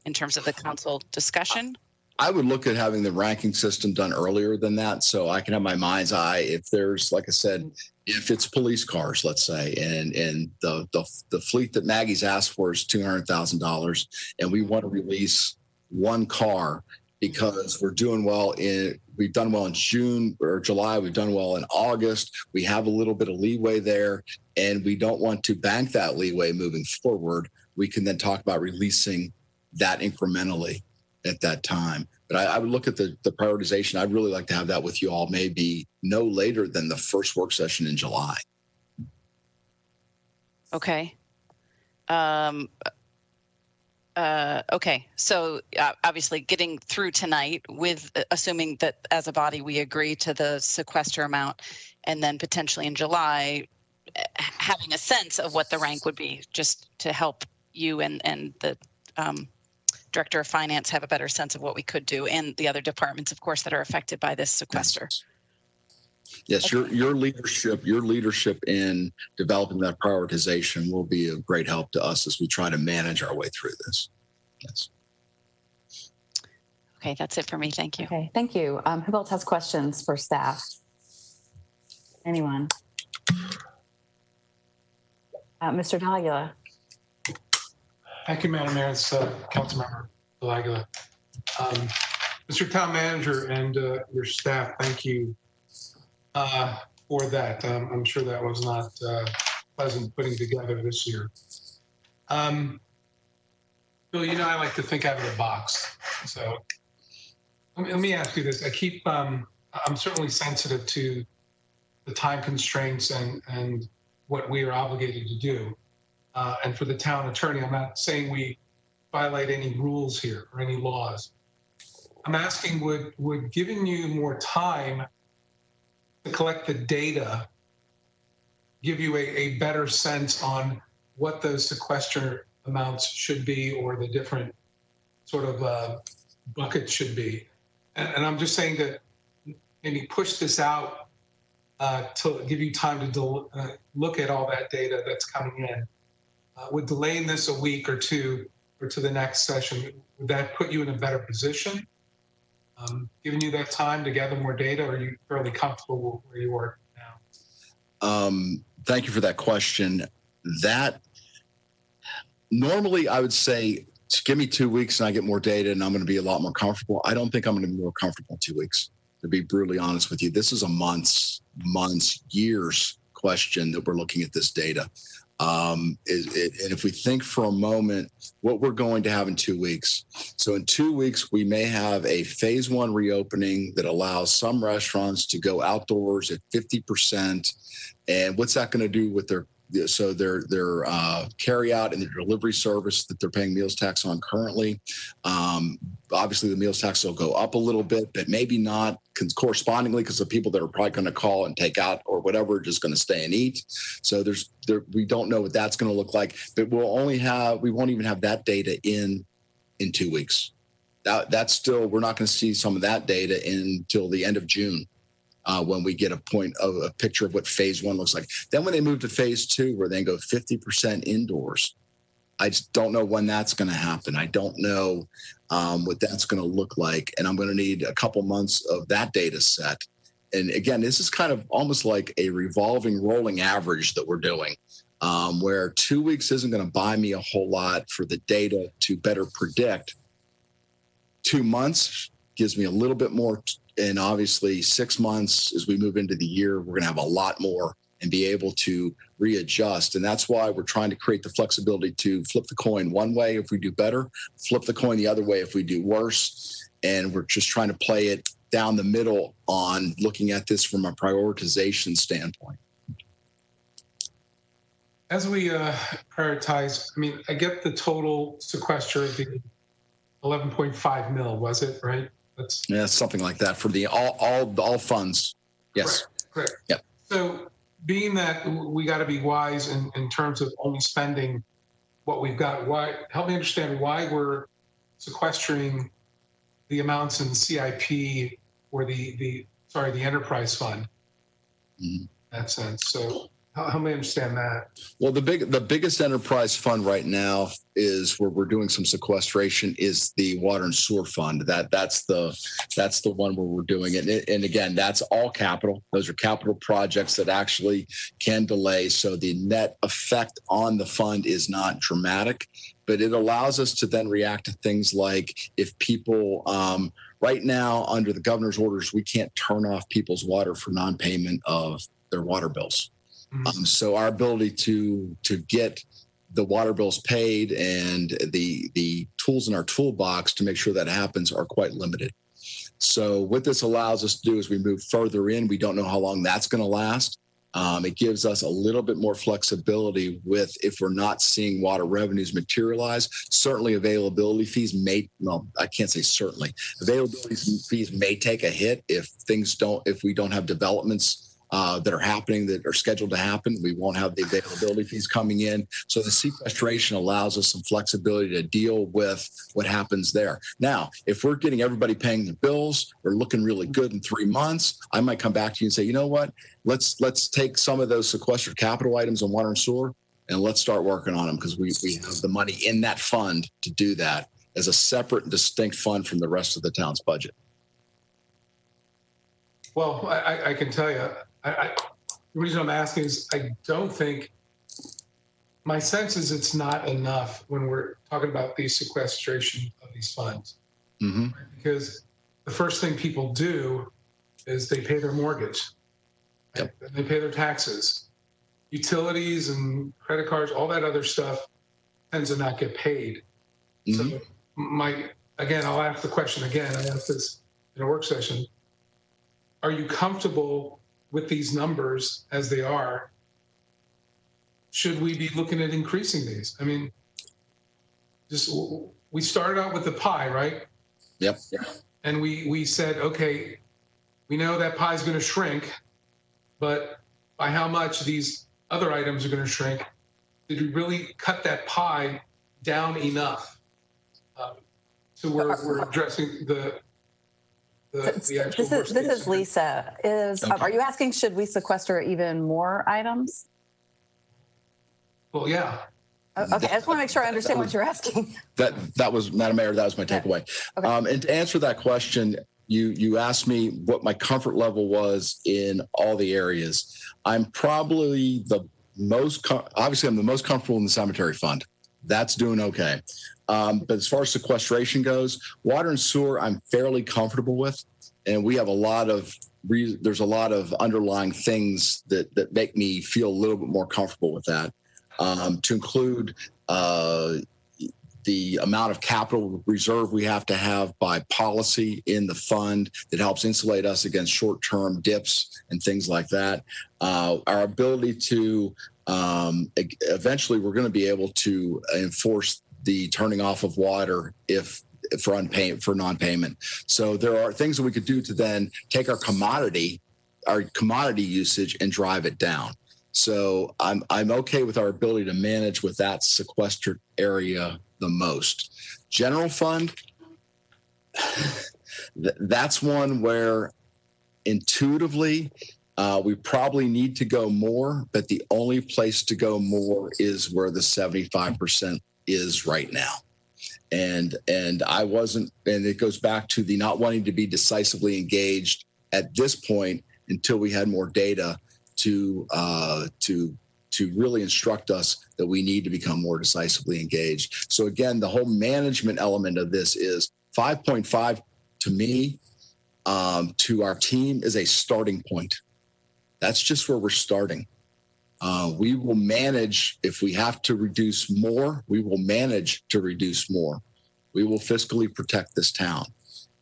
in terms of the council discussion. I would look at having the ranking system done earlier than that, so I can have my mind's eye. If there's, like I said, if it's police cars, let's say, and the fleet that Maggie's asked for is $200,000, and we want to release 1 car because we've done well in June or July, we've done well in August, we have a little bit of leeway there, and we don't want to bank that leeway moving forward. We can then talk about releasing that incrementally at that time. But I would look at the prioritization. I'd really like to have that with you all maybe no later than the first work session in July. Okay. Okay. So obviously getting through tonight with assuming that as a body we agree to the sequester amount, and then potentially in July having a sense of what the rank would be, just to help you and the Director of Finance have a better sense of what we could do, and the other departments, of course, that are affected by this sequester. Yes, your leadership in developing that prioritization will be of great help to us as we try to manage our way through this. Yes. Okay, that's it for me. Thank you. Okay, thank you. Who else has questions for staff? Anyone? Mr. Dalagula. Thank you, Madam Mayor. It's Councilmember Dalagula. Mr. Town Manager and your staff, thank you for that. I'm sure that was not pleasant putting together this year. Bill, you know I like to think out of the box. So let me ask you this. I'm certainly sensitive to the time constraints and what we are obligated to do. And for the town attorney, I'm not saying we violate any rules here or any laws. I'm asking, would giving you more time to collect the data give you a better sense on what those sequester amounts should be or the different sort of buckets should be. And I'm just saying that maybe push this out to give you time to look at all that data that's coming in. Would delaying this a week or two or to the next session, would that put you in a better position? Giving you that time to gather more data, or are you fairly comfortable where you are now? Thank you for that question. That normally I would say, give me 2 weeks and I get more data and I'm going to be a lot more comfortable. I don't think I'm going to be more comfortable in 2 weeks, to be brutally honest with you. This is a months, years question that we're looking at this data. And if we think for a moment what we're going to have in 2 weeks. So in 2 weeks, we may have a phase 1 reopening that allows some restaurants to go outdoors at 50%. And what's that going to do with their carry out and their delivery service that they're paying meals tax on currently? Obviously, the meals tax will go up a little bit, but maybe not correspondingly, because the people that are probably going to call and take out or whatever are just going to stay and eat. So we don't know what that's going to look like, but we won't even have that data in 2 weeks. That's still, we're not going to see some of that data until the end of June. When we get a picture of what phase 1 looks like. Then when they move to phase 2, where they go 50% indoors, I just don't know when that's going to happen. I don't know what that's going to look like. And I'm going to need a couple months of that data set. And again, this is kind of almost like a revolving rolling average that we're doing, where 2 weeks isn't going to buy me a whole lot for the data to better predict. 2 months gives me a little bit more. And obviously 6 months as we move into the year, we're going to have a lot more and be able to readjust. And that's why we're trying to create the flexibility to flip the coin one way if we do better, flip the coin the other way if we do worse. And we're just trying to play it down the middle on looking at this from a prioritization standpoint. As we prioritize, I mean, I get the total sequester of the 11.5 mil, was it, right? Yeah, something like that for the all funds. Yes. Correct. Yep. So being that we got to be wise in terms of only spending what we've got, help me understand why we're sequestering the amounts in the CIP or the enterprise fund. Mm-hmm. In that sense. So help me understand that. Well, the biggest enterprise fund right now is where we're doing some sequestration is the water and sewer fund. That's the one where we're doing it. And again, that's all capital. Those are capital projects that actually can delay. So the net effect on the fund is not dramatic, but it allows us to then react to things like if people, right now under the governor's orders, we can't turn off people's water for non-payment of their water bills. Mm-hmm. So our ability to get the water bills paid and the tools in our toolbox to make sure that happens are quite limited. So what this allows us to do as we move further in, we don't know how long that's going to last. It gives us a little bit more flexibility with if we're not seeing water revenues materialize. Certainly availability fees I can't say certainly. Availability fees may take a hit if we don't have developments that are happening, that are scheduled to happen. We won't have the availability fees coming in. So the sequestration allows us some flexibility to deal with what happens there. Now, if we're getting everybody paying their bills, we're looking really good in 3 months, I might come back to you and say, you know what, let's take some of those sequestered capital items on water and sewer and let's start working on them because we have the money in that fund to do that as a separate and distinct fund from the rest of the town's budget. Well, I can tell you, the reason I'm asking is I don't think, my sense is it's not enough when we're talking about the sequestration of these funds. Mm-hmm. Right? Because the first thing people do is they pay their mortgage, right? Yep. They pay their taxes, utilities and credit cards, all that other stuff tends to not get paid. Mm-hmm. So I'll ask the question again. I asked this in a work session. Are you comfortable with these numbers as they are? Should we be looking at increasing these? I mean, we started out with the pie, right? Yep. And we said, okay, we know that pie is going to shrink, but by how much these other items are going to shrink? Did we really cut that pie down enough so we're addressing the actual This is Lisa. Are you asking, should we sequester even more items? Well, yeah. Okay, I just want to make sure I understand what you're asking. That was, Madam Mayor, that was my takeaway. Okay. And to answer that question, you asked me what my comfort level was in all the areas. I'm probably obviously I'm the most comfortable in the cemetery fund. That's doing okay. But as far as sequestration goes, water and sewer, I'm fairly comfortable with. And we have there's a lot of underlying things that make me feel a little bit more comfortable with that. To include the amount of capital reserve we have to have by policy in the fund that helps insulate us against short-term dips and things like that. Our ability to eventually we're going to be able to enforce the turning off of water for non-payment. So there are things that we could do to then take our commodity usage and drive it down. So I'm okay with our ability to manage with that sequestered area the most. General fund, that's one where intuitively we probably need to go more, but the only place to go more is where the 75% is right now. And it goes back to the not wanting to be decisively engaged at this point until we had more data to really instruct us that we need to become more decisively engaged. So again, the whole management element of this is 5.5 to me, to our team, is a starting point. That's just where we're starting. We will manage. If we have to reduce more, we will manage to reduce more. We will fiscally protect this town.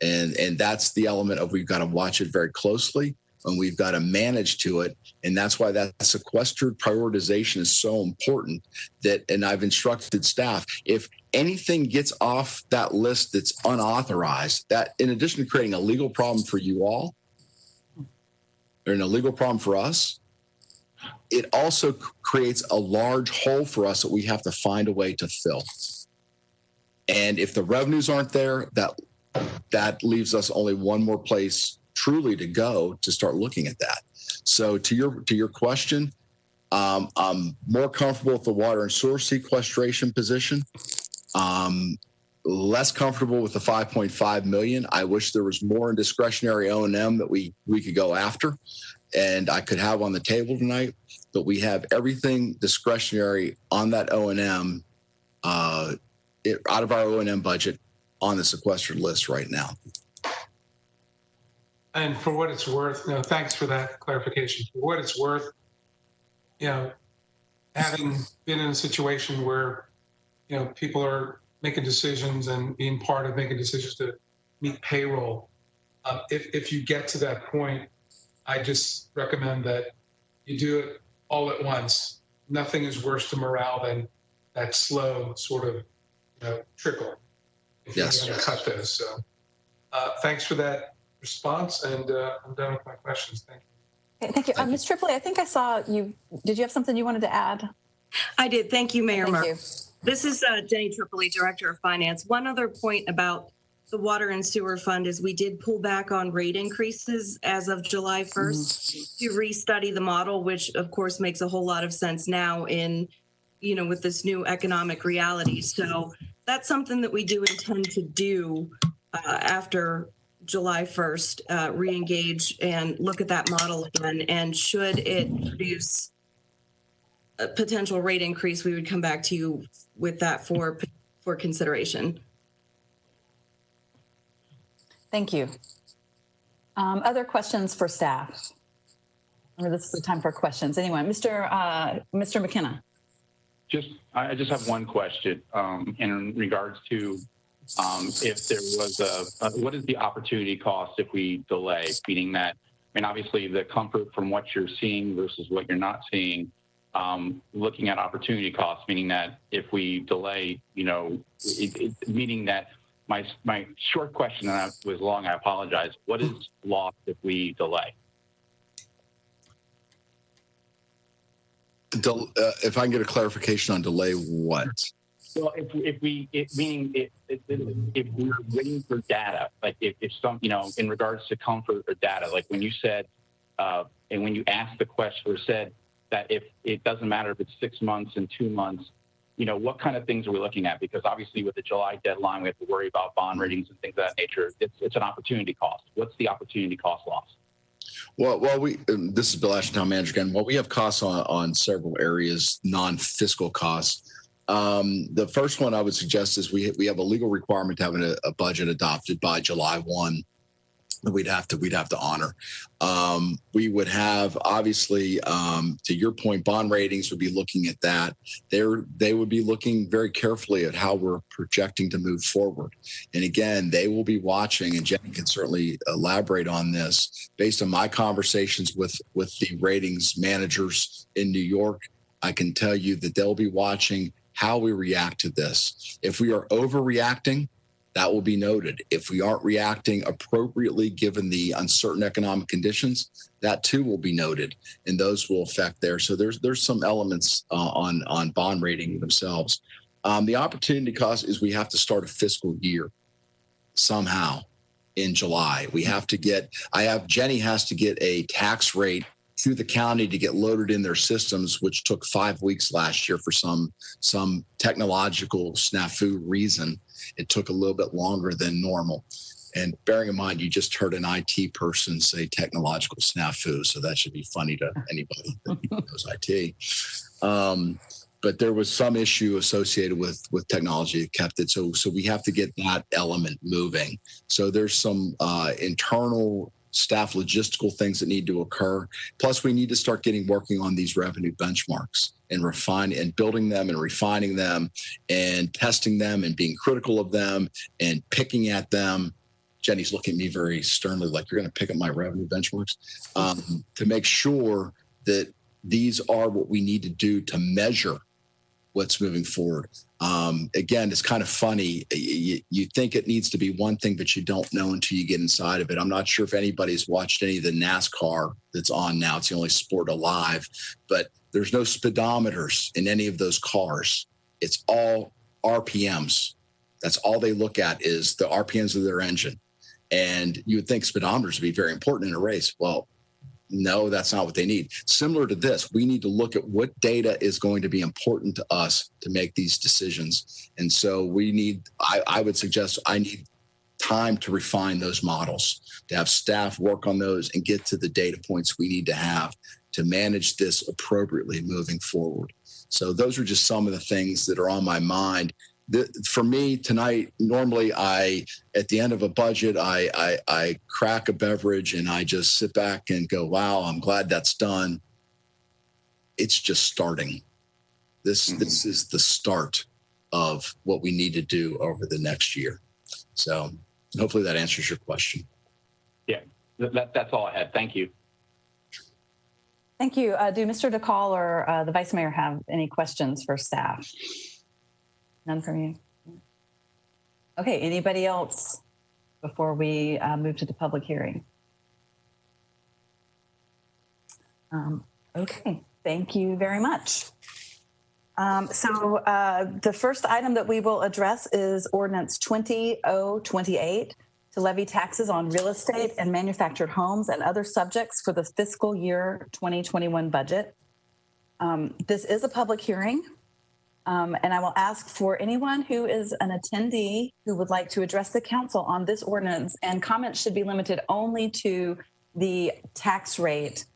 And that's the element of we've got to watch it very closely and we've got to manage to it. And that's why that sequestered prioritization is so important and I've instructed staff, if anything gets off that list that's unauthorized, that in addition to creating a legal problem for you all, or a legal problem for us, it also creates a large hole for us that we have to find a way to fill. And if the revenues aren't there, that leaves us only one more place truly to go to start looking at that. So to your question, I'm more comfortable with the water and sewer sequestration position. Less comfortable with the 5.5 million. I wish there was more in discretionary O&M that we could go after and I could have on the table tonight, but we have everything discretionary on that O&M out of our O&M budget on the sequestered list right now. And for what it's worth, thanks for that clarification. For what it's worth, having been in a situation where, people are making decisions and being part of making decisions to meet payroll, if you get to that point, I just recommend that you do it all at once. Nothing is worse to morale than that slow sort of, trickle. If you're going to cut those. So thanks for that response, and I'm done with my questions. Thank you. Okay, thank you. Ms. Tripoli, I think I saw you. Did you have something you wanted to add? I did. Thank you, Mayor. Thank you. This is Jenny Tripoli, Director of Finance. One other point about the water and sewer fund is we did pull back on rate increases as of July 1st to restudy the model, which of course makes a whole lot of sense now in, with this new economic reality. So that's something that we do intend to do after July 1st, re-engage and look at that model again. And should it produce a potential rate increase, we would come back to you with that for consideration. Thank you. Other questions for staff? Or this is the time for questions. Anyone? Mr. McKenna. I just have one question in regards to if there was what is the opportunity cost if we delay? Meaning that, obviously the comfort from what you're seeing versus what you're not seeing, looking at opportunity costs, meaning that if we delay, meaning that my short question, and that was long, I apologize. What is lost if we delay? If I can get a clarification on delay, what? Well, if we're waiting for data, like if some, in regards to comfort or data, like when you said, and when you asked the question or said that if it doesn't matter if it's 6 months and 2 months, what kind of things are we looking at? Because obviously with the July deadline, we have to worry about bond ratings and things of that nature. It's an opportunity cost. What's the opportunity cost loss? Well, this is Bill Ashton, Town Manager again. Well, we have costs on several areas, non-fiscal costs. The first one I would suggest is we have a legal requirement to have a budget adopted by July 1 that we'd have to honor. We would have, obviously, to your point, bond ratings would be looking at that. They would be looking very carefully at how we're projecting to move forward. And again, they will be watching, and Jenny can certainly elaborate on this. Based on my conversations with the ratings managers in New York, I can tell you that they'll be watching how we react to this. If we are overreacting, that will be noted. If we aren't reacting appropriately given the uncertain economic conditions, that too will be noted, and those will affect there. So there's some elements on bond rating themselves. The opportunity cost is we have to start a fiscal year somehow in July. Jenny has to get a tax rate through the county to get loaded in their systems, which took 5 weeks last year for some technological snafu reason. It took a little bit longer than normal. And bearing in mind, you just heard an IT person say technological snafu, so that should be funny to anybody that knows IT. But there was some issue associated with technology that kept it. So we have to get that element moving. So there's some internal staff logistical things that need to occur. Plus, we need to start working on these revenue benchmarks and building them and refining them and testing them and being critical of them and picking at them. Jenny's looking at me very sternly, like, you're going to pick at my revenue benchmarks, to make sure that these are what we need to do to measure what's moving forward. Again, it's kind of funny. You think it needs to be one thing, but you don't know until you get inside of it. I'm not sure if anybody's watched any of the NASCAR that's on now. It's the only sport alive, but there's no speedometers in any of those cars. It's all RPMs. That's all they look at is the RPMs of their engine. And you would think speedometers would be very important in a race. Well, no, that's not what they need. Similar to this, we need to look at what data is going to be important to us to make these decisions. And so I would suggest I need time to refine those models, to have staff work on those and get to the data points we need to have to manage this appropriately moving forward. So those are just some of the things that are on my mind. For me tonight, normally at the end of a budget, I crack a beverage and I just sit back and go, wow, I'm glad that's done. It's just starting. This is the start of what we need to do over the next year. So hopefully that answers your question. Yeah, that's all I had. Thank you. Thank you. Do Mr. DeCall or the Vice Mayor have any questions for staff? None from you? Okay, anybody else before we move to the public hearing? Okay, thank you very much. So the first item that we will address is Ordinance 20028 to levy taxes on real estate and manufactured homes and other subjects for the fiscal year 2021 budget. This is a public hearing. And I will ask for anyone who is an attendee who would like to address the council on this ordinance, and comments should be limited only to the tax rate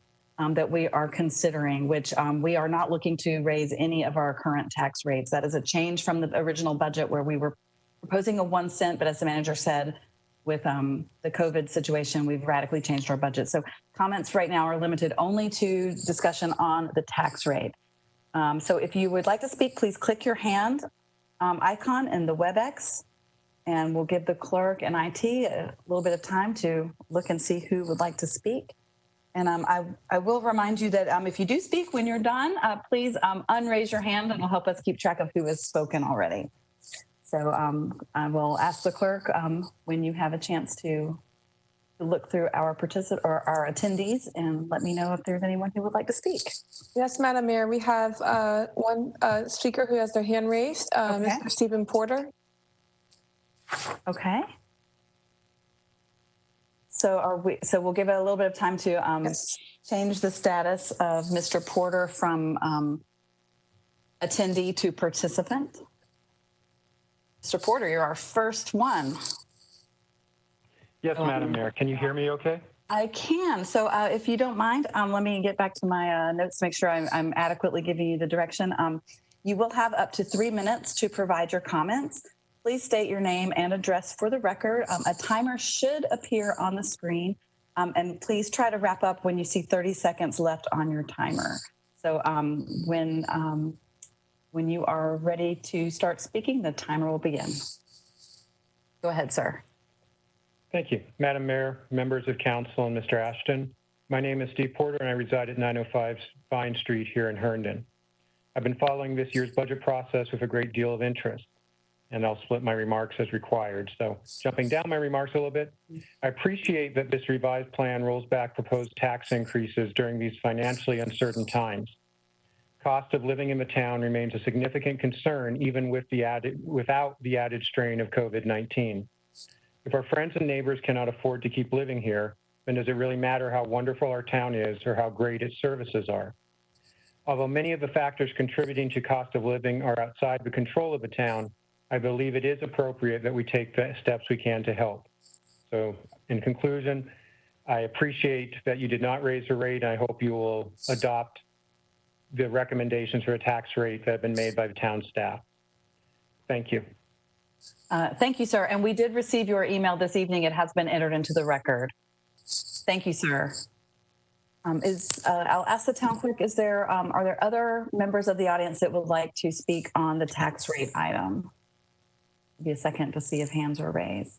that we are considering, which we are not looking to raise any of our current tax rates. That is a change from the original budget where we were proposing a 1 cent, but as the manager said, with the COVID situation, we've radically changed our budget. So comments right now are limited only to discussion on the tax rate. So if you would like to speak, please click your hand icon in the WebEx, and we'll give the clerk and IT a little bit of time to look and see who would like to speak. And I will remind you that if you do speak when you're done, please unraise your hand, and it'll help us keep track of who has spoken already. So I will ask the clerk when you have a chance to look through our our attendees and let me know if there's anyone who would like to speak. Yes, Madam Mayor, we have one speaker who has their hand raised, Mr. Stephen Porter. Okay. So we'll give it a little bit of time to Yes. change the status of Mr. Porter from attendee to participant. Mr. Porter, you're our first one. Yes, Madam Mayor. Can you hear me okay? I can. So if you don't mind, let me get back to my notes to make sure I'm adequately giving you the direction. You will have up to 3 minutes to provide your comments. Please state your name and address for the record. A timer should appear on the screen. And please try to wrap up when you see 30 seconds left on your timer. So when you are ready to start speaking, the timer will begin. Go ahead, sir. Thank you. Madam Mayor, members of council, and Mr. Ashton. My name is Steve Porter, and I reside at 905 Vine Street here in Herndon. I've been following this year's budget process with a great deal of interest, and I'll split my remarks as required. So jumping down my remarks a little bit, I appreciate that this revised plan rolls back proposed tax increases during these financially uncertain times. Cost of living in the town remains a significant concern, even without the added strain of COVID-19. If our friends and neighbors cannot afford to keep living here, then does it really matter how wonderful our town is or how great its services are? Although many of the factors contributing to cost of living are outside the control of the town, I believe it is appropriate that we take the steps we can to help. So in conclusion, I appreciate that you did not raise the rate. I hope you will adopt the recommendations for a tax rate that have been made by the town staff. Thank you. Thank you, sir. And we did receive your email this evening. It has been entered into the record. Thank you, sir. I'll ask the town clerk, are there other members of the audience that would like to speak on the tax rate item? Give me a second to see if hands are raised.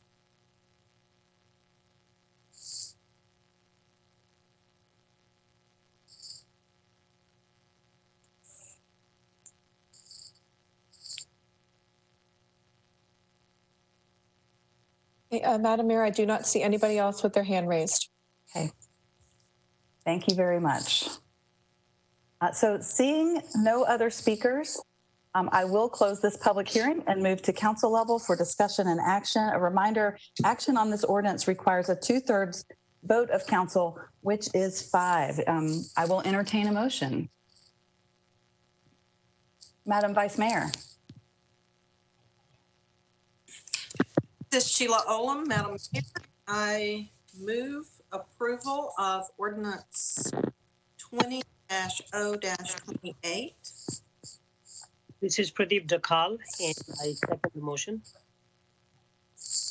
Madam Mayor, I do not see anybody else with their hand raised. Okay. Thank you very much. So seeing no other speakers, I will close this public hearing and move to council level for discussion and action. A reminder, action on this ordinance requires a 2/3 vote of council, which is 5. I will entertain a motion. Madam Vice Mayor. This is Sheila Olam, Madam Mayor. I move approval of ordinance 20-0-28. This is Pradeep Dakal, and I second the motion.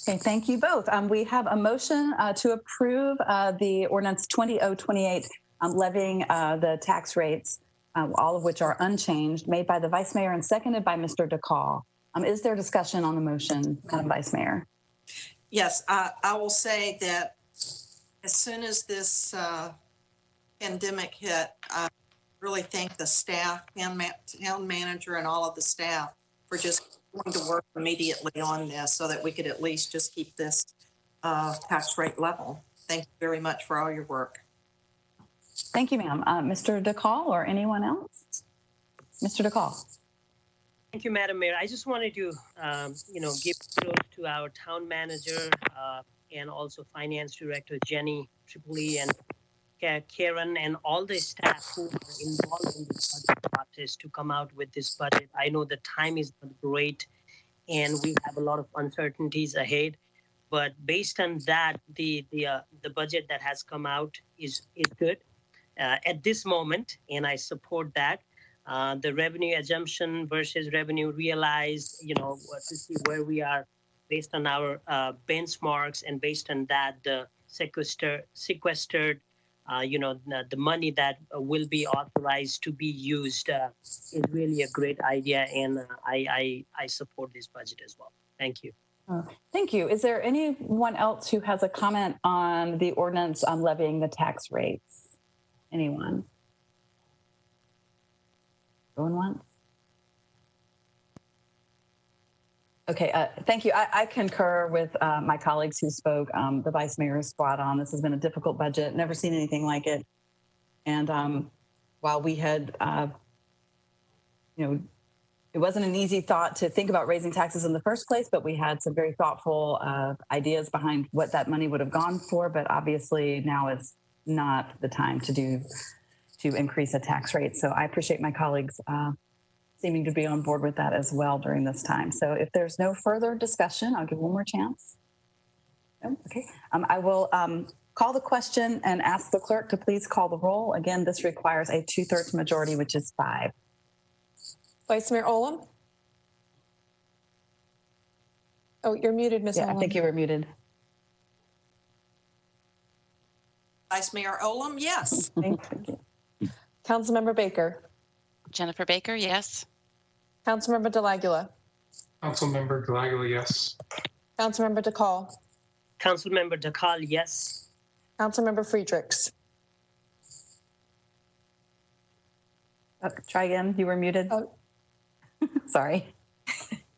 Okay, thank you both. We have a motion to approve the ordinance 20-028 levying the tax rates, all of which are unchanged, made by the Vice Mayor and seconded by Mr. Dakal. Is there discussion on the motion, Madam Vice Mayor? Yes, I will say that as soon as this pandemic hit, I really thank the staff, town manager, and all of the staff for just going to work immediately on this so that we could at least just keep this tax rate level. Thank you very much for all your work. Thank you, ma'am. Mr. Dakal or anyone else? Mr. Dakal. Thank you, Madam Mayor. I just wanted to, give kudos to our town manager and also Finance Director Jenny Tripoli and Karen and all the staff who are involved in this budget process to come out with this budget. I know the time is not great and we have a lot of uncertainties ahead, but based on that, the budget that has come out is good at this moment, and I support that. The revenue assumption versus revenue realized, to see where we are based on our benchmarks, and based on that, the sequestered, the money that will be authorized to be used is really a great idea, and I support this budget as well. Thank you. Thank you. Is there anyone else who has a comment on the ordinance on levying the tax rates? Anyone? Going once? Okay, thank you. I concur with my colleagues who spoke. The vice mayor is spot on. This has been a difficult budget, never seen anything like it. And while we had, it wasn't an easy thought to think about raising taxes in the first place, but we had some very thoughtful ideas behind what that money would have gone for. But obviously now is not the time to increase a tax rate. So I appreciate my colleagues seeming to be on board with that as well during this time. So if there's no further discussion, I'll give one more chance. No? Okay. I will call the question and ask the clerk to please call the roll. Again, this requires a 2/3 majority, which is 5. Vice Mayor Olem? Oh, you're muted, Ms. Yeah, Olem. I think you were muted. Vice Mayor Olem, yes. Thank you. Councilmember Baker? Jennifer Baker, yes. Councilmember Delagula? Councilmember Delagula, yes. Councilmember DeCall? Councilmember DeCall, yes. Councilmember Friedrichs? Try again. You were muted. Oh. Sorry.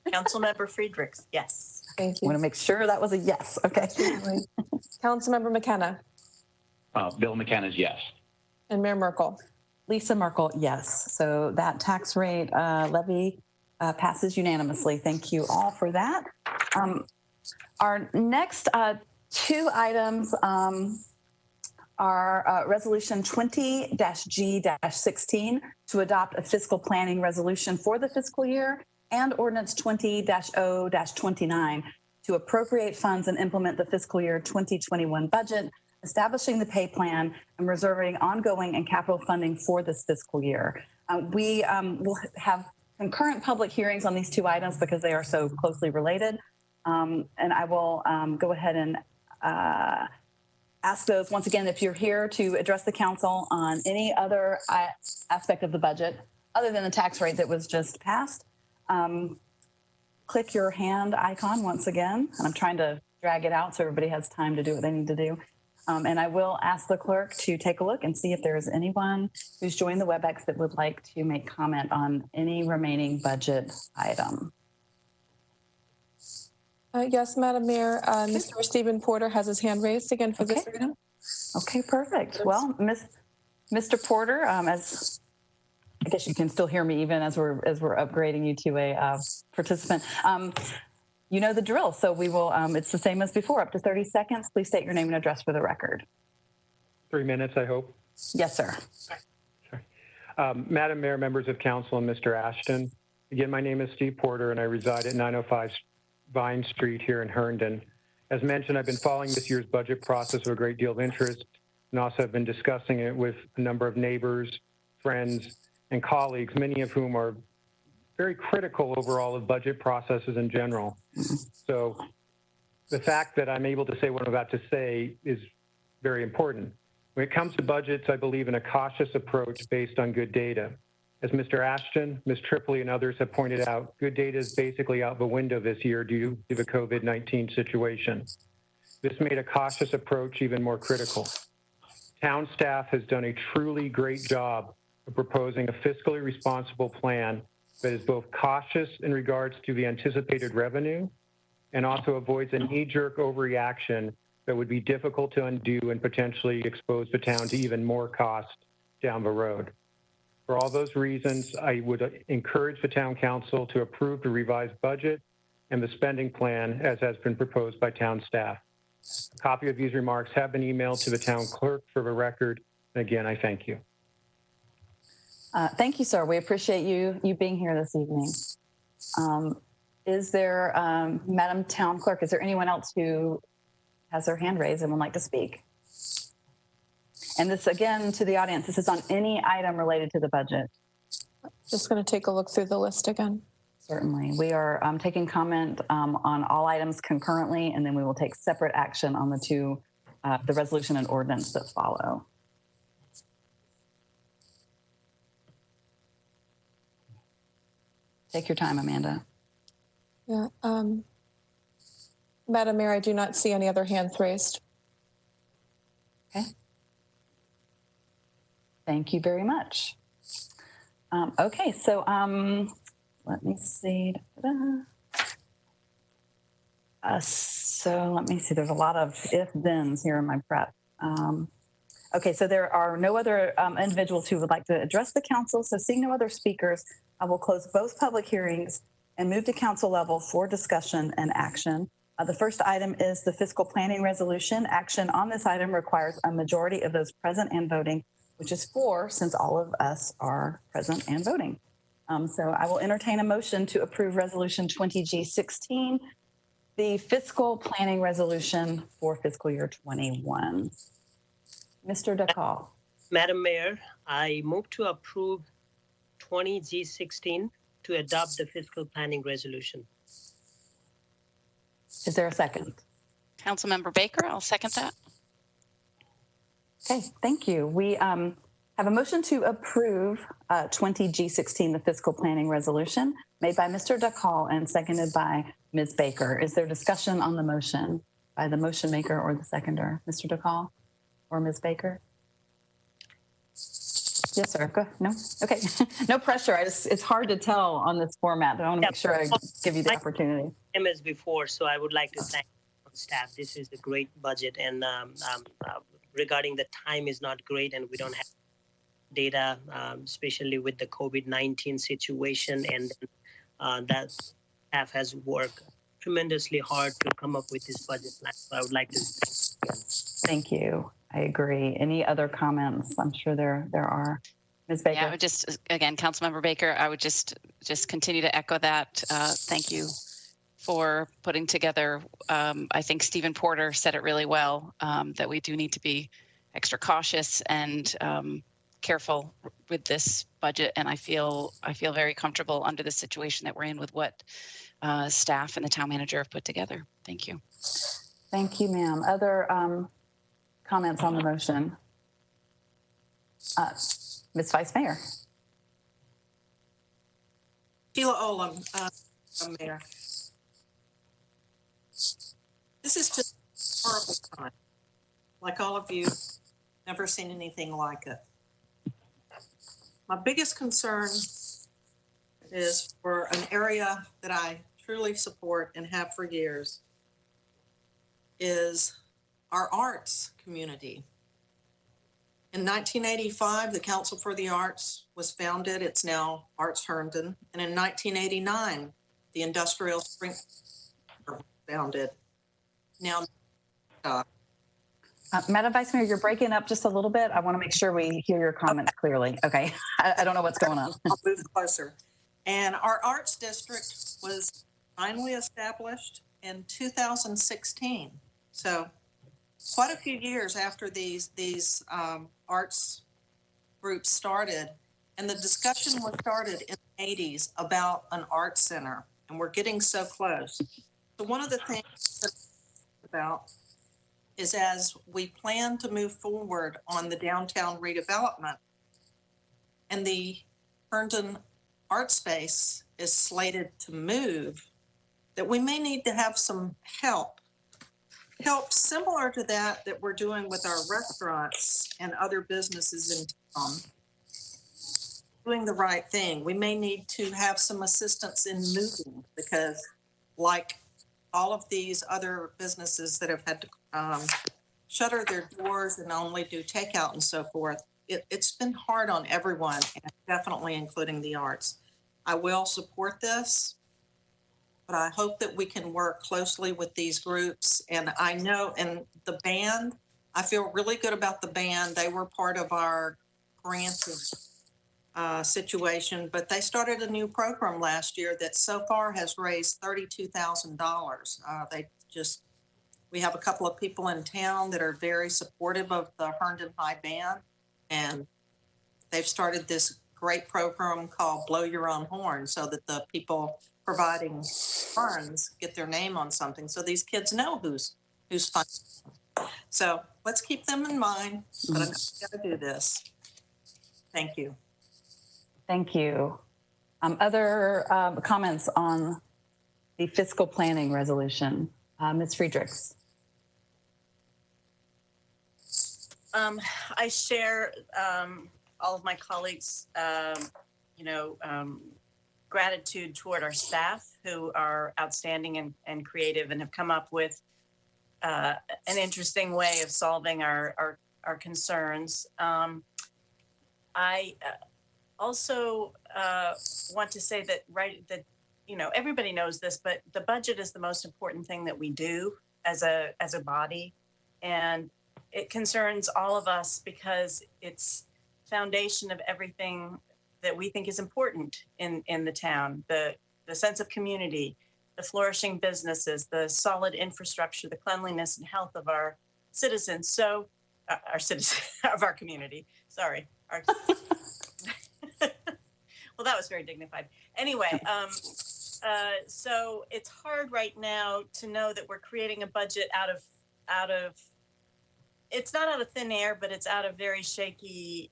Councilmember Friedrichs, yes. Thank I you. want to make sure that was a yes. Okay. Councilmember McKenna? Bill McKenna's yes. And Mayor Merkel? Lisa Merkel, yes. So that tax rate levy passes unanimously. Thank you all for that. Our next 2 items are Resolution 20-G-16 to adopt a fiscal planning resolution for the fiscal year, and Ordinance 20-O-29 to appropriate funds and implement the fiscal year 2021 budget, establishing the pay plan, and reserving ongoing and capital funding for this fiscal year. We will have concurrent public hearings on these 2 items because they are so closely related. And I will go ahead and ask those once again, if you're here to address the council on any other aspect of the budget other than the tax rate that was just passed, click your hand icon once again. And I'm trying to drag it out so everybody has time to do what they need to do. And I will ask the clerk to take a look and see if there is anyone who's joined the WebEx that would like to make comment on any remaining budget item. Yes, Madam Mayor, Mr. Stephen Porter has his hand raised again for this item. Okay, perfect. Well, Mr. Porter, as I guess you can still hear me even as we're upgrading you to a participant. You know the drill, so we will. It's the same as before. Up to 30 seconds. Please state your name and address for the record. 3 minutes, I hope. Yes, sir. Madam Mayor, members of council, and Mr. Ashton. Again, my name is Steve Porter, and I reside at 905 Vine Street here in Herndon. As mentioned, I've been following this year's budget process with a great deal of interest, and also have been discussing it with a number of neighbors, friends, and colleagues, many of whom are very critical overall of budget processes in general. So the fact that I'm able to say what I'm about to say is very important. When it comes to budgets, I believe in a cautious approach based on good data. As Mr. Ashton, Ms. Tripoli, and others have pointed out, good data is basically out the window this year due to the COVID-19 situation. This made a cautious approach even more critical. Town staff has done a truly great job of proposing a fiscally responsible plan that is both cautious in regards to the anticipated revenue and also avoids a knee-jerk overreaction that would be difficult to undo and potentially expose the town to even more cost down the road. For all those reasons, I would encourage the town council to approve the revised budget and the spending plan as has been proposed by town staff. A copy of these remarks have been emailed to the town clerk for the record. And again, I thank you. Thank you, sir. We appreciate you being here this evening. Is there, Madam Town Clerk, is there anyone else who has their hand raised and would like to speak? And this, again, to the audience, this is on any item related to the budget. Just going to take a look through the list again. Certainly. We are taking comment on all items concurrently, and then we will take separate action on the 2, the resolution and ordinance that follow. Take your time, Amanda. Yeah. Madam Mayor, I do not see any other hands raised. Okay. Thank you very much. Okay, so let me see. So let me see. There's a lot of if-thens here in my prep. Okay, so there are no other individuals who would like to address the council. So seeing no other speakers, I will close both public hearings and move to council level for discussion and action. The first item is the fiscal planning resolution. Action on this item requires a majority of those present and voting, which is 4 since all of us are present and voting. So I will entertain a motion to approve resolution 20G16, the fiscal planning resolution for fiscal year 21. Mr. DeCall. Madam Mayor, I move to approve 20G16 to adopt the fiscal planning resolution. Is there a second? Councilmember Baker, I'll second that. Okay, thank you. We have a motion to approve 20G16, the fiscal planning resolution, made by Mr. DeCall and seconded by Ms. Baker. Is there discussion on the motion by the motion maker or the seconder? Mr. DeCall or Ms. Baker? Yes, sir. Go. No? Okay. No pressure. It's hard to tell on this format, but I want to make sure I give you the opportunity. Same as before, so I would like to thank staff. This is a great budget, and regarding the time is not great, and we don't have data, especially with the COVID-19 situation, and that staff has worked tremendously hard to come up with this budget plan. So I would like to thank you. I agree. Any other comments? I'm sure there are. Ms. Baker. Yeah, I would just, again, Councilmember Baker, I would just continue to echo that. Thank you for putting together. I think Stephen Porter said it really well, that we do need to be extra cautious and careful with this budget. And I feel very comfortable under the situation that we're in with what staff and the town manager have put together. Thank you. Thank you, ma'am. Other comments on the motion? Ms. Vice Mayor. Sheila Olam, Mayor. This is just a horrible time. Like all of you, never seen anything like it. My biggest concern is for an area that I truly support and have for years is our arts community. In 1985, the Council for the Arts was founded. It's now Arts Herndon. And in 1989, the Industrial Spring was founded. Now, Madam Vice Mayor, you're breaking up just a little bit. I want to make sure we hear your comments clearly. Okay. I don't know what's going on. I'll move closer. And our arts district was finally established in 2016. So quite a few years after these arts groups started, and the discussion was started in the 80s about an arts center, and we're getting so close. So one of the things that about is as we plan to move forward on the downtown redevelopment, and the Herndon art space is slated to move, that we may need to have some help similar to that we're doing with our restaurants and other businesses in town, doing the right thing. We may need to have some assistance in moving because like all of these other businesses that have had to shutter their doors and only do takeout and so forth, it's been hard on everyone, and definitely including the arts. I will support this, but I hope that we can work closely with these groups. And I know, and the band, I feel really good about the band. They were part of our grant situation, but they started a new program last year that so far has raised $32,000. We have a couple of people in town that are very supportive of the Herndon High Band, and they've started this great program called Blow Your Own Horn so that the people providing funds get their name on something so these kids know who's funding. So let's keep them in mind, but I'm going to do this. Thank you. Thank you. Other comments on the fiscal planning resolution? Ms. Friedrichs. I share all of my colleagues, gratitude toward our staff who are outstanding and creative and have come up with an interesting way of solving our concerns. I also want to say that everybody knows this, but the budget is the most important thing that we do as a body, and it concerns all of us because it's foundation of everything that we think is important in the town, the sense of community, the flourishing businesses, the solid infrastructure, the cleanliness and health of our citizens. So our citizens of our community, sorry. Well, that was very dignified. Anyway, so it's hard right now to know that we're creating a budget out of it's not out of thin air, but it's out of very shaky,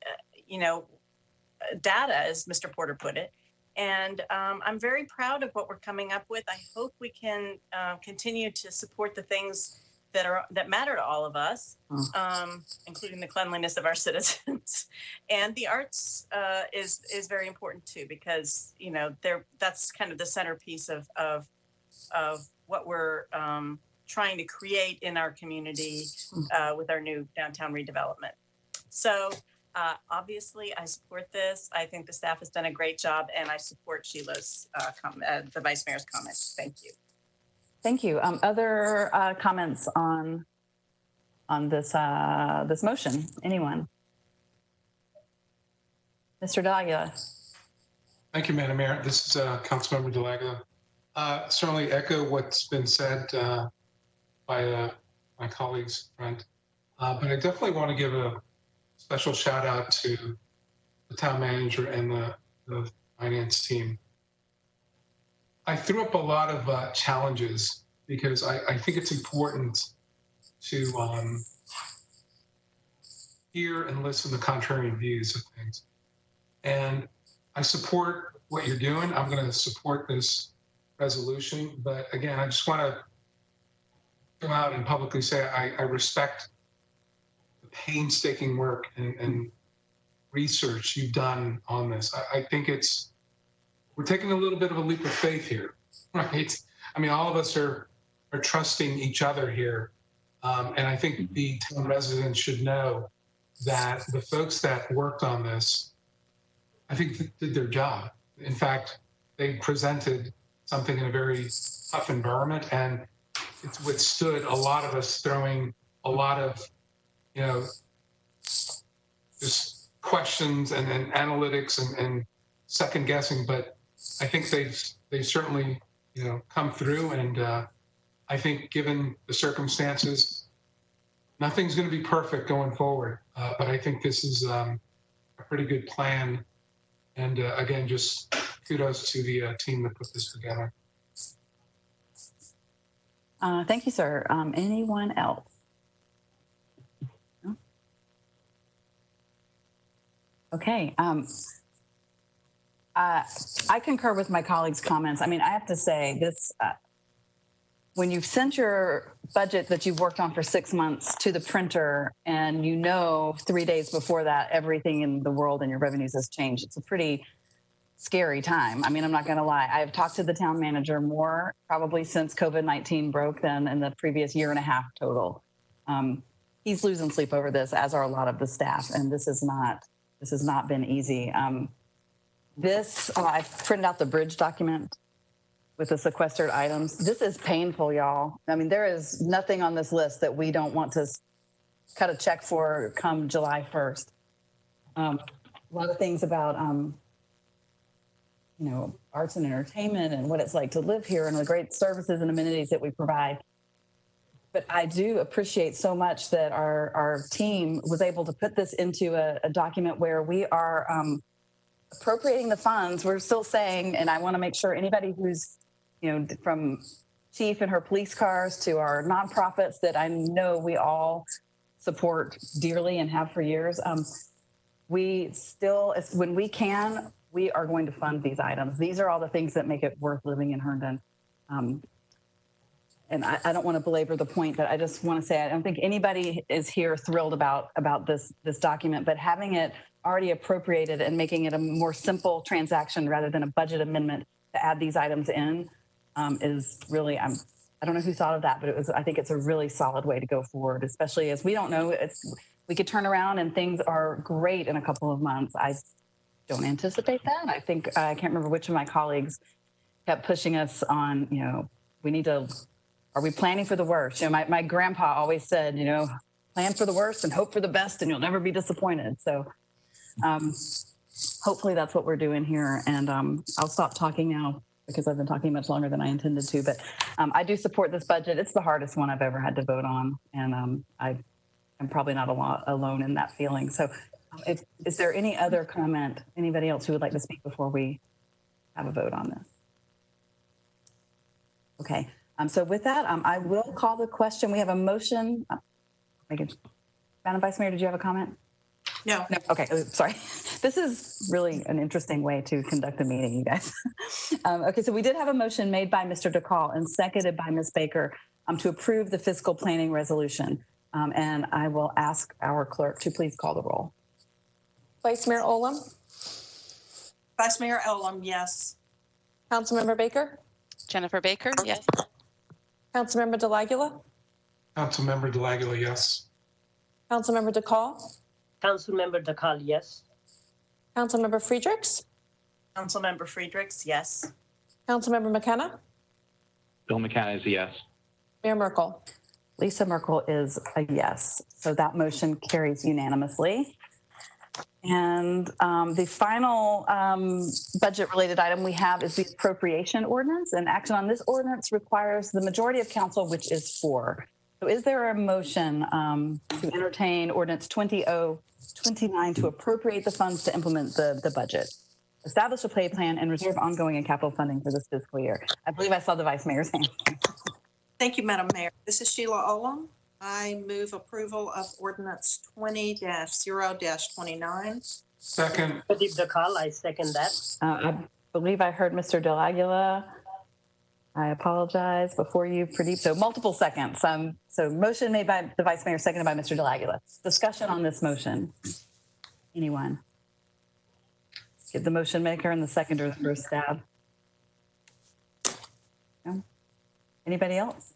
data, as Mr. Porter put it. And I'm very proud of what we're coming up with. I hope we can continue to support the things that matter to all of us, including the cleanliness of our citizens. And the arts is very important too, because that's kind of the centerpiece of what we're trying to create in our community with our new downtown redevelopment. So obviously, I support this. I think the staff has done a great job, and I support Sheila's the Vice Mayor's comments. Thank you. Thank you. Other comments on this this motion? Anyone? Mr. Dahlia. Thank you, Madam Mayor. This is Councilmember Delaga. Certainly echo what's been said by my colleagues, friend. But I definitely want to give a special shout out to the town manager and the finance team. I threw up a lot of challenges because I think it's important to hear and listen to contrarian views of things. And I support what you're doing. I'm going to support this resolution. But again, I just want to come out and publicly say I respect the painstaking work and research you've done on this. I think we're taking a little bit of a leap of faith here, right? I mean, all of us are trusting each other here. And I think the town residents should know that the folks that worked on this, I think did their job. In fact, they presented something in a very tough environment, and it's withstood a lot of us throwing a lot of, just questions and analytics and second guessing. But I think they've certainly, come through, and I think given the circumstances, nothing's going to be perfect going forward. But I think this is a pretty good plan. And again, just kudos to the team that put this together. Thank you, sir. Anyone else? No? Okay. I concur with my colleagues' comments. I mean, I have to say this, when you've sent your budget that you've worked on for 6 months to the printer, and 3 days before that, everything in the world and your revenues has changed, it's a pretty scary time. I mean, I'm not going to lie. I've talked to the town manager more probably since COVID-19 broke than in the previous year and a half total. He's losing sleep over this, as are a lot of the staff, and this has not been easy. I've printed out the bridge document with the sequestered items. This is painful, y'all. I mean, there is nothing on this list that we don't want to cut a check for come July 1st. A lot of things about, arts and entertainment and what it's like to live here and the great services and amenities that we provide. But I do appreciate so much that our team was able to put this into a document where we are appropriating the funds. We're still saying, and I want to make sure anybody who's, from Chief and her police cars to our nonprofits that I know we all support dearly and have for years, we still, when we can, we are going to fund these items. These are all the things that make it worth living in Herndon. And I don't want to belabor the point, but I just want to say I don't think anybody is here thrilled about this document, but having it already appropriated and making it a more simple transaction rather than a budget amendment to add these items in is really, I don't know who thought of that, but I think it's a really solid way to go forward, especially as we don't know, we could turn around and things are great in a couple of months. I don't anticipate that. I think, I can't remember which of my colleagues kept pushing us on, are we planning for the worst? My grandpa always said, plan for the worst and hope for the best and you'll never be disappointed. So hopefully that's what we're doing here. And I'll stop talking now because I've been talking much longer than I intended to, but I do support this budget. It's the hardest one I've ever had to vote on. And I'm probably not alone in that feeling. So is there any other comment, anybody else who would like to speak before we have a vote on this? Okay, so with that, I will call the question. We have a motion. Madam Vice Mayor, did you have a comment? No. Okay, sorry. This is really an interesting way to conduct a meeting, you guys. Okay, so we did have a motion made by Mr. DeCall and seconded by Ms. Baker to approve the fiscal planning resolution. And I will ask our clerk to please call the roll. Vice Mayor Olem? Vice Mayor Olem, yes. Councilmember Baker? Jennifer Baker, yes. Councilmember Delagula? Councilmember Delagula, yes. Councilmember DeCall? Councilmember DeCall, yes. Councilmember Friedrichs? Councilmember Friedrichs, yes. Councilmember McKenna? Bill McKenna is a yes. Mayor Merkel? Lisa Merkel is a yes. So that motion carries unanimously. And the final budget-related item we have is the appropriation ordinance. And action on this ordinance requires the majority of council, which is 4. So is there a motion to entertain ordinance 2029 to appropriate the funds to implement the budget, establish a pay plan, and reserve ongoing and capital funding for this fiscal year? I believe I saw the Vice Mayor's hand. Thank you, Madam Mayor. This is Sheila Olem. I move approval of ordinance 20-0-29. Second. Pradeep DeCall, I second that. I believe I heard Mr. Delagula. I apologize before you, Pradeep. So multiple seconds. So motion made by the Vice Mayor, seconded by Mr. Delagula. Discussion on this motion. Anyone? Give the motion maker and the seconder the first stab. No? Anybody else?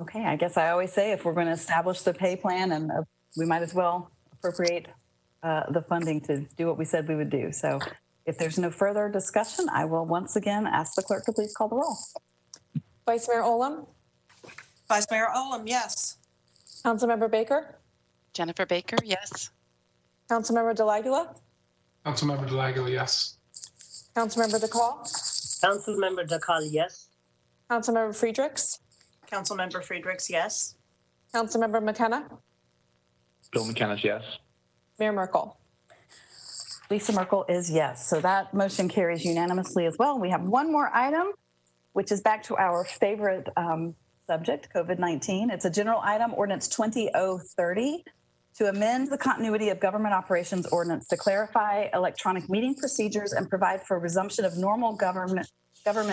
Okay, I guess I always say if we're going to establish the pay plan, and we might as well appropriate the funding to do what we said we would do. So if there's no further discussion, I will once again ask the clerk to please call the roll. Vice Mayor Olem? Vice Mayor Olem, yes. Councilmember Baker? Jennifer Baker, yes. Councilmember Delagula? Councilmember Delagula, yes. Councilmember DeCall? Councilmember DeCall, yes. Councilmember Friedrichs? Councilmember Friedrichs, yes. Councilmember McKenna? Bill McKenna's yes. Mayor Merkel? Lisa Merkel is yes. So that motion carries unanimously as well. We have one more item, which is back to our favorite subject, COVID-19. It's a general item, ordinance 20-030, to amend the continuity of government operations ordinance to clarify electronic meeting procedures and provide for resumption of normal government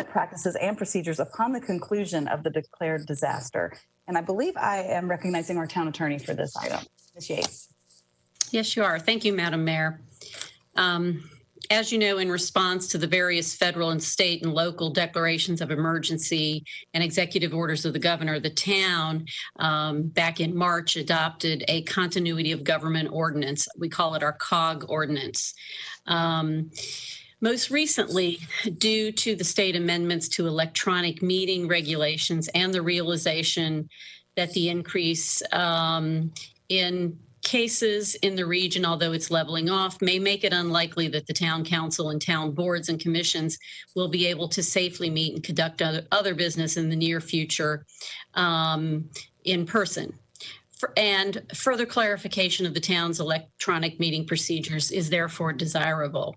practices and procedures upon the conclusion of the declared disaster. And I believe I am recognizing our town attorney for this item. Ms. Yates. Yes, you are. Thank you, Madam Mayor. As you know, in response to the various federal and state and local declarations of emergency and executive orders of the governor, the town back in March adopted a continuity of government ordinance. We call it our COG ordinance. Most recently, due to the state amendments to electronic meeting regulations and the realization that the increase in cases in the region, although it's leveling off, may make it unlikely that the town council and town boards and commissions will be able to safely meet and conduct other business in the near future in person. And further clarification of the town's electronic meeting procedures is therefore desirable.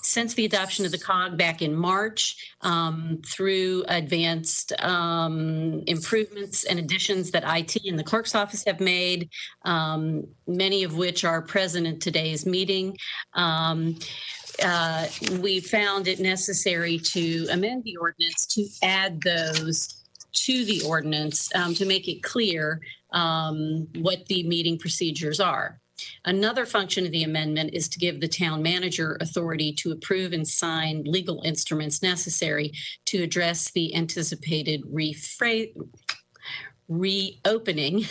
Since the adoption of the COG back in March, through advanced improvements and additions that IT and the clerk's office have made, many of which are present in today's meeting, we found it necessary to amend the ordinance to add those to the ordinance to make it clear what the meeting procedures are. Another function of the amendment is to give the town manager authority to approve and sign legal instruments necessary to address the anticipated reopening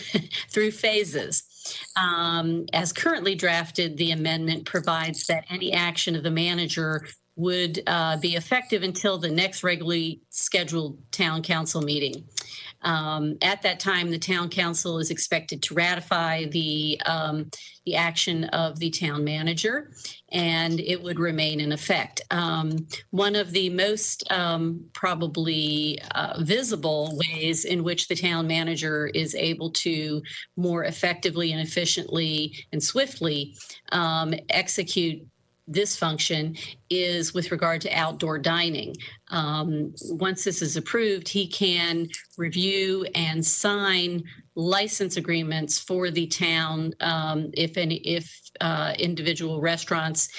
through phases. As currently drafted, the amendment provides that any action of the manager would be effective until the next regularly scheduled town council meeting. At that time, the town council is expected to ratify the action of the town manager, and it would remain in effect. One of the most probably visible ways in which the town manager is able to more effectively and efficiently and swiftly execute this function is with regard to outdoor dining. Once this is approved, he can review and sign license agreements for the town if individual restaurants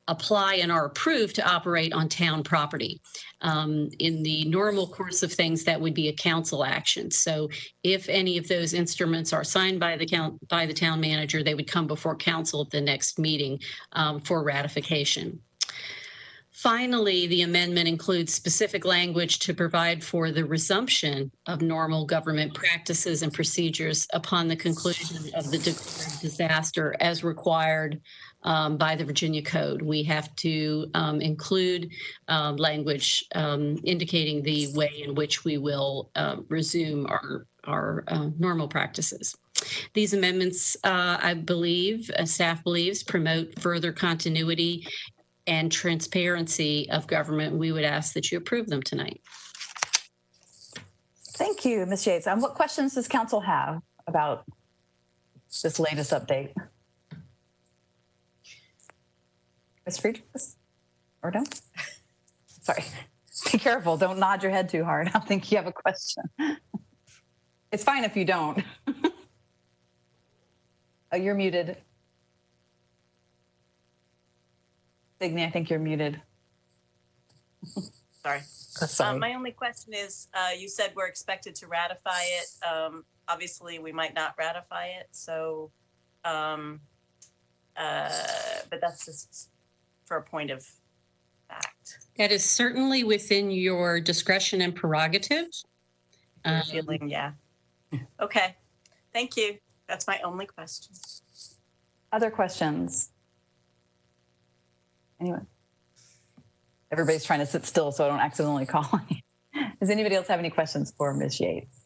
apply and are approved to operate on town property. In the normal course of things, that would be a council action. So if any of those instruments are signed by the town manager, they would come before council at the next meeting for ratification. Finally, the amendment includes specific language to provide for the resumption of normal government practices and procedures upon the conclusion of the declared disaster as required by the Virginia Code. We have to include language indicating the way in which we will resume our normal practices. These amendments, I believe, staff believes, promote further continuity and transparency of government. We would ask that you approve them tonight. Thank you, Ms. Yates. What questions does council have about this latest update? Ms. Friedrich? Or no? Sorry. Be careful. Don't nod your head too hard. I think you have a question. It's fine if you don't. Oh, you're muted. Signe, I think you're muted. Sorry. Sorry. My only question is, you said we're expected to ratify it. Obviously, we might not ratify it. So, but that's just for a point of fact. That is certainly within your discretion and prerogative. Feeling, yeah. Okay. Thank you. That's my only question. Other questions? Anyone? Everybody's trying to sit still so I don't accidentally call on you. Does anybody else have any questions for Ms. Yates?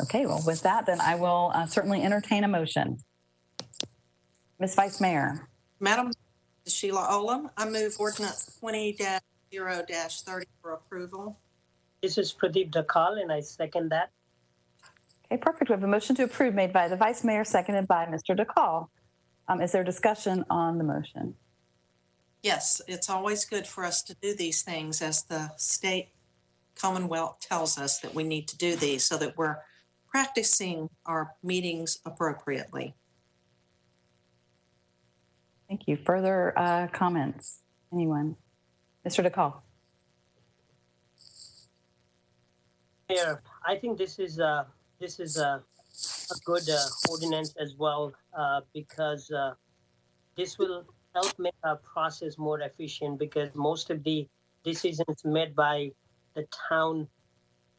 Okay, well, with that, then I will certainly entertain a motion. Ms. Vice Mayor. Madam Sheila Olam, I move ordinance 20-0-30 for approval. This is Pradeep Dakal, and I second that. Okay, perfect. We have a motion to approve made by the Vice Mayor, seconded by Mr. Dakal. Is there discussion on the motion? Yes, it's always good for us to do these things as the state Commonwealth tells us that we need to do these so that we're practicing our meetings appropriately. Thank you. Further comments? Anyone? Mr. Dakal. Mayor, I think this is a good ordinance as well because this will help make our process more efficient because most of the decisions made by the town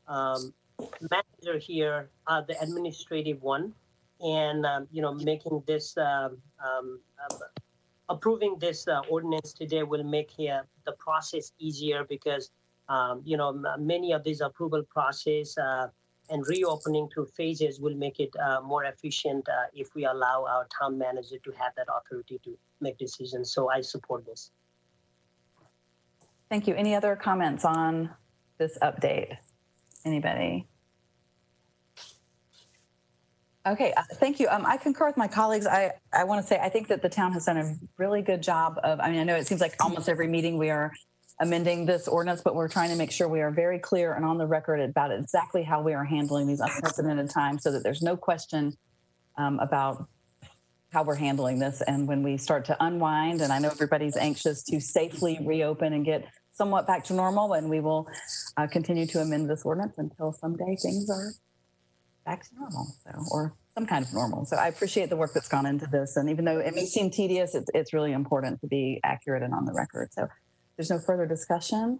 manager here are the administrative one, and making this approving this ordinance today will make the process easier because many of these approval process and reopening through phases will make it more efficient if we allow our town manager to have that authority to make decisions. So I support this. Thank you. Any other comments on this update? Anybody? Okay, thank you. I concur with my colleagues. I want to say I think that the town has done a really good job of, I know it seems like almost every meeting we are amending this ordinance, but we're trying to make sure we are very clear and on the record about exactly how we are handling these unprecedented times so that there's no question about how we're handling this. And when we start to unwind, and I know everybody's anxious to safely reopen and get somewhat back to normal, and we will continue to amend this ordinance until someday things are back to normal, or some kind of normal. So I appreciate the work that's gone into this. And even though it may seem tedious, it's really important to be accurate and on the record. So there's no further discussion.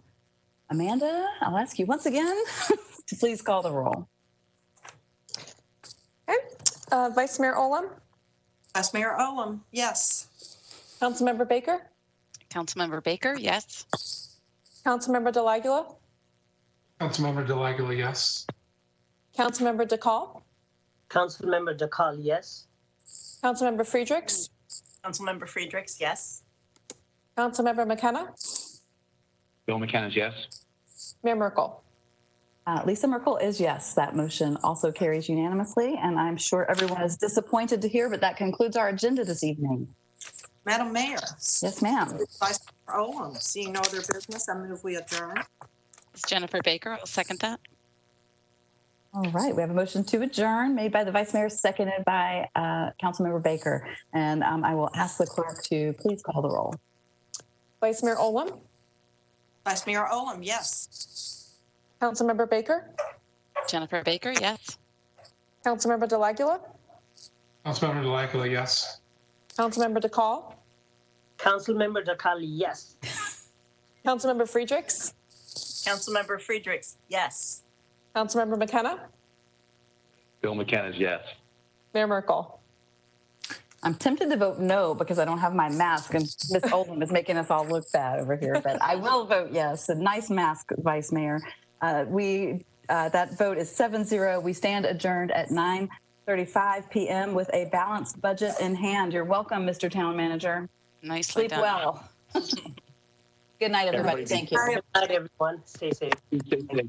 Amanda, I'll ask you once again to please call the roll. Okay. Vice Mayor Olem? Vice Mayor Olem, yes. Councilmember Baker? Councilmember Baker, yes. Councilmember Delagula? Councilmember Delagula, yes. Councilmember DeCall? Councilmember DeCall, yes. Councilmember Friedrichs? Councilmember Friedrichs, yes. Councilmember McKenna? Bill McKenna's yes. Mayor Merkel? Lisa Merkel is yes. That motion also carries unanimously, and I'm sure everyone is disappointed to hear, but that concludes our agenda this evening. Madam Mayor. Yes, ma'am. Vice Mayor Olem, seeing no other business, I move we adjourn. It's Jennifer Baker. I'll second that. All right, we have a motion to adjourn made by the Vice Mayor, seconded by Councilmember Baker. And I will ask the clerk to please call the roll. Vice Mayor Olem? Vice Mayor Olem, yes. Councilmember Baker? Jennifer Baker, yes. Councilmember Delagula? Councilmember Delagula, yes. Councilmember DeCall? Councilmember DeCall, yes. Councilmember Friedrichs? Councilmember Friedrichs, yes. Councilmember McKenna? Bill McKenna's yes. Mayor Merkel? I'm tempted to vote no because I don't have my mask, and Ms. Oldham is making us all look bad over here, but I will vote yes. A nice mask, Vice Mayor. That vote is 7-0. We stand adjourned at 9:35 p.m. with a balanced budget in hand. You're welcome, Mr. Town Manager. Nicely Sleep done. well. Good night, everybody. Thank you. Good night, everyone. Stay safe. Stay safe.